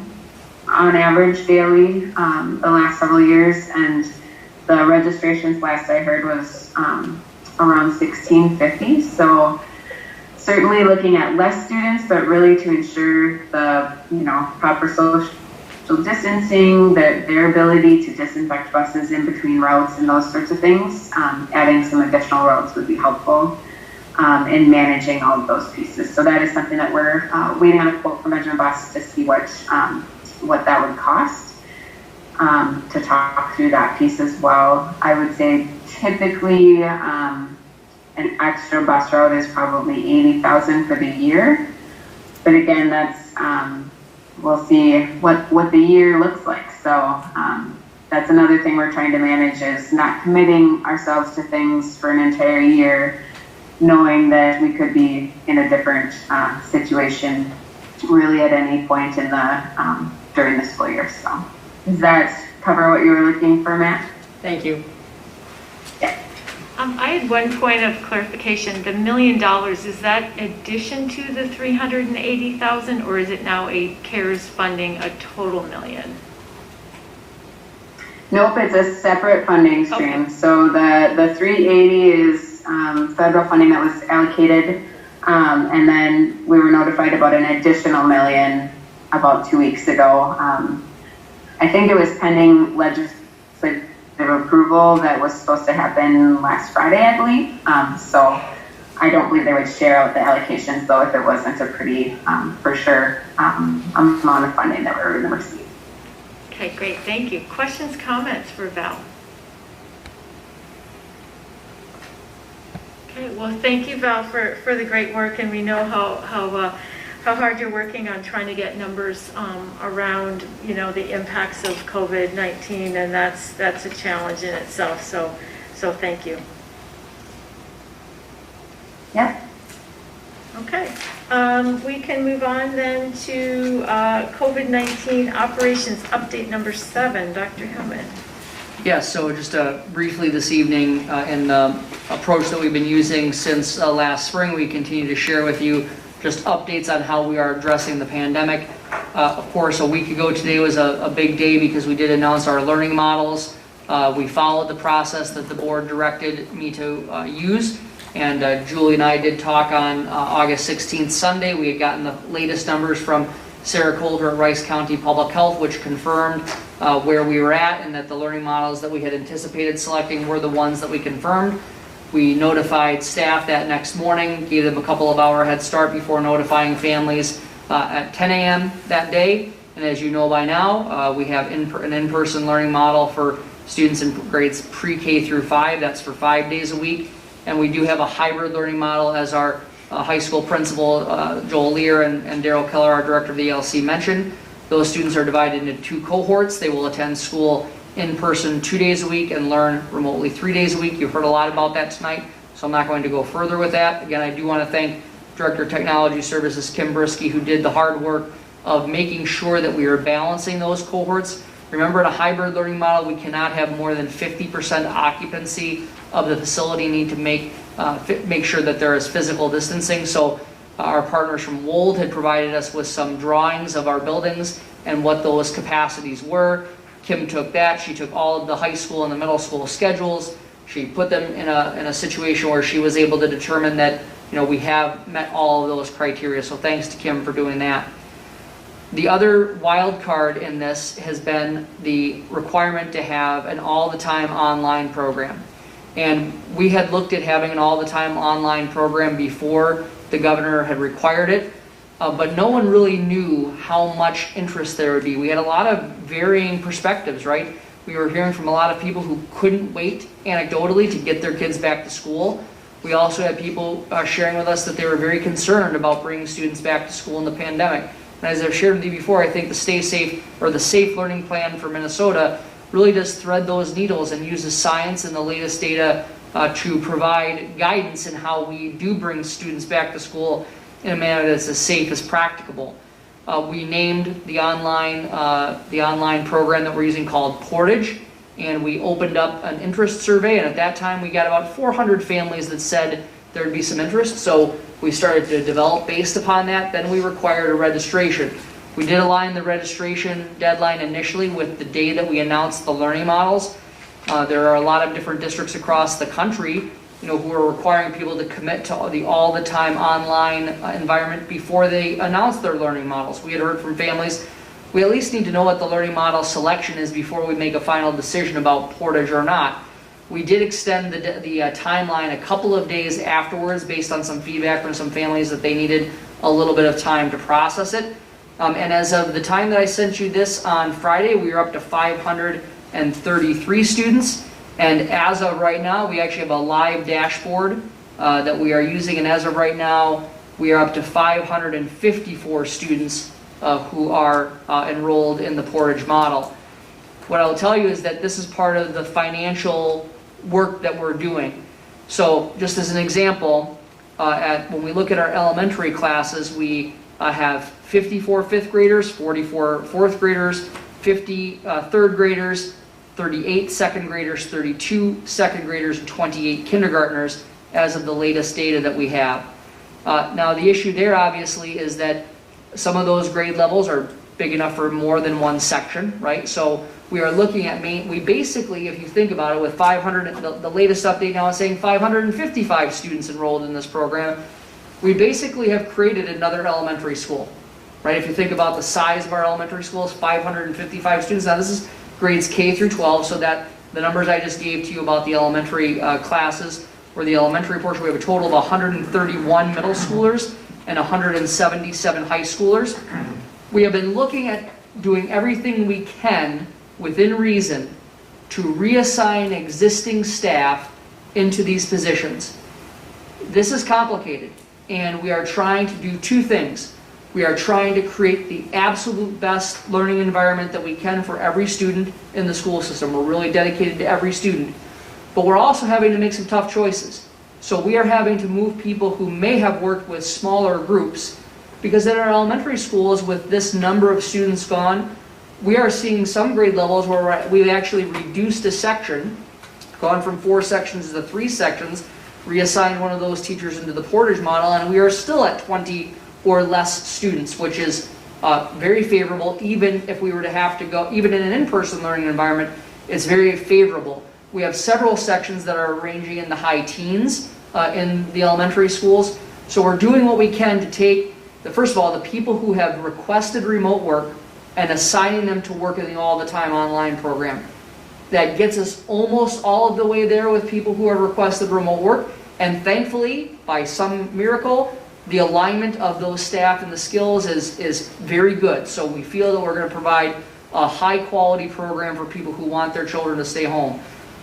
average daily the last several years, and the registrations last I heard was around 1,650. So certainly looking at less students, but really to ensure the proper social distancing, their ability to disinfect buses in between routes and those sorts of things. Adding some additional routes would be helpful in managing all of those pieces. So that is something that we're waiting on a quote from Benjamin Bus to see what that would cost, to talk through that piece as well. I would say typically an extra bus route is probably $80,000 for the year. But again, that's we'll see what the year looks like. So that's another thing we're trying to manage, is not committing ourselves to things for an entire year, knowing that we could be in a different situation really at any point in the during the school year. So does that cover what you were looking for, Matt? Thank you. Yeah. I had one point of clarification. The $1 million, is that addition to the 380,000, or is it now a CARES funding a total million? Nope, it's a separate funding stream. Okay. So the 380 is federal funding that was allocated, and then we were notified about an additional $1 million about 2 weeks ago. I think it was pending legislative approval that was supposed to happen last Friday, I believe. So I don't believe they would share out the allocations, though, if it wasn't a pretty, for sure, amount of funding that we were going to receive. Okay, great, thank you. Questions, comments for Val? Okay, well, thank you, Val, for the great work, and we know how hard you're working on trying to get numbers around, the impacts of COVID-19, and that's a challenge in itself. So thank you. Yep. Okay, we can move on then to COVID-19 operations update number 7. Dr. Hillman. Yes, so just briefly this evening, in the approach that we've been using since last spring, we continue to share with you just updates on how we are addressing the pandemic. Of course, a week ago today was a big day because we did announce our learning models. We followed the process that the board directed me to use, and Julie and I did talk on August 16th, Sunday. We had gotten the latest numbers from Sarah Coulter at Rice County Public Health, which confirmed where we were at, and that the learning models that we had anticipated selecting were the ones that we confirmed. We notified staff that next morning, gave them a couple of hour head start before notifying families at 10 a.m. that day. And as you know by now, we have an in-person learning model for students in grades pre-K through 5. That's for 5 days a week. And we do have a hybrid learning model, as our high school principal, Joel Lear, and Daryl Keller, our director of the ELC, mentioned. Those students are divided into 2 cohorts. They will attend school in person 2 days a week and learn remotely 3 days a week. You've heard a lot about that tonight. so I'm not going to go further with that. Again, I do want to thank Director of Technology Services Kim Brisky, who did the hard work of making sure that we are balancing those cohorts. Remember, in a hybrid learning model, we cannot have more than 50% occupancy of the facility. Need to make sure that there is physical distancing. So our partners from Wold had provided us with some drawings of our buildings and what those capacities were. Kim took that. She took all of the high school and the middle school schedules. She put them in a situation where she was able to determine that, you know, we have met all of those criteria. So thanks to Kim for doing that. The other wild card in this has been the requirement to have an all-the-time online program. And we had looked at having an all-the-time online program before the governor had required it, but no one really knew how much interest there would be. We had a lot of varying perspectives, right? We were hearing from a lot of people who couldn't wait anecdotally to get their kids back to school. We also had people sharing with us that they were very concerned about bringing students back to school in the pandemic. And as I've shared with you before, I think the Stay Safe or the Safe Learning Plan for Minnesota really does thread those needles and uses science and the latest data to provide guidance in how we do bring students back to school in a manner that's as safe as practicable. We named the online program that we're using called Portage, and we opened up an interest survey, and at that time we got about 400 families that said there would be some interest. So we started to develop based upon that. Then we required a registration. We did align the registration deadline initially with the day that we announced the learning models. There are a lot of different districts across the country, you know, who are requiring people to commit to the all-the-time online environment before they announce their learning models. We had heard from families, we at least need to know what the learning model selection is before we make a final decision about Portage or not. We did extend the timeline a couple of days afterwards based on some feedback from some families that they needed a little bit of time to process it. And as of the time that I sent you this on Friday, we are up to 533 students. And as of right now, we actually have a live dashboard that we are using. And as of right now, we are up to 554 students who are enrolled in the Portage model. What I'll tell you is that this is part of the financial work that we're doing. So just as an example, when we look at our elementary classes, we have 54 fifth graders, 44 fourth graders, 50 third graders, 38 second graders, 32 second graders, and 28 kindergartners as of the latest data that we have. Now the issue there obviously is that some of those grade levels are big enough for more than one section, right? So we are looking at, we basically, if you think about it, with 500, the latest update now is saying 555 students enrolled in this program, we basically have created another elementary school, right? If you think about the size of our elementary schools, 555 students. Now this is grades K through 12, so that the numbers I just gave to you about the elementary classes, or the elementary portion, we have a total of 131 middle schoolers and 177 high schoolers. We have been looking at doing everything we can within reason to reassign existing staff into these positions. This is complicated, and we are trying to do two things. We are trying to create the absolute best learning environment that we can for every student in the school system. We're really dedicated to every student, but we're also having to make some tough choices. So we are having to move people who may have worked with smaller groups, because in our elementary schools, with this number of students gone, we are seeing some grade levels where we've actually reduced a section, gone from 4 sections to 3 sections, reassigned one of those teachers into the Portage model, and we are still at 20 or less students, which is very favorable. Even if we were to have to go, even in an in-person learning environment, it's very favorable. We have several sections that are ranging in the high teens in the elementary schools. So we're doing what we can to take, first of all, the people who have requested remote work and assigning them to work in the all-the-time online program. That gets us almost all of the way there with people who have requested remote work. And thankfully, by some miracle, the alignment of those staff and the skills is very good. So we feel that we're going to provide a high-quality program for people who want their children to stay home.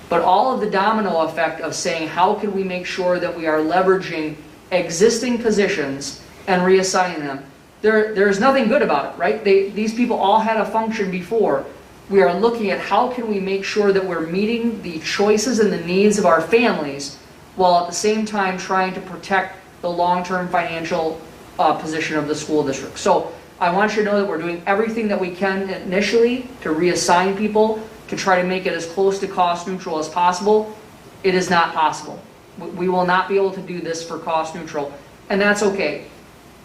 But all of the domino effect of saying, how can we make sure that we are leveraging existing positions and reassigning them? There's nothing good about it, right? These people all had a function before. We are looking at how can we make sure that we're meeting the choices and the needs of our families while at the same time trying to protect the long-term financial position of the school district. So I want you to know that we're doing everything that we can initially to reassign people to try to make it as close to cost neutral as possible. It is not possible. We will not be able to do this for cost neutral, and that's okay.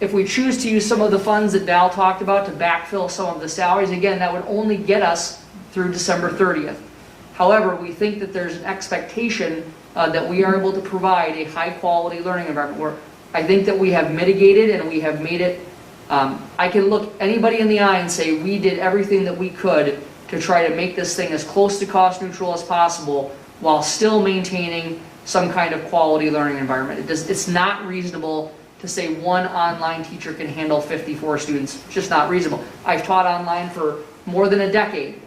If we choose to use some of the funds that Val talked about to backfill some of the salaries, again, that would only get us through December 30th. However, we think that there's an expectation that we are able to provide a high-quality learning environment where I think that we have mitigated and we have made it. I can look anybody in the eye and say we did everything that we could to try to make this thing as close to cost neutral as possible while still maintaining some kind of quality learning environment. It's not reasonable to say one online teacher can handle 54 students. It's just not reasonable. I've taught online for more than a decade.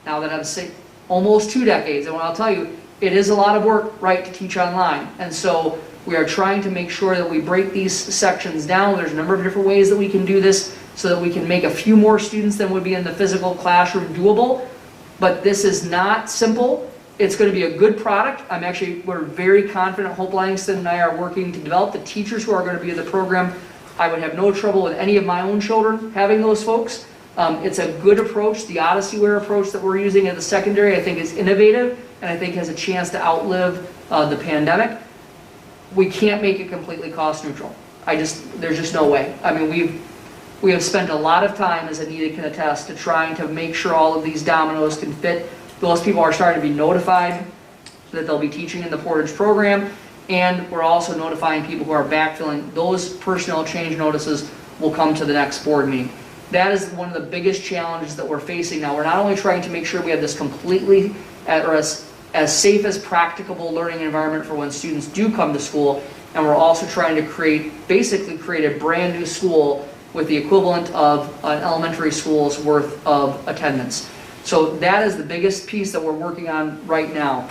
Now that I'm almost 2 decades, and I'll tell you, it is a lot of work, right, to teach online. And so we are trying to make sure that we break these sections down. There's a number of different ways that we can do this so that we can make a few more students than would be in the physical classroom doable. But this is not simple. It's going to be a good product. We're very confident. Hope Langston and I are working to develop the teachers who are going to be in the program. I would have no trouble with any of my own children having those folks. It's a good approach. The Odysseyware approach that we're using at the secondary, I think, is innovative and I think has a chance to outlive the pandemic. We can't make it completely cost neutral. There's just no way. I mean, we have spent a lot of time, as Anita can attest, to trying to make sure all of these dominoes can fit. Those people are starting to be notified that they'll be teaching in the Portage program, and we're also notifying people who are backfilling. Those personnel change notices will come to the next board meeting. That is one of the biggest challenges that we're facing now. We're not only trying to make sure we have this completely or as safe as practicable learning environment for when students do come to school, and we're also trying to basically create a brand new school with the equivalent of an elementary school's worth of attendance. So that is the biggest piece that we're working on right now.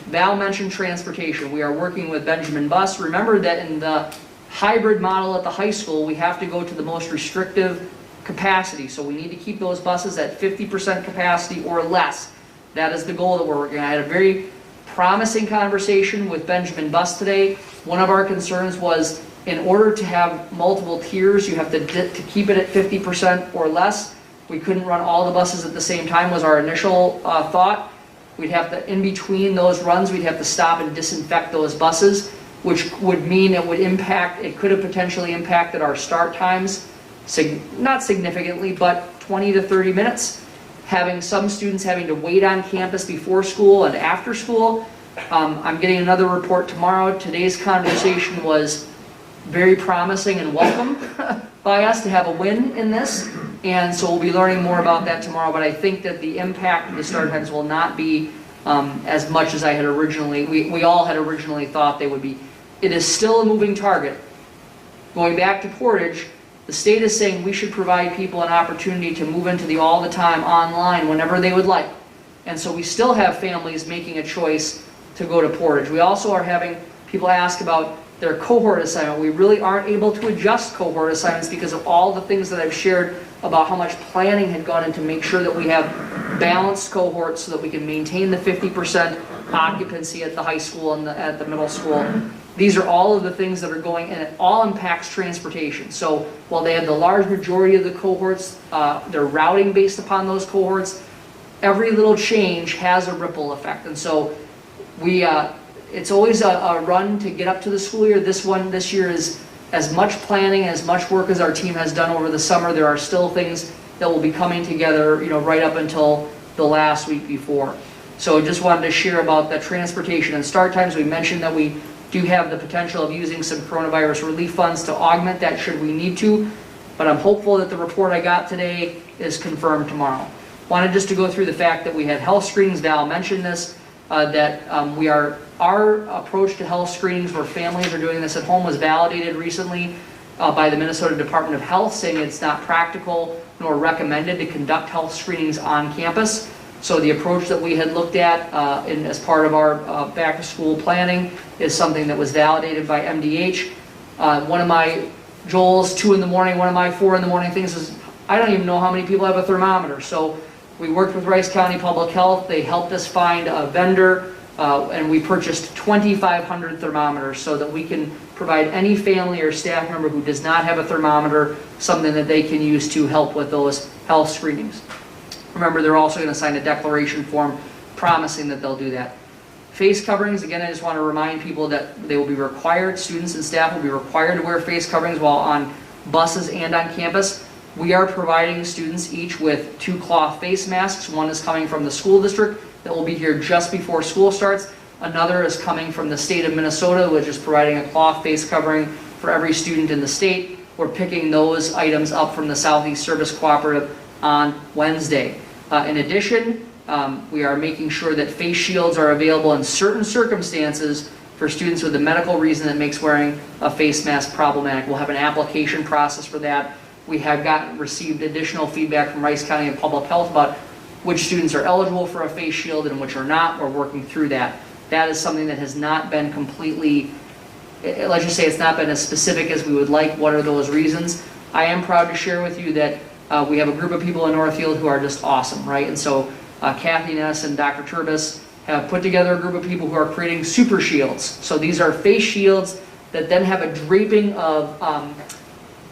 Val mentioned transportation. We are working with Benjamin Bus. Remember that in the hybrid model at the high school, we have to go to the most restrictive capacity. So we need to keep those buses at 50% capacity or less. That is the goal that we're working on. I had a very promising conversation with Benjamin Bus today. One of our concerns was in order to have multiple tiers, you have to keep it at 50% or less. We couldn't run all the buses at the same time was our initial thought. We'd have to, in between those runs, we'd have to stop and disinfect those buses, which would mean it could have potentially impacted our start times, not significantly, but 20 to 30 minutes. Having some students having to wait on campus before school and after school. I'm getting another report tomorrow. Today's conversation was very promising and welcome by us to have a win in this. And so we'll be learning more about that tomorrow, but I think that the impact of the start times will not be as much as we all had originally thought they would be. It is still a moving target. Going back to Portage, the state is saying we should provide people an opportunity to move into the all the time online whenever they would like. And so we still have families making a choice to go to Portage. We also are having people ask about their cohort assignment. We really aren't able to adjust cohort assignments because of all the things that I've shared about how much planning had gone into make sure that we have balanced cohorts so that we can maintain the 50% occupancy at the high school and at the middle school. These are all of the things that are going, and it all impacts transportation. So while they have the large majority of the cohorts, they're routing based upon those cohorts, every little change has a ripple effect. And so it's always a run to get up to the school year. This year is as much planning, as much work as our team has done over the summer. There are still things that will be coming together, right up until the last week before. So just wanted to share about the transportation and start times. We mentioned that we do have the potential of using some coronavirus relief funds to augment that should we need to, but I'm hopeful that the report I got today is confirmed tomorrow. Wanted just to go through the fact that we had health screenings. Val mentioned this, our approach to health screenings where families are doing this at home was validated recently by the Minnesota Department of Health, saying it's not practical nor recommended to conduct health screenings on campus. So the approach that we had looked at as part of our back-to-school planning is something that was validated by MDH. One of my Joel's 2 in the morning, one of my 4 in the morning things is I don't even know how many people have a thermometer. So we worked with Rice County Public Health. They helped us find a vendor and we purchased 2,500 thermometers so that we can provide any family or staff member who does not have a thermometer something that they can use to help with those health screenings. Remember, they're also going to sign a declaration form promising that they'll do that. Face coverings, again, I just want to remind people that they will be required, students and staff will be required to wear face coverings while on buses and on campus. We are providing students each with 2 cloth face masks. One is coming from the school district that will be here just before school starts. Another is coming from the state of Minnesota, which is providing a cloth face covering for every student in the state. We're picking those items up from the Southeast Service Cooperative on Wednesday. In addition, we are making sure that face shields are available in certain circumstances for students with a medical reason that makes wearing a face mask problematic. We'll have an application process for that. We have received additional feedback from Rice County and Public Health about which students are eligible for a face shield and which are not. We're working through that. That is something that has not been completely, let's just say it's not been as specific as we would like. What are those reasons? I am proud to share with you that we have a group of people in Northfield who are just awesome, right? And so Kathy Ness and Dr. Turbis have put together a group of people who are creating super shields. So these are face shields that then have a draping of,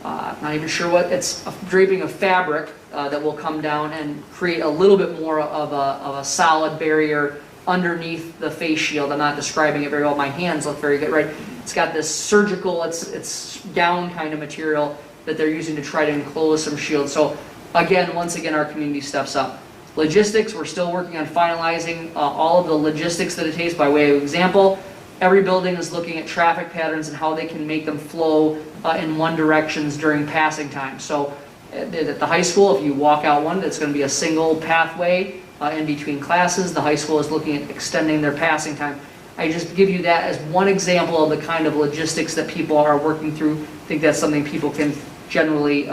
not even sure what, it's a draping of fabric that will come down and create a little bit more of a solid barrier underneath the face shield. I'm not describing it very well. My hands look very good, right? It's got this surgical, it's gown kind of material that they're using to try to enclose some shields. So again, once again, our community steps up. Logistics, we're still working on finalizing all of the logistics that it takes. By way of example, every building is looking at traffic patterns and how they can make them flow in one directions during passing time. So at the high school, if you walk out one, it's going to be a single pathway in between classes. The high school is looking at extending their passing time. I just give you that as one example of the kind of logistics that people are working through. I think that's something people can generally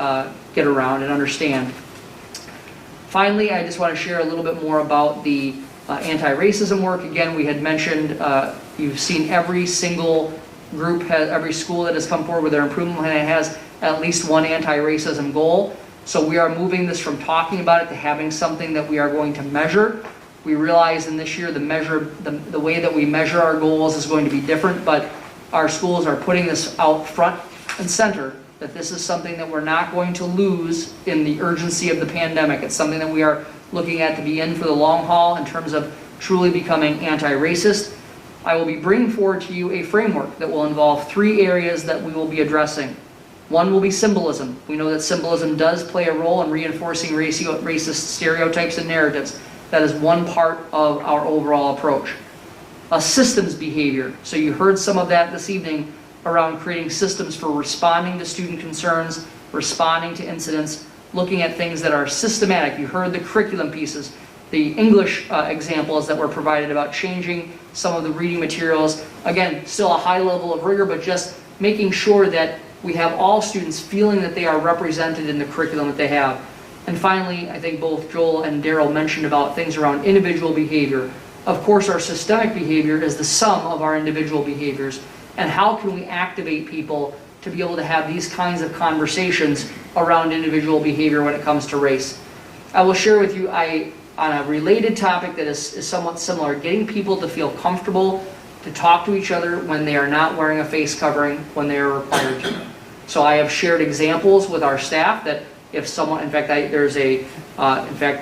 get around and understand. Finally, I just want to share a little bit more about the anti-racism work. Again, we had mentioned, you've seen every single group, every school that has come forward with their improvement plan has at least one anti-racism goal. So we are moving this from talking about it to having something that we are going to measure. We realize in this year the way that we measure our goals is going to be different, but our schools are putting this out front and center, that this is something that we're not going to lose in the urgency of the pandemic. It's something that we are looking at to be in for the long haul in terms of truly becoming anti-racist. I will be bringing forward to you a framework that will involve 3 areas that we will be addressing. One will be symbolism. We know that symbolism does play a role in reinforcing racist stereotypes and narratives. That is one part of our overall approach. A systems behavior. So you heard some of that this evening around creating systems for responding to student concerns, responding to incidents, looking at things that are systematic. You heard the curriculum pieces, the English examples that were provided about changing some of the reading materials. Again, still a high level of rigor, but just making sure that we have all students feeling that they are represented in the curriculum that they have. And finally, I think both Joel and Daryl mentioned about things around individual behavior. Of course, our systemic behavior is the sum of our individual behaviors. And how can we activate people to be able to have these kinds of conversations around individual behavior when it comes to race? I will share with you on a related topic that is somewhat similar, getting people to feel comfortable to talk to each other when they are not wearing a face covering when they are required to. So I have shared examples with our staff that if someone, in fact,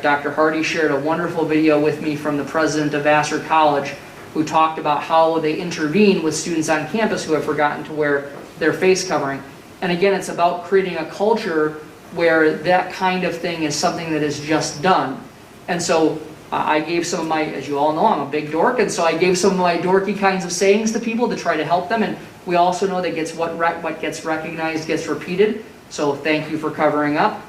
Dr. Hardy shared a wonderful video with me from the president of Vassar College who talked about how they intervene with students on campus who have forgotten to wear their face covering. And again, it's about creating a culture where that kind of thing is something that is just done. And so I gave some of my, as you all know, I'm a big dork, and so I gave some of my dorky kinds of sayings to people to try to help them. And we also know that what gets recognized gets repeated. So thank you for covering up.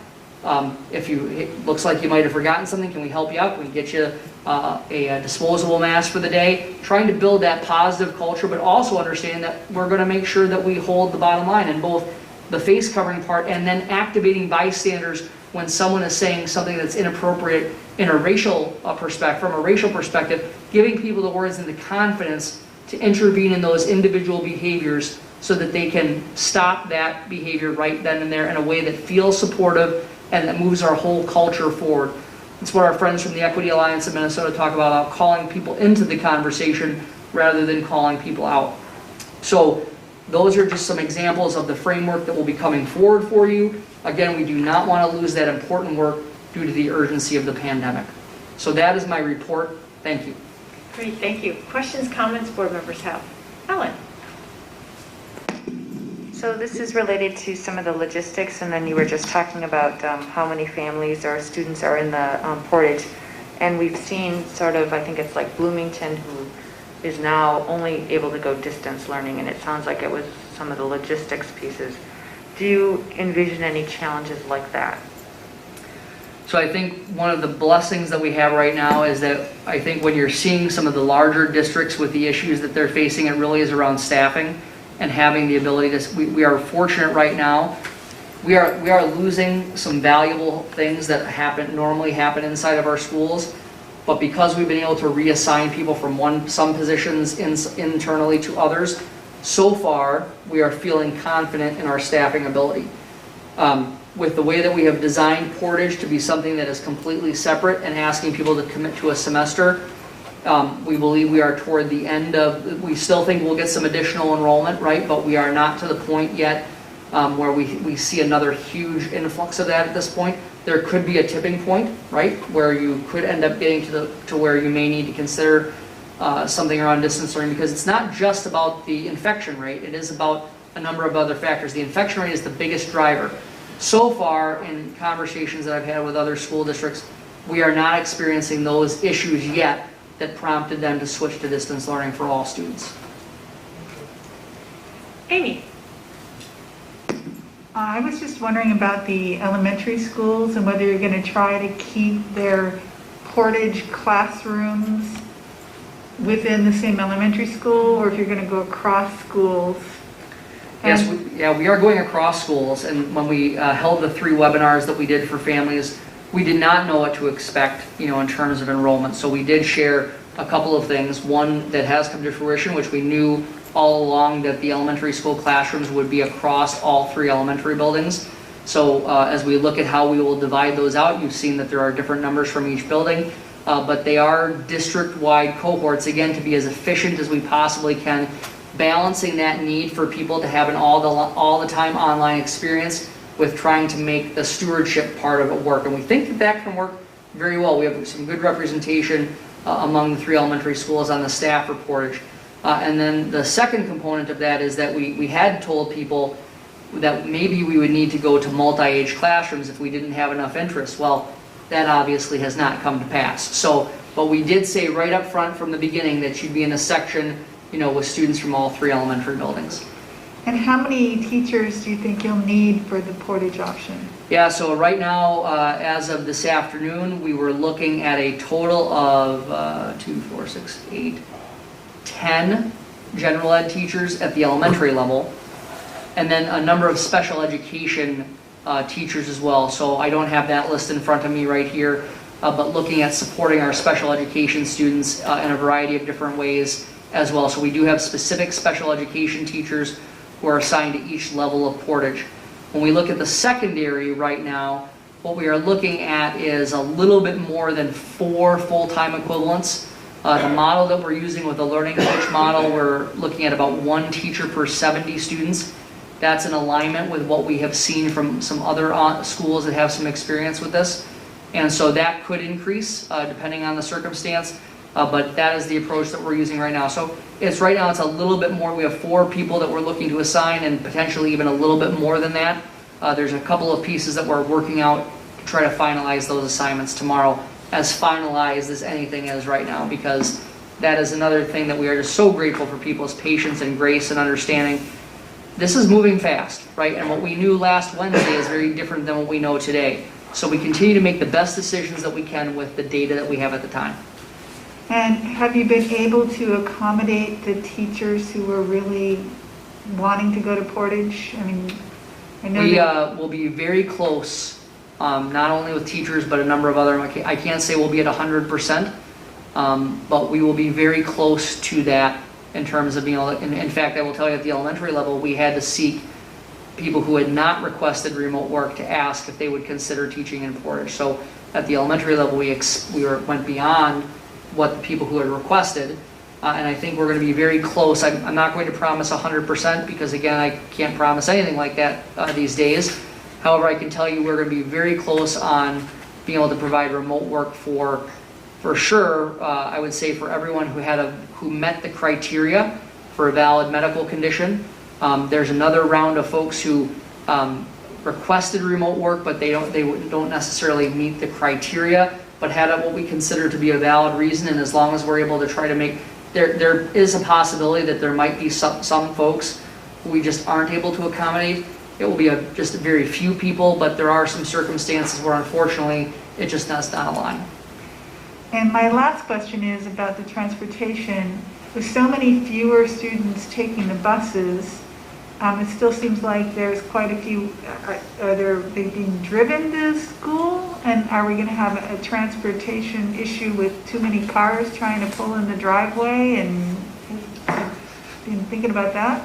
If it looks like you might have forgotten something, can we help you out? Can we get you a disposable mask for the day? Trying to build that positive culture, but also understanding that we're going to make sure that we hold the bottom line in both the face covering part and then activating bystanders when someone is saying something that's inappropriate in a racial perspective, from a racial perspective, giving people the words and the confidence to intervene in those individual behaviors so that they can stop that behavior right then and there in a way that feels supportive and that moves our whole culture forward. It's what our friends from the Equity Alliance of Minnesota talk about calling people into the conversation rather than calling people out. So those are just some examples of the framework that will be coming forward for you. Again, we do not want to lose that important work due to the urgency of the pandemic. So that is my report. Thank you. Great, thank you. Questions, comments, board members have? Ellen? So this is related to some of the logistics, and then you were just talking about how many families or students are in the Portage. And we've seen sort of, I think it's like Bloomington, who is now only able to go distance learning, and it sounds like it was some of the logistics pieces. Do you envision any challenges like that? So I think one of the blessings that we have right now is that I think when you're seeing some of the larger districts with the issues that they're facing, it really is around staffing and having the ability to, we are fortunate right now. We are losing some valuable things that normally happen inside of our schools, but because we've been able to reassign people from some positions internally to others, so far we are feeling confident in our staffing ability. With the way that we have designed Portage to be something that is completely separate and asking people to commit to a semester, we believe we are toward the end of, we still think we'll get some additional enrollment, right? But we are not to the point yet where we see another huge influx of that at this point. There could be a tipping point, right? Where you could end up getting to where you may need to consider something around distance learning, because it's not just about the infection rate, it is about a number of other factors. The infection rate is the biggest driver. So far, in conversations that I've had with other school districts, we are not experiencing those issues yet that prompted them to switch to distance learning for all students. Amy? I was just wondering about the elementary schools and whether you're going to try to keep their Portage classrooms within the same elementary school, or if you're going to go across schools. Yes, we are going across schools, and when we held the 3 webinars that we did for families, we did not know what to expect, in terms of enrollment. So we did share a couple of things. One that has come to fruition, which we knew all along, that the elementary school classrooms would be across all 3 elementary buildings. So as we look at how we will divide those out, you've seen that there are different numbers from each building, but they are district-wide cohorts, again, to be as efficient as we possibly can, balancing that need for people to have an all-the-time online experience with trying to make the stewardship part of it work. And we think that can work very well. We have some good representation among the 3 elementary schools on the staff for Portage. And then the second component of that is that we had told people that maybe we would need to go to multi-age classrooms if we didn't have enough interest. Well, that obviously has not come to pass. But we did say right up front from the beginning that you'd be in a section, with students from all 3 elementary buildings. And how many teachers do you think you'll need for the Portage option? Yeah, so right now, as of this afternoon, we were looking at a total of 2, 4, 6, 8, 10 general ed teachers at the elementary level, and then a number of special education teachers as well. So I don't have that list in front of me right here, but looking at supporting our special education students in a variety of different ways as well. So we do have specific special education teachers who are assigned to each level of Portage. When we look at the secondary right now, what we are looking at is a little bit more than 4 full-time equivalents. The model that we're using with the learning coach model, we're looking at about 1 teacher per 70 students. That's in alignment with what we have seen from some other schools that have some experience with this. And so that could increase depending on the circumstance. But that is the approach that we're using right now. So right now it's a little bit more. We have 4 people that we're looking to assign, and potentially even a little bit more than that. There's a couple of pieces that we're working out to try to finalize those assignments tomorrow, as finalized as anything is right now, because that is another thing that we are just so grateful for, people's patience and grace and understanding. This is moving fast, right? And what we knew last Wednesday is very different than what we know today. So we continue to make the best decisions that we can with the data that we have at the time. And have you been able to accommodate the teachers who were really wanting to go to Portage? I mean, I know we will be very close, not only with teachers, but a number of other, I can't say we'll be at 100%, but we will be very close to that in terms of being able to, in fact, I will tell you at the elementary level, we had to seek people who had not requested remote work to ask if they would consider teaching in Portage. So at the elementary level, went beyond what the people who had requested. And I think we're going to be very close. I'm not going to promise 100% because, again, I can't promise anything like that these days. However, I can tell you we're going to be very close on being able to provide remote work for sure. I would say for everyone who met the criteria for a valid medical condition. There's another round of folks who requested remote work, but they don't necessarily meet the criteria, but had what we consider to be a valid reason. And as long as we're able to try to make there is a possibility that there might be some folks who we just aren't able to accommodate. It will be just very few people, but there are some circumstances where unfortunately it just does not align. And my last question is about the transportation. With so many fewer students taking the buses, it still seems like there's quite a few. Are they being driven to school? And are we going to have a transportation issue with too many cars trying to pull in the driveway? And been thinking about that?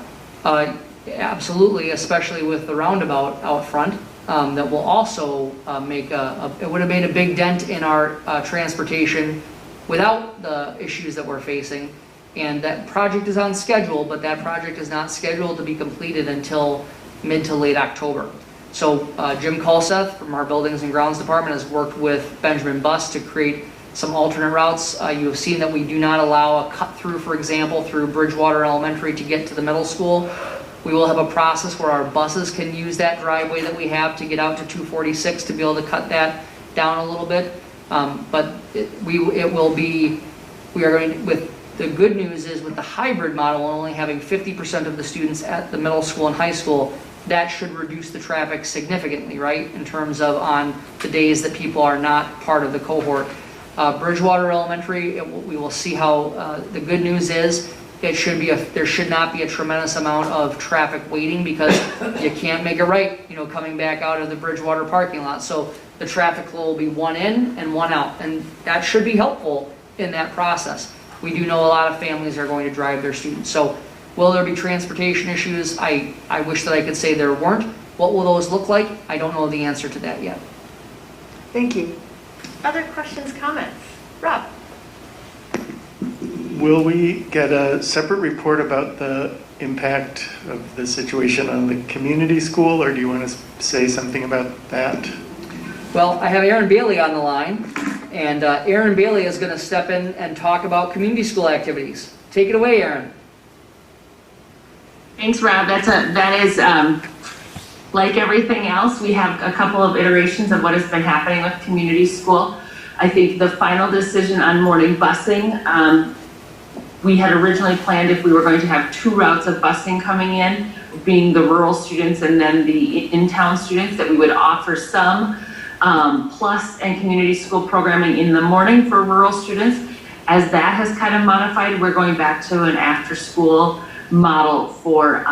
Absolutely, especially with the roundabout out front. That will also it would have made a big dent in our transportation without the issues that we're facing. And that project is on schedule, but that project is not scheduled to be completed until mid to late October. So Jim Kulseth from our Buildings and Grounds Department has worked with Benjamin Bus to create some alternate routes. You have seen that we do not allow a cut through, for example, through Bridgewater Elementary to get to the middle school. We will have a process where our buses can use that driveway that we have to get out to 246 to be able to cut that down a little bit. But the good news is with the hybrid model and only having 50% of the students at the middle school and high school, that should reduce the traffic significantly, right? In terms of on the days that people are not part of the cohort. Bridgewater Elementary, we will see how the good news is. There should not be a tremendous amount of traffic waiting because you can't make a right, coming back out of the Bridgewater parking lot. So the traffic flow will be one in and one out, and that should be helpful in that process. We do know a lot of families are going to drive their students. So will there be transportation issues? I wish that I could say there weren't. What will those look like? I don't know the answer to that yet. Thank you. Other questions, comments? Rob? Will we get a separate report about the impact of the situation on the community school, or do you want to say something about that? Well, I have Aaron Bailey on the line, and Aaron Bailey is going to step in and talk about community school activities. Take it away, Aaron. Thanks, Rob. That is like everything else. We have a couple of iterations of what has been happening with community school. I think the final decision on morning busing, we had originally planned if we were going to have 2 routes of busing coming in, being the rural students and then the in-town students, that we would offer some plus and community school programming in the morning for rural students. As that has kind of modified, we're going back to an after-school model for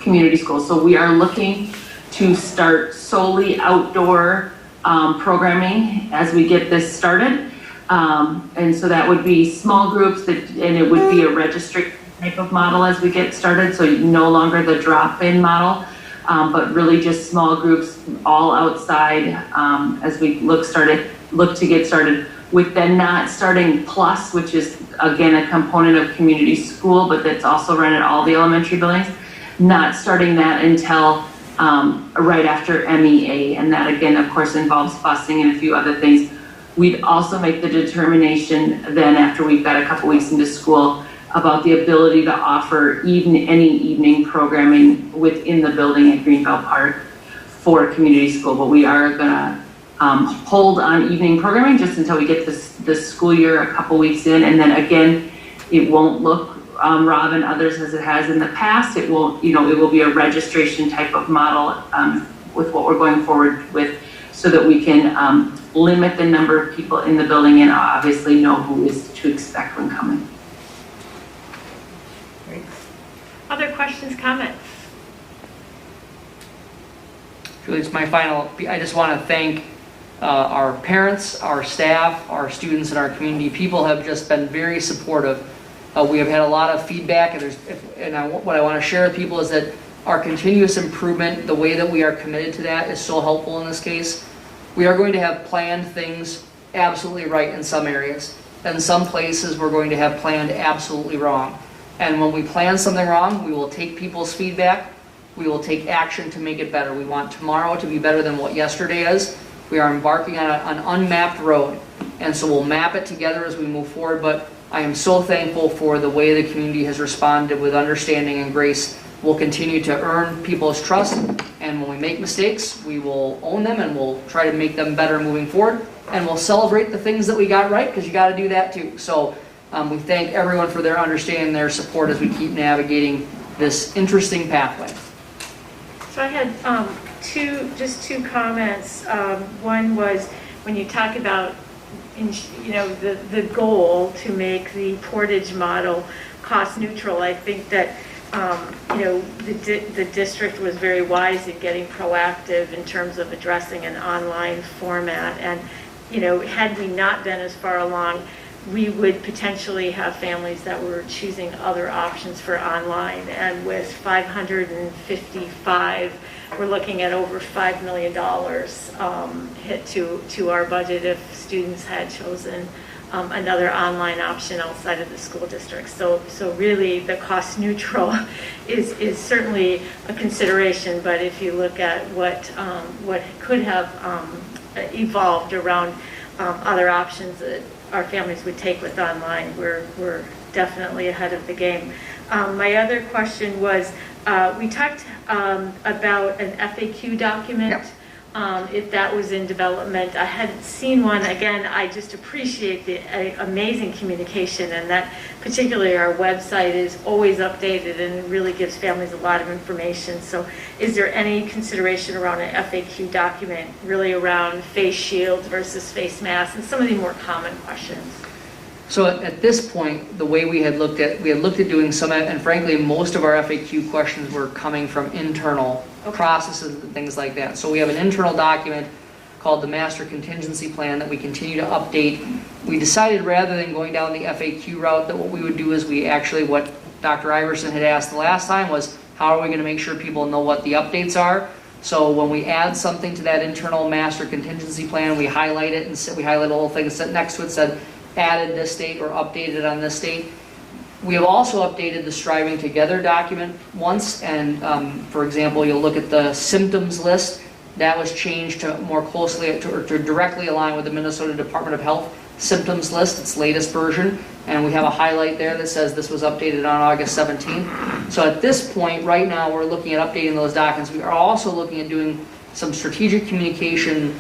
community school. So we are looking to start solely outdoor programming as we get this started. And so that would be small groups, and it would be a registration type of model as we get started. So no longer the drop-in model, but really just small groups all outside as we look to get started with then not starting plus, which is again a component of community school, but that's also run at all the elementary buildings, not starting that until right after MEA. And that again, of course, involves busing and a few other things. We'd also make the determination then after we've got a couple weeks into school about the ability to offer any evening programming within the building at Greenbelt Park for community school. But we are gonna hold on evening programming just until we get this school year a couple weeks in. And then again, it won't look, Rob and others, as it has in the past. It won't, it will be a registration type of model with what we're going forward with, so that we can limit the number of people in the building and obviously know who is to expect when coming. Great. Other questions, comments? Julie, it's my final. I just want to thank our parents, our staff, our students, and our community. People have just been very supportive. We have had a lot of feedback, and what I want to share with people is that our continuous improvement, the way that we are committed to that is so helpful in this case. We are going to have planned things absolutely right in some areas. In some places, we're going to have planned absolutely wrong. And when we plan something wrong, we will take people's feedback. We will take action to make it better. We want tomorrow to be better than what yesterday is. We are embarking on an unmapped road. And so we'll map it together as we move forward. But I am so thankful for the way the community has responded with understanding and grace. We'll continue to earn people's trust. And when we make mistakes, we will own them and we'll try to make them better moving forward. And we'll celebrate the things that we got right, because you got to do that too. So we thank everyone for their understanding, their support as we keep navigating this interesting pathway. So I had two comments. One was when you talk about, the goal to make the Portage model cost neutral. I think that the district was very wise in getting proactive in terms of addressing an online format. And had we not been as far along, we would potentially have families that were choosing other options for online. And with 555, we're looking at over $5 million hit to our budget if students had chosen another online option outside of the school district. So really the cost neutral is certainly a consideration, but if you look at what could have evolved around other options that our families would take with online, we're definitely ahead of the game. My other question was, we talked about an FAQ document. Yep. If that was in development. I hadn't seen one. Again, I just appreciate the amazing communication, and that particularly our website is always updated and really gives families a lot of information. So is there any consideration around an FAQ document really around face shields versus face masks and some of the more common questions? So at this point, the way we had looked at doing some, and frankly, most of our FAQ questions were coming from internal processes and things like that. So we have an internal document called the Master Contingency Plan that we continue to update. We decided rather than going down the FAQ route that what we would do is what Dr. Iverson had asked the last time was, how are we going to make sure people know what the updates are? So when we add something to that internal Master Contingency Plan, we highlight it, and we highlight a little thing next to it said, added this date or updated on this date. We have also updated the Striving Together document once, and for example, you'll look at the symptoms list. That was changed to more closely, to directly align with the Minnesota Department of Health symptoms list, its latest version, and we have a highlight there that says this was updated on August 17th. So at this point, right now, we're looking at updating those documents. We are also looking at doing some strategic communication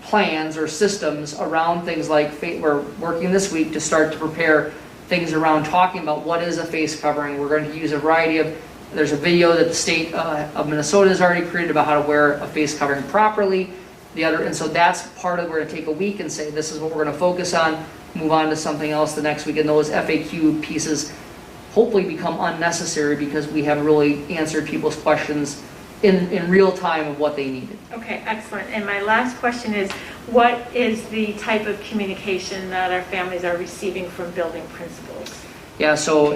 plans or systems around things like, we're working this week to start to prepare things around talking about what is a face covering. We're going to use a variety of, there's a video that the state of Minnesota has already created about how to wear a face covering properly. And so that's part of, we're going to take a week and say, this is what we're going to focus on, move on to something else the next week. And those FAQ pieces hopefully become unnecessary because we have really answered people's questions in real time of what they needed. Okay, excellent. And my last question is, what is the type of communication that our families are receiving from building principals? Yeah, so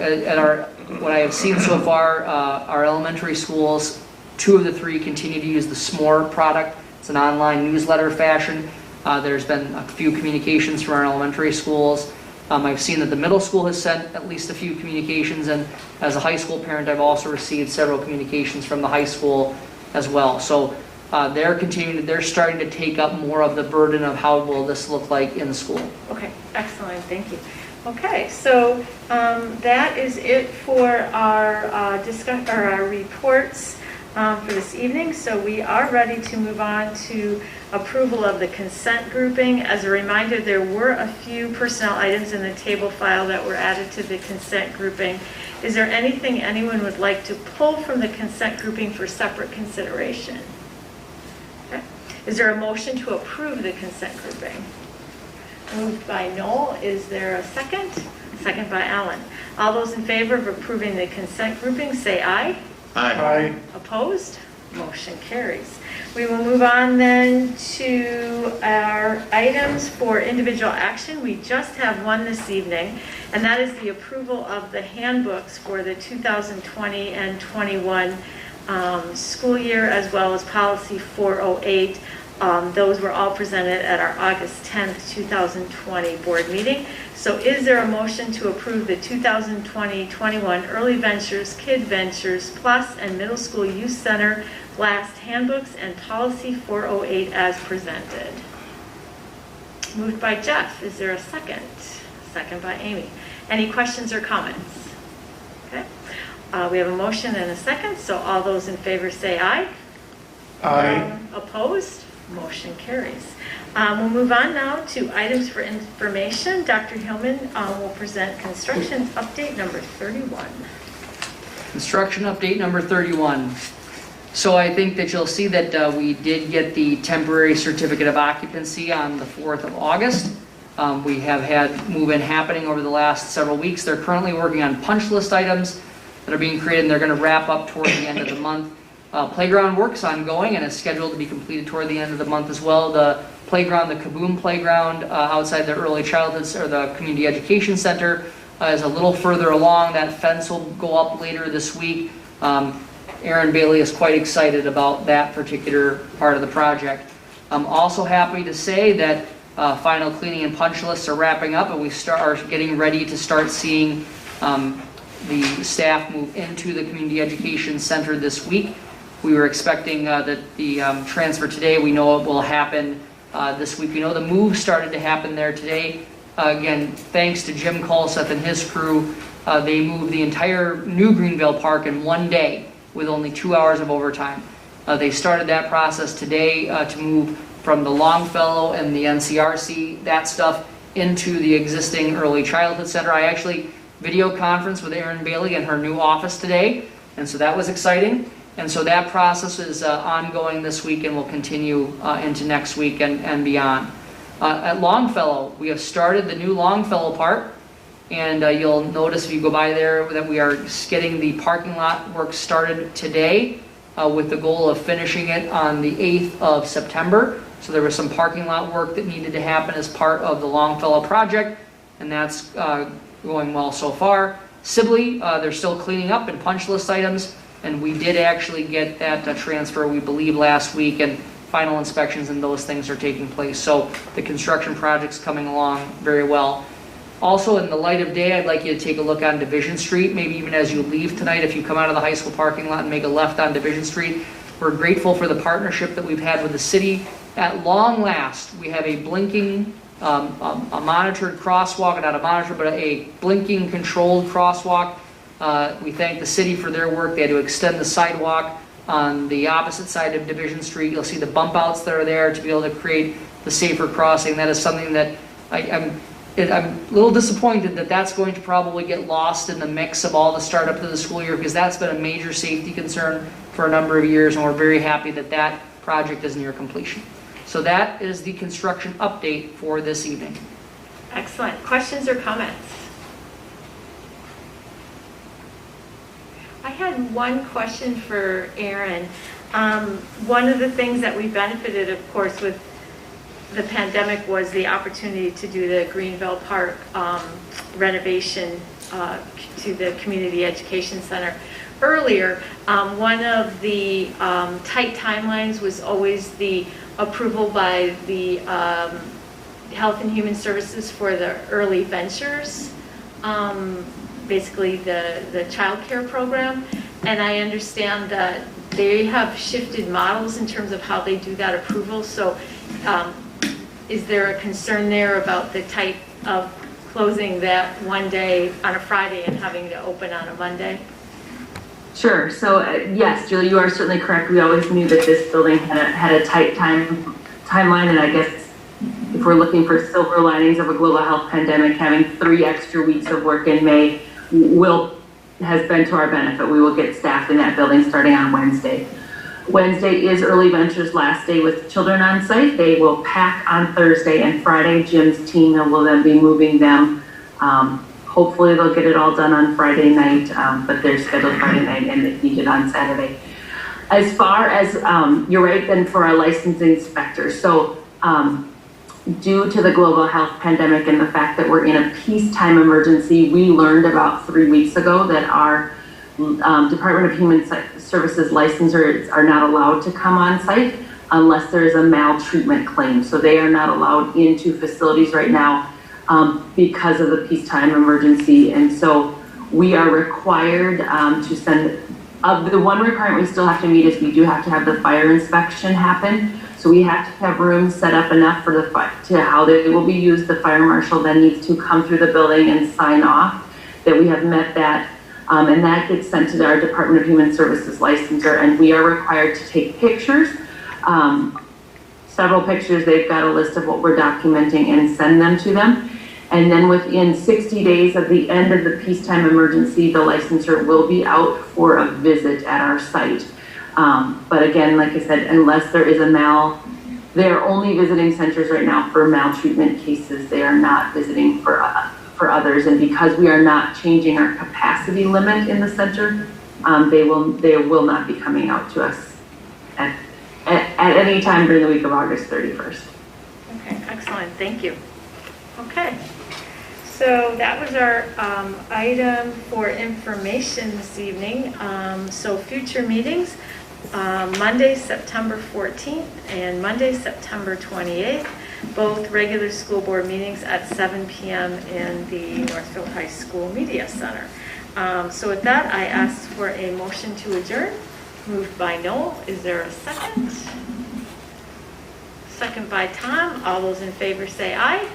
what I have seen so far, our elementary schools, 2 of the 3 continue to use the SMORE product. It's an online newsletter fashion. There's been a few communications from our elementary schools. I've seen that the middle school has sent at least a few communications, and as a high school parent, I've also received several communications from the high school as well. So they're starting to take up more of the burden of how will this look like in school. Okay, excellent, thank you. Okay, so that is it for our our reports for this evening. So we are ready to move on to approval of the consent grouping. As a reminder, there were a few personnel items in the table file that were added to the consent grouping. Is there anything anyone would like to pull from the consent grouping for separate consideration? Okay. Is there a motion to approve the consent grouping? Moved by Noel. Is there a second? Second by Alan. All those in favor of approving the consent grouping say aye. Aye. Opposed? Motion carries. We will move on then to our items for individual action. We just have one this evening, and that is the approval of the handbooks for the 2020 and 21 school year, as well as policy 408. Those were all presented at our August 10th, 2020 board meeting. So is there a motion to approve the 2020-21 Early Ventures, Kid Ventures Plus, and Middle School Youth Center Blast handbooks and policy 408 as presented? Moved by Jeff. Is there a second? Second by Amy. Any questions or comments? Okay. We have a motion and a second, so all those in favor say aye. Aye. Opposed? Motion carries. We'll move on now to items for information. Dr. Hillman will present construction update number 31. Construction update number 31. So I think that you'll see that we did get the temporary certificate of occupancy on the 4th of August. We have had move-in happening over the last several weeks. They're currently working on punch list items that are being created, and they're going to wrap up toward the end of the month. Playground work's ongoing and is scheduled to be completed toward the end of the month as well. The playground, the Kaboom playground outside the early childhood or the community education center is a little further along. That fence will go up later this week. Aaron Bailey is quite excited about that particular part of the project. I'm also happy to say that final cleaning and punch lists are wrapping up, and we are getting ready to start seeing the staff move into the community education center this week. We were expecting that the transfer today. We know it will happen this week. We know the move started to happen there today. Again, thanks to Jim Colseth and his crew, they moved the entire new Greenville Park in one day with only 2 hours of overtime. They started that process today to move from the Longfellow and the NCRC, that stuff, into the existing early childhood center. I actually video conferenced with Erin Bailey in her new office today, and so that was exciting. And so that process is ongoing this week and will continue into next week and beyond. At Longfellow, we have started the new Longfellow Park, and you'll notice if you go by there that we are getting the parking lot work started today with the goal of finishing it on the 8th of September. So there was some parking lot work that needed to happen as part of the Longfellow project, and that's going well so far. Sibley, they're still cleaning up and punch list items, and we did actually get that transfer, we believe, last week, and final inspections and those things are taking place. So the construction project's coming along very well. Also, in the light of day, I'd like you to take a look on Division Street, maybe even as you leave tonight, if you come out of the high school parking lot and make a left on Division Street. We're grateful for the partnership that we've had with the city. At long last, we have a blinking, a monitored crosswalk, not a monitor, but a blinking controlled crosswalk. We thank the city for their work. They had to extend the sidewalk on the opposite side of Division Street. You'll see the bump outs that are there to be able to create the safer crossing. That is something that I'm a little disappointed that that's going to probably get lost in the mix of all the startup of the school year, because that's been a major safety concern for a number of years, and we're very happy that that project is near completion. So that is the construction update for this evening. Excellent. Questions or comments? I had one question for Aaron. One of the things that we benefited, of course, with the pandemic was the opportunity to do the Greenville Park renovation to the Community Education Center earlier. One of the tight timelines was always the approval by the Health and Human Services for the Early Ventures, basically the child care program. And I understand that they have shifted models in terms of how they do that approval. So is there a concern there about the type of closing that one day on a Friday and having to open on a Monday? Sure. So yes, Julie, you are certainly correct. We always knew that this building had a tight timeline, and I guess if we're looking for silver linings of a global health pandemic, having 3 extra weeks of work in May has been to our benefit. We will get staffed in that building starting on Wednesday. Wednesday is Early Ventures' last day with children on site. They will pack on Thursday, and Friday, Jim's team will then be moving them. Hopefully they'll get it all done on Friday night, but they're scheduled Friday night and if needed on Saturday. As far as, you're right, then for our licensing inspector. So due to the global health pandemic and the fact that we're in a peacetime emergency, we learned about 3 weeks ago that our Department of Human Services licensors are not allowed to come on site unless there is a maltreatment claim. So they are not allowed into facilities right now because of the peacetime emergency. And so we are required to send, the one requirement we still have to meet is we do have to have the fire inspection happen. So we have to have rooms set up enough for the to how they will be used. The fire marshal then needs to come through the building and sign off that we have met that. And that gets sent to our Department of Human Services licensor, and we are required to take pictures, several pictures. They've got a list of what we're documenting and send them to them. And then within 60 days of the end of the peacetime emergency, the licensor will be out for a visit at our site. But again, like I said, unless there is they're only visiting centers right now for maltreatment cases. They are not visiting for others. And because we are not changing our capacity limit in the center, they will not be coming out to us at any time during the week of August 31st. Okay, excellent, thank you. Okay, so that was our item for information this evening. So future meetings, Monday, September 14th and Monday, September 28th, both regular school board meetings at 7 p.m. in the Northfield High School Media Center. So with that, I ask for a motion to adjourn. Moved by Noel. Is there a second? Second by Tom. All those in favor say aye.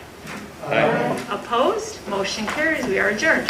Aye. Opposed? Motion carries. We are adjourned.